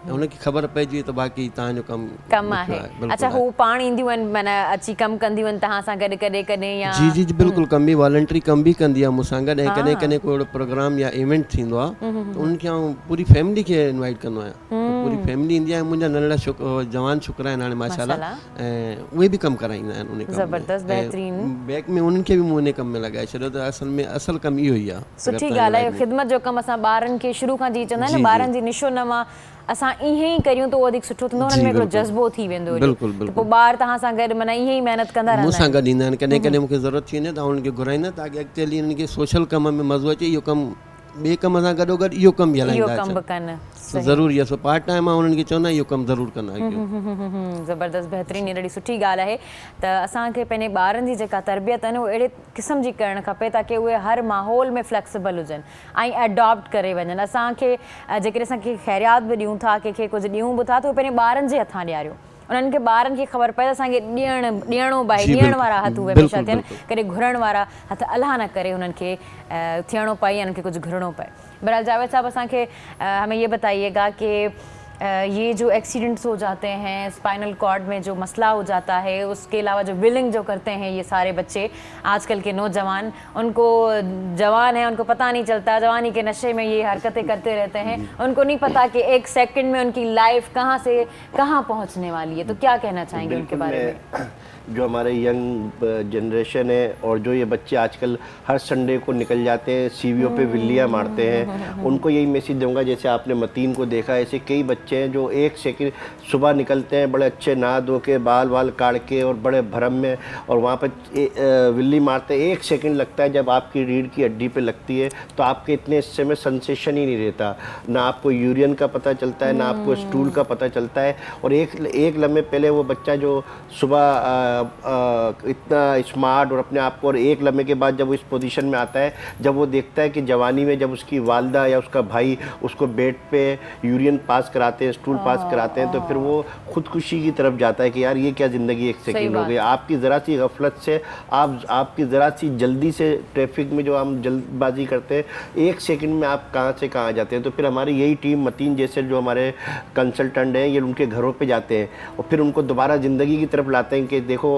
ऐं हुनखे ख़बर पइजी वई त बाक़ी तव्हांजो कमु आहे। अच्छा, हू पाण ईंदियूं आहिनि माना अची कमु कंदियूं आहिनि तव्हां सां गॾु कॾहिं कॾहिं या? जी जी जी बिल्कुलु, कम बि वॉलंटरी कम बि कंदी आहे मूंसां गॾु ऐं कॾहिं कॾहिं कोई प्रोग्राम या इवेंट थींदो आहे त उनखे आउं पूरी फैमिली खे इनवाइट कंदो आहियां, पूरी फैमिली ईंदी आहे। मुंहिंजा नंढड़ा जवान छोकिरा आहिनि हाणे माशाल्लाह, ऐं उहे बि कमु कराईंदा आहिनि उन कम में। ज़बरदस्त, बहितरीन। बैक में उन्हनि खे बि मूं इन कम में लॻाए छॾियो त असल कमु इहो ई आहे। सुठी ॻाल्हि आहे, ख़िदमत जो कमु असां ॿारनि खे शुरू खां जी चवंदा आहिनि न, ॿारनि जी निशो नवा असां ईअं ई करियूं त उहो वधीक सुठो थींदो, हुननि में हिकिड़ो जज़्बो थी वेंदो। बिल्कुलु बिल्कुलु, पोइ ॿार तव्हां सां गॾु माना ईअं ई महिनत कंदा रहंदा मूंसां गॾु ईंदा आहिनि। कॾहिं कॾहिं मूंखे ज़रूरत थी वञे त उन्हनि खे घुराईंदा ताकी अॻिते हली हिननि खे सोशल कम में मज़ो अचे, इहो कमु ॿिए कम सां गॾोगॾु इहो कमु बि हलाईंदा ज़रूरी आहे। सो पार्ट टाइम मां उन्हनि खे चवंदा इहो कमु ज़रूरु कंदा आहियूं। ज़बरदस्त, बहितरीन, ॾाढी सुठी ॻाल्हि आहे त असांखे पंहिंजे ॿारनि जी जेका तरबियत आहे न उहो अहिड़े क़िस्म जी करणु खपे ताकी उहे हर माहौल में फ्लैक्सिबल हुजनि ऐं एडॉप्ट करे वञनि। असांखे जेकॾहिं असां कंहिंखे ख़ैरियात बि ॾियूं था, कंहिंखे कुझु ॾियूं बि था त उहे पंहिंजे ॿारनि जे हथां ॾियारियो, उन्हनि खे ॿारनि खे ख़बर पए त असांखे ॾियणो भाई, ॾियण वारा हथ उहे हमेशह थियनि, कॾहिं घुरण वारा हथ अलाह न करे उन्हनि खे थियणो पए या उन्हनि खे कुझु घुरणो पए। बहरहाल जावेद साहब, असांखे हमें ये बताइएगा कि ये जो एक्सीडेंट्स हो जाते हैं, स्पाइनल कॉर्ड में जो मसला हो जाता है, उसके अलावा जो विलिंग जो करते हैं ये सारे बच्चे आजकल के नौजवान, उनको जवान है उनको पता नहीं चलता, जवानी के नशे में ये हरकतें करते रहते हैं, उनको नहीं पता कि एक सेकंड में उनकी लाइफ कहाँ से कहाँ पहुँचने वाली है। तो क्या कहना चाहेंगे उनके बारे में? जो हमारे यंग जनरेशन है और जो ये बच्चे आजकल हर संडे को निकल जाते हैं, सीवियों पे विल्लियाँ मारते हैं, उनको यही मैसेज दूंगा जैसे आपने मतीन को देखा, ऐसे कई बच्चे हैं जो एक सेकंड सुबह निकलते हैं बड़े अच्छे नहा धो के बाल वाल काट के और बड़े भरम में और वहाँ पर विल्ली मारते हैं। एक सेकंड लगता है, जब आपकी रीढ़ की हड्डी पे लगती है तो आपके इतने हिस्से में सेंसेशन ही नहीं रहता, ना आपको यूरिन का पता चलता है, ना आपको स्टूल का पता चलता है। और एक लम्हे पहले वो बच्चा जो सुबह इतना स्मार्ट और अपने आप को, और एक लम्हे के बाद जब वो इस पोजीशन में आता है, जब वो देखता है कि जवानी में जब उसकी वालदा या उसका भाई उसको बेड पे यूरिन पास कराते हैं, स्टूल पास कराते हैं, तो फिर वो खुदकुशी की तरफ जाता है कि यार ये क्या ज़िंदगी एक सेकंड हो गई। आपकी ज़रा सी गफलत से, आपकी ज़रा सी जल्दी से ट्रैफिक में जो हम जल्दबाजी करते हैं, एक सेकंड में आप कहाँ से कहाँ जाते हैं। तो फिर हमारी यही टीम मतीन जैसे जो हमारे कंसल्टेंट हैं, ये उनके घरों पे जाते हैं और फिर उनको दोबारा ज़िंदगी की तरफ लाते हैं कि देखो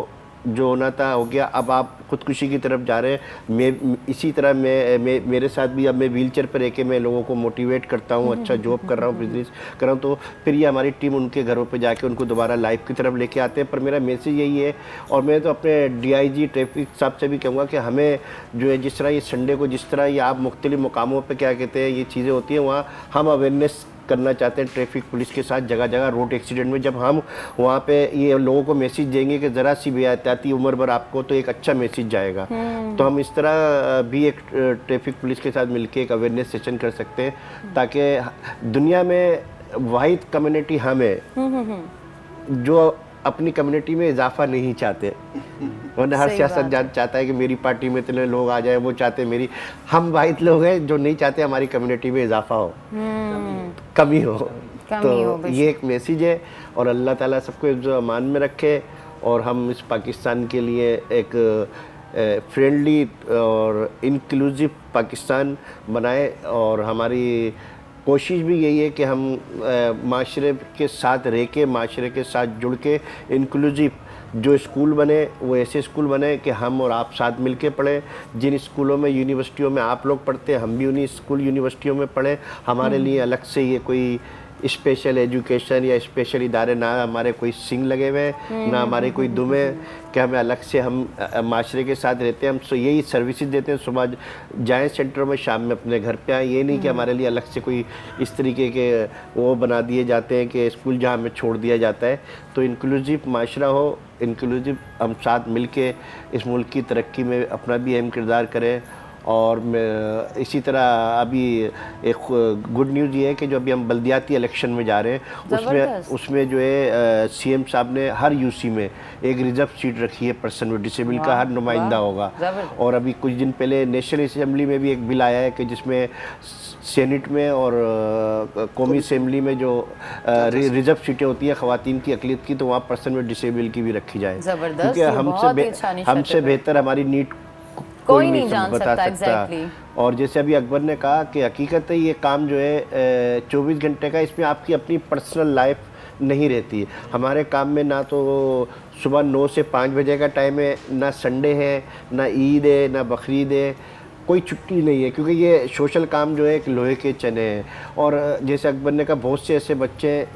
जो होना था हो गया, अब आप खुदकुशी की तरफ जा रहे हैं। मैं इसी तरह मेरे साथ भी अब मैं व्हीलचेयर पर रह के मैं लोगों को मोटिवेट करता हूँ, अच्छा जॉब कर रहा हूँ, बिजनेस कर रहा हूँ, तो फिर ये हमारी टीम उनके घरों पे जाके उनको दोबारा लाइफ की तरफ लेके आते हैं। पर मेरा मैसेज यही है, और मैं तो अपने DIG ट्रैफिक साहब से भी कहूँगा कि हमें जो है जिस तरह ये संडे को जिस तरह ये आप मुख्तलिफ मुकामों पर क्या कहते हैं ये चीज़ें होती हैं, वहाँ हम अवेयरनेस करना चाहते हैं ट्रैफिक पुलिस के साथ जगह जगह रोड एक्सीडेंट में। जब हम वहाँ पे ये लोगों को मैसेज देंगे कि ज़रा सी बेहतियाती उम्र भर आपको, तो एक अच्छा मैसेज जाएगा। तो हम इस तरह भी एक ट्रैफिक पुलिस के साथ मिलकर एक अवेयरनेस सेशन कर सकते हैं ताकि दुनिया में वाहिद कम्युनिटी हम है जो अपनी कम्युनिटी में इजाफा नहीं चाहते, वरना हर सियासतदान चाहता है कि मेरी पार्टी में इतने लोग आ जाए, वो चाहते मेरी, हम वाहिद लोग हैं जो नहीं चाहते हमारी कम्युनिटी में इजाफा हो, कमी हो। तो ये एक मैसेज है और अल्लाह ताला सबको इज़्ज़त अमान में रखे और हम इस पाकिस्तान के लिए एक फ्रेंडली और इंक्लूसिव पाकिस्तान बनाए। और हमारी कोशिश भी यही है कि हम माशरे के साथ रह के, माशरे के साथ जुड़ के इंक्लूसिव जो स्कूल बने वो ऐसे स्कूल बने कि हम और आप साथ मिलके पढ़ें। जिन स्कूलों में, यूनिवर्सिटियों में आप लोग पढ़ते हैं, हम भी उन्हीं स्कूल यूनिवर्सिटियों में पढ़ें। हमारे लिए अलग से ये कोई स्पेशल एजुकेशन या स्पेशल इदारे ना हमारे कोई सिंग लगे हुए हैं, ना हमारे कोई दुमे कि हमें अलग से, हम माशरे के साथ रहते हैं। हम तो यही सर्विसेज देते हैं, सुबह जाएँ सेंटरों में, शाम में अपने घर पे आएँ। ये नहीं कि हमारे लिए अलग से कोई इस तरीके के वो बना दिए जाते हैं कि स्कूल जहाँ हमें छोड़ दिया जाता है। तो इंक्लूसिव माशरा हो, इंक्लूसिव हम साथ मिल के इस मुल्क की तरक्की में अपना भी अहम किरदार करें और इसी तरह अभी एक गुड न्यूज़ ये है कि जो अभी हम बल्दियाती इलेक्शन में जा रहे हैं उसमें जो है सीएम साहब ने हर यूसी में एक रिजर्व सीट रखी है, पर्सन विद डिसेबल का हर नुमाइंदा होगा। और अभी कुछ दिन पहले नेशनल असेंबली में भी एक बिल आया है कि जिसमें सेनेट में और कौमी असेंबली में जो रिजर्व सीटें होती हैं ख़वातीन की अक़लियत की, तो वहाँ पर्सन विद डिसेबल की भी रखी जाए, क्योंकि हमसे बेहतर हमारी नीड कोई नहीं बता सकता। और जैसे अभी अकबर ने कहा कि हकीकत है ये काम जो है 24 घंटे का, इसमें आपकी अपनी पर्सनल लाइफ नहीं रहती है। हमारे काम में ना तो सुबह 9 से 5 बजे का टाइम है, ना संडे है, ना ईद है, ना बकरीद है, कोई छुट्टी नहीं है, क्योंकि ये सोशल काम जो है एक लोहे के चने हैं। और जैसे अकबर ने कहा बहुत से ऐसे बच्चे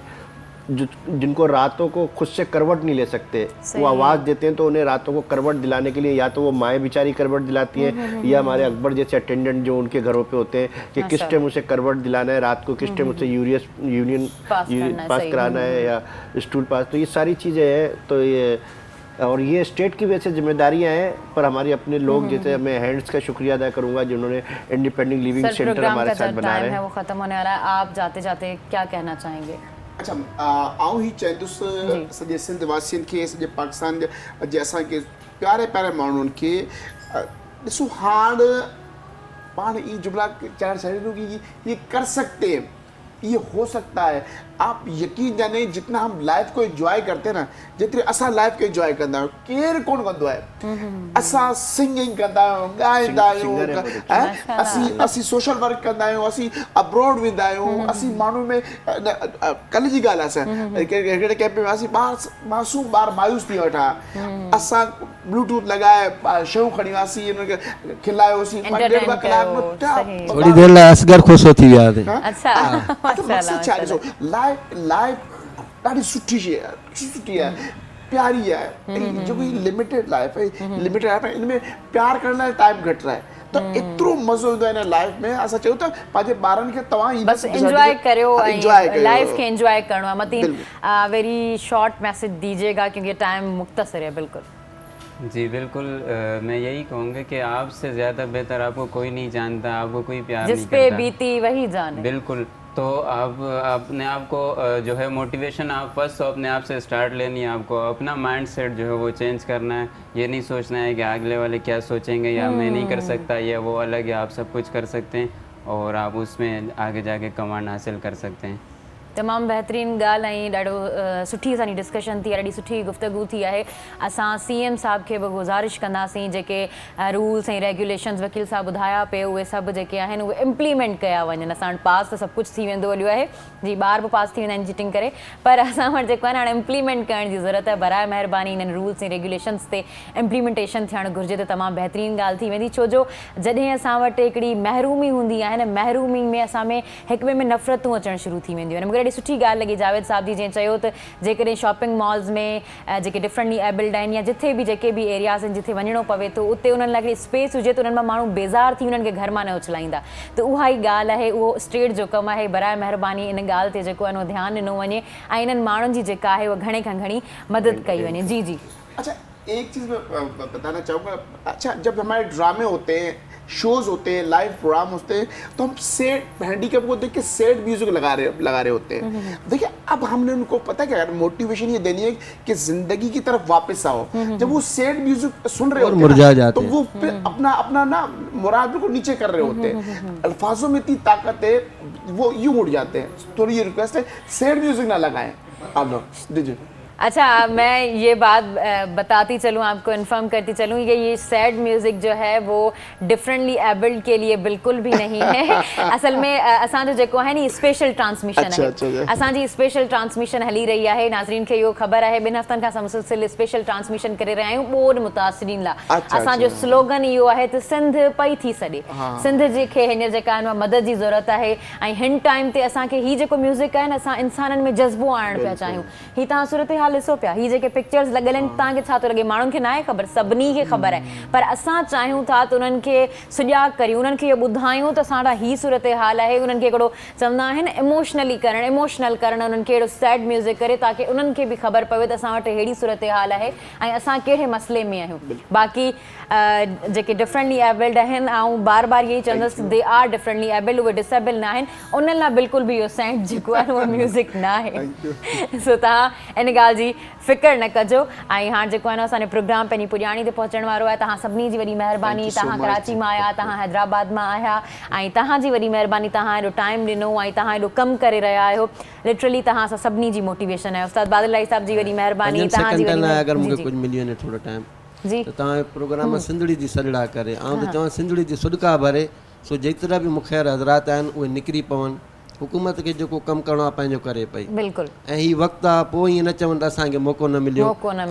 जिनको रातों को खुद से करवट नहीं ले सकते, वो आवाज़ देते हैं तो उन्हें रातों को करवट दिलाने के लिए या तो वो माएँ बेचारी करवट दिलाती हैं या हमारे अकबर जैसे अटेंडेंट जो उनके घरों पे होते हैं कि किस टाइम उसे करवट दिलाना है, रात को किस टाइम उसे यूनियन पास कराना है या स्टूल पास। तो ये सारी चीज़ें हैं, तो ये और ये स्टेट की वजह से जिम्मेदारियां हैं, पर हमारे अपने लोग, जैसे मैं हैंड्स का शुक्रिया अदा करूंगा जिन्होंने इंडिपेंडेंट लिविंग सेंटर हमारे साथ बनाया है। वो ख़त्म होने वाला है, आप जाते जाते क्या कहना चाहेंगे? अच्छा, आऊं ही चाहींदुसि सॼे सिंध वासियुनि खे, सॼे पाकिस्तान जे असांखे प्यारे प्यारे माण्हुनि खे ॾिसो हाणे पाण ई जुमला चढ़ छॾियो कि ये कर सकते हैं, ये हो सकता है। आप यकीन जाने जितना हम लाइफ को एंजॉय करते हैं ना, जितने असा लाइफ को एंजॉय कंदा आहियूं, केर कोन कंदो आहे। असा सिंगिंग कंदा आहियूं, ॻाईंदा आहियूं, असी सोशल वर्क कंदा आहियूं, असी अब्रॉड वेंदा आहियूं, असी माण्हू में कल्ह जी ॻाल्हि आहे असां हिकिड़े कैंप में असीं मासूम ॿार मायूस थी वेठा, असां ब्लूटूथ लॻाए शयूं खणी वियासीं, उनखे खिलायोसीं, 1.5 कलाक में थोड़ी देर लाइ असगर ख़ुशि थी विया। लाइफ ॾाढी सुठी शइ आहे, सुठी आहे, प्यारी आहे। जो कोई लिमिटेड लाइफ है, लिमिटेड लाइफ है, इनमें प्यार करण लाइ टाइम घटि आहे, तो एतिरो मज़ो ईंदो आहे इन लाइफ में। असां चऊं था पंहिंजे ॿारनि खे तव्हां बस एंजॉय करियो, लाइफ खे एंजॉय करणो आहे। मतीन वेरी शॉर्ट मैसेज दीजिएगा क्योंकि टाइम मुख्तसर है। बिल्कुल जी बिल्कुल, मैं यही कहूँगा कि आपसे ज़्यादा बेहतर आपको कोई नहीं जानता, आपको कोई प्यार नहीं करता, जिस पे बीती वही जाने। बिल्कुल, तो आप अपने आप को जो है मोटिवेशन आप फर्स्ट अपने आप से स्टार्ट लेनी है। आपको अपना माइंड सेट जो है वो चेंज करना है। ये नहीं सोचना है कि अगले वाले क्या सोचेंगे या मैं नहीं कर सकता, ये वो अलग है, आप सब कुछ कर सकते हैं और आप उसमें आगे जाके कमांड हासिल कर सकते हैं। तमामु बहितरीन ॻाल्हि ऐं ॾाढो सुठी असांजी डिस्कशन थी आहे, ॾाढी सुठी गुफ्तगू थी आहे। असां सीएम साहब खे बि गुज़ारिश कंदासीं जेके रूल्स ऐं रेगुलेशन्स वकील साहब ॿुधाया पे उहे सभु जेके आहिनि उहे इम्प्लीमेंट कया वञनि। असां वटि पास त सभु कुझु थी वेंदो हलियो आहे, जी ॿार बि पास थी वेंदा आहिनि चीटिंग करे, पर असां वटि जेको आहे न हाणे इम्प्लीमेंट करण जी ज़रूरत आहे। बराए महिरबानी इन्हनि रूल्स ऐं रेगुलेशन्स ते इम्प्लीमेंटेशन थियणु घुरिजे, त तमामु बहितरीन ॻाल्हि थी वेंदी। छो जो जॾहिं असां वटि हिकिड़ी महरूमी हूंदी आहे न, महरूमी में असां में हिक ॿिए में नफ़रतूं अचणु शुरू थी वेंदियूं आहिनि। मूंखे ॾाढी सुठी ॻाल्हि लॻी जावेद साहब जी जंहिं चयो त जेकॾहिं शॉपिंग मॉल्स में जेके डिफरेंटली एबल्ड आहिनि या जिथे बि जेके बि एरियाज़ आहिनि जिथे वञिणो पवे थो, उते उन्हनि लाइ हिकिड़ी स्पेस हुजे त उन्हनि मां माण्हू बेज़ार थी उन्हनि खे घर मां न उछलाईंदा। त उहा ई ॻाल्हि आहे, उहो स्टेट जो कमु आहे। बराए महिरबानी इन ॻाल्हि ते जेको आहे ध्यानु ॾिनो वञे ऐं इन्हनि माण्हुनि जी जेका आहे उहा घणे खां घणी मदद कई वञे। जी जी। अच्छा, एक चीज़ मैं बताना चाहूँगा। अच्छा, जब हमारे ड्रामे होते हैं, शोज़ होते हैं, लाइव प्रोग्राम होते हैं, तो हम सैड हैंडीकैप को देख के सैड म्यूजिक लगा रहे होते हैं। देखिए, अब हमने उनको पता क्या है, मोटिवेशन ये देनी है कि जिंदगी की तरफ वापस आओ। जब वो सैड म्यूजिक सुन रहे होते हैं तो वो अपना ना मोराल बिल्कुल नीचे कर रहे होते हैं। अल्फाजों में इतनी ताकत है, वो यूँ उड़ जाते हैं। तो ये रिक्वेस्ट है, सैड म्यूजिक ना लगाएं। आप लोग दीजिए। अच्छा, मैं ये बात बताती चलूँ, आपको इन्फॉर्म करती चलूँ कि ये सैड म्यूज़िक जो है वो डिफरेंटली एबल्ड के लिए बिल्कुल भी नहीं है। असल में असांजो जेको है नी स्पेशल ट्रांसमिशन है, असांजी स्पेशल ट्रांसमिशन हली रही है। नाज़रीन खे इहो ख़बर है, 2 हफ़्तनि खां मुसलसिल स्पेशल ट्रांसमिशन करे रहिया आहियूं ॿोॾ मुतासिरीन लाइ। असांजो स्लोगन इहो आहे त सिंध पई थी सॾे, सिंध खे हींअर जेका आहे मदद जी ज़रूरत आहे। ऐं हिन टाइम ते असांखे हीउ जेको म्यूज़िक आहे न, असां इंसाननि में जज़्बो आणणु पिया चाहियूं। हीअ तव्हां सूरत ॻाल्हि ॾिसो पिया, ही जेके पिक्चर्स लॻल आहिनि तव्हांखे छा थो लॻे माण्हुनि खे न आहे ख़बर, सभिनी खे ख़बर आहे, पर असां चाहियूं था त उन्हनि खे सुॼाग करियूं, उन्हनि खे इहो ॿुधायूं त असां वटि ही सूरत हाल आहे, उन्हनि खे हिकिड़ो चवंदा आहिनि इमोशनल करणु, उन्हनि खे अहिड़ो सैड म्यूज़िक करे ताकी उन्हनि खे बि ख़बर पवे त असां वटि अहिड़ी सूरत हाल आहे ऐं असां कहिड़े मसइले में आहियूं। बाक़ी जेके डिफरेंटली एबल्ड आहिनि, ऐं बार बार इहे ई चवंदसि दे आर डिफरेंटली एबल्ड, उहे डिसेबल न आहिनि, उन्हनि लाइ बिल्कुलु बि इहो सैंड जेको आहे उहो म्यूज़िक न आहे। सो तव्हां इन ॻाल्हि जी फ़िक्र न कजो। ऐं हाणे जेको आहे न असांजो प्रोग्राम पंहिंजी पुॼाणी ते पहुचण वारो आहे। तव्हां सभिनी जी वॾी महिरबानी, तव्हां कराची मां आया, तव्हां हैदराबाद मां आया, ऐं तव्हांजी वॾी महिरबानी, तव्हां एॾो टाइम ॾिनो ऐं तव्हां एॾो कमु करे रहिया आहियो। लिटरली तव्हां असां सभिनी जी मोटिवेशन आहे। उस्ताद बादल अली साहब जी वॾी महिरबानी, तव्हांजी अगरि मूंखे कुझु मिली वञे थोरो टाइम जी त तव्हां प्रोग्राम सिंधड़ी जी सॾड़ा करे ऐं त चवां सिंधड़ी जी सुॾका भरे, सो जेतिरा बि मुख़ैर हज़रात आहिनि उहे निकिरी पवनि, हुकूमत खे जेको कमु करिणो आहे पंहिंजो करे पई। बिल्कुलु। ऐं हीउ वक़्तु आहे, पोइ ईअं न चवनि त असांखे मौक़ो न मिलियो,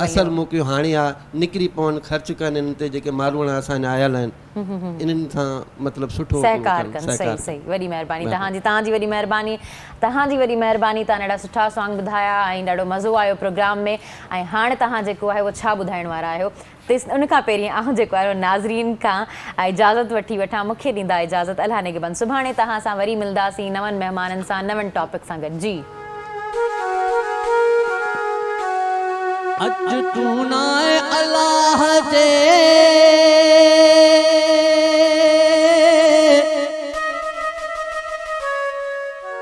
असलु मौक़ो हाणे आहे, निकिरी पवनि, ख़र्चु कनि, हिन ते जेके माण्हू असांजा आयल आहिनि इन्हनि सां मतिलबु सुठो सहकार कनि। सही सही, वॾी महिरबानी तव्हांजी वॾी महिरबानी, तव्हां ॾाढा सुठा सॉन्ग ॿुधाया ऐं ॾाढो मज़ो आयो प्रोग्राम में। ऐं हाणे तव्हां जेको आहे उहो छा ॿुधाइण वारा आहियो, त उनखां पहिरीं आउं जेको आहे नाज़रीन खां इजाज़त वठी वठां, मूंखे ॾींदा इजाज़त अलाह निगहबान। सुभाणे तव्हां सां वरी मिलंदासीं नवनि महिमाननि सां, नवनि टॉपिक सां गॾु। जी अज तू नाए अल्लाह जे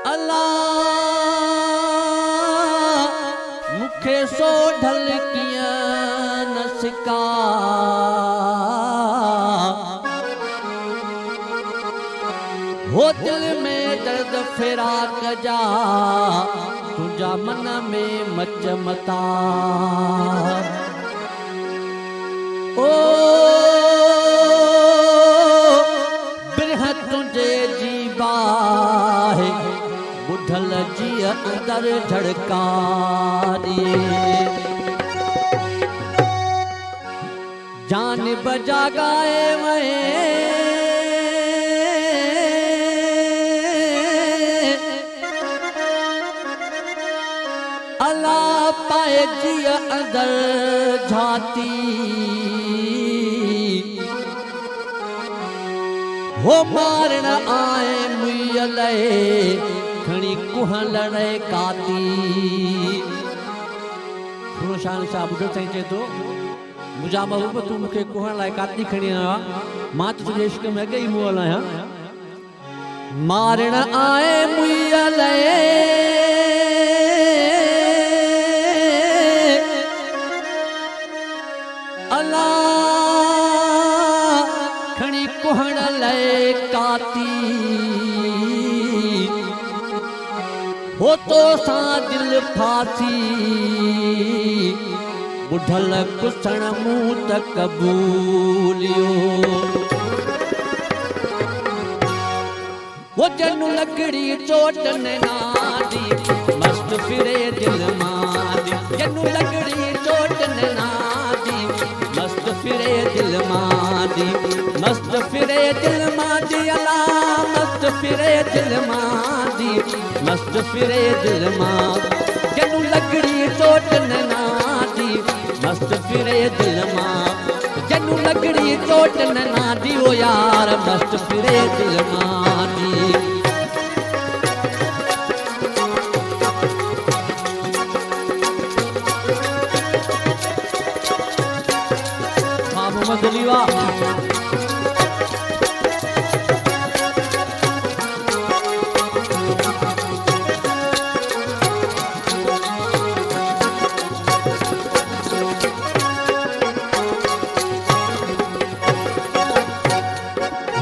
अल्लाह मुखे सो ढल किया न सिका, हो दिल में दर्द फिराक जा, तुझा मन में मच मता, ओ बिरह तुझे जीवा है, बुढ़ल जी अंदर झड़का दिए, जान बजा गाए वए अल्लाह पाए जी अंदर झाती, हो मारण आए मुयल खणी कुहलण काती। शान शाह बुढ़ो साईं चए थो, मुंहिंजा महबूब तूं मूंखे कुहण लाइ काती खणी आयो आहे, मां त तुंहिंजे इश्क में अॻे ई मुअल आहियां। मारण आए मुयल अल्लाह खणी कुहण लाइ काती, हो तो सां दिल फासी, बुढ़ल कुसण मूं त कबूलियो, वो जनु लकड़ी चोट नैना दी, मस्त फिरे दिल मादी, जनु लकड़ी चोट नैना दी, मस्त फिरे दिल मादी, मस्त फिरे दिल मादी, अल्लाह मस्त फिरे दिल मादी, मस्त फिरे दिल मादी, जनु लकड़ी चोट नैना दी, मस्त फिरे दिल मां, जनु लकड़ी चोट नैना दी, ओ यार मस्त फिरे दिल मादी। मोहम्मद अली वाह,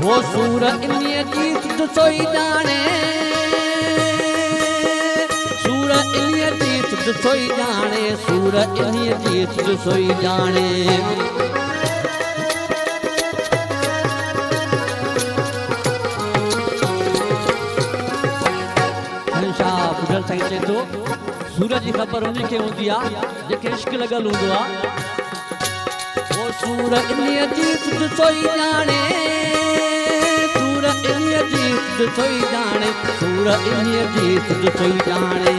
वो सूर इन्हीअ जी सोई जाने, सूर इन्हीअ जी सोई जाने, सूर इन्हीअ जी सोई जाने, बुढ़ल साईं चए थो, सूरज जी ख़बर उनखे हूंदी आहे जेके इश्क लॻल हूंदो आहे। वो सूर इन्हीअ जी सोई जाने, सूर इन्हीअ जी सोई जाने, सूर इन्हीअ जी सोई जाने,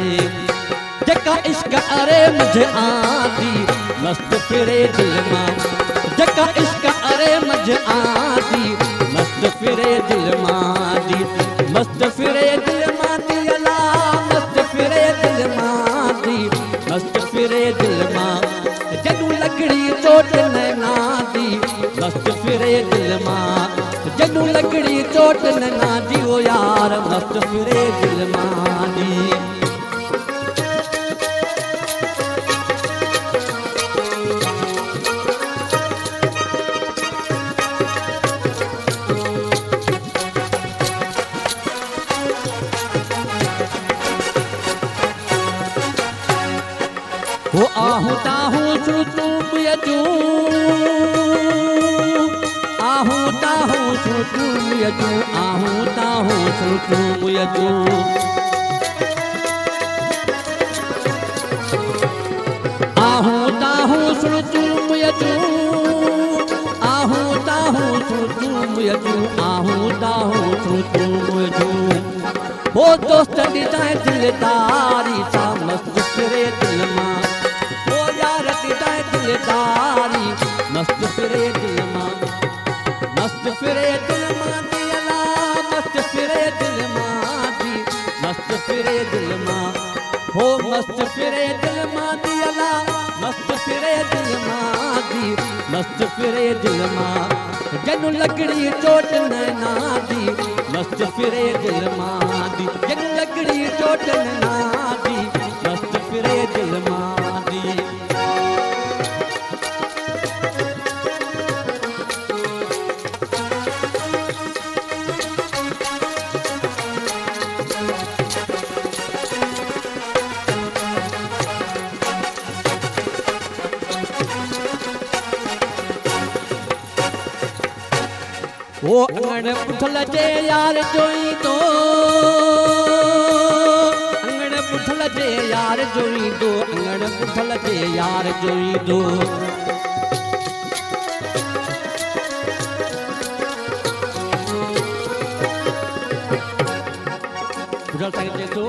जका इश्क अरे मुझे आती मस्त फिरे दिल मां जका इश्क अरे मुझे आती मस्त फिरे दिल मां दी मस्त फिरे दिल मां दी अला मस्त फिरे दिल मां दी मस्त फिरे दिल मां जदू लकड़ी चोट नैना दी मस्त फिरे दिल मां जदू लकड़ी चोट नैना दी ओ यार मस्त फिरे दिल मां दी वो आहू ताहू सुतू यजू आहू ताहू सुतू यजू आहू ताहू सुतू यजू आहू ताहू सुतू यजू आहू ताहू सुतू यजू आहू ताहू सुतू यजू वो दोस्त दिजाए दिलदारी सा मस्त फिरे दिल मां दिलदारी मस्त फिरे दिल मां मस्त फिरे दिल मां दी अला मस्त फिरे दिल मां दी मस्त फिरे दिल मां हो मस्त फिरे दिल मां दी अला मस्त फिरे दिल मां दी मस्त फिरे दिल मां जनु लकड़ी चोट नैना दी मस्त फिरे दिल मां दी जनु लकड़ी चोट नैना दी मस्त फिरे दिल मां दी वो अंगण पुठल जे यार जोई दो अंगण पुठल जे यार जोई दो अंगण पुठल जे यार जोई दो पुठल साईं जे दो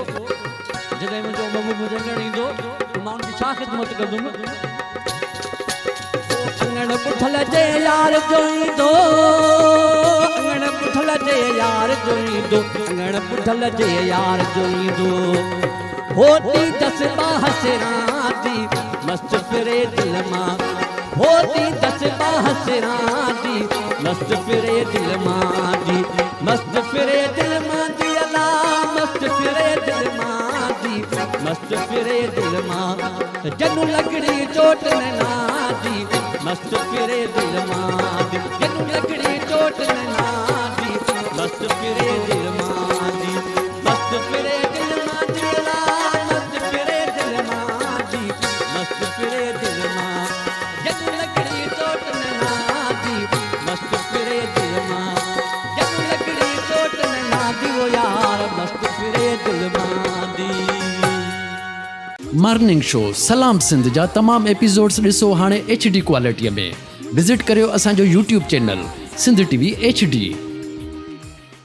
जॾहिं मुंहिंजो बबू मुंहिंजे अंगण ईंदो त मां उनजी छा ख़िदमत कंदुमि अंगण पुठल जे यार जोई दो अंगण पुठल जे यार जोई दो अंगण पुठल जे यार जोई दो होती दस बाहसरा दी मस्त फिरे दिल मां होती दस बाहसरा दी मस्त फिरे दिल मां दी मस्त फिरे दिल मां दी अला मस्त फिरे दिल मां दी मस्त फिरे दिल मां जनु लकड़ी चोट नैना दी मस्त फिरे दिल मां दी जनु लकड़ी चोट नैना दी मस्त फिरे दिल मां दी मस्त फिरे दिल मां दी अला मस्त फिरे दिल मां दी मस्त फिरे दिल मां जनु लकड़ी चोट नैना दी मस्त फिरे दिल मां जनु लकड़ी चोट नैना दी वो यार मस्त फिरे दिल मां दी मॉर्निंग शो सलाम सिंध जा तमाम एपिसोड्स ॾिसो हाणे HD क्वालिटीअ में विज़िट करियो असांजो YouTube channel Sindh TV HD।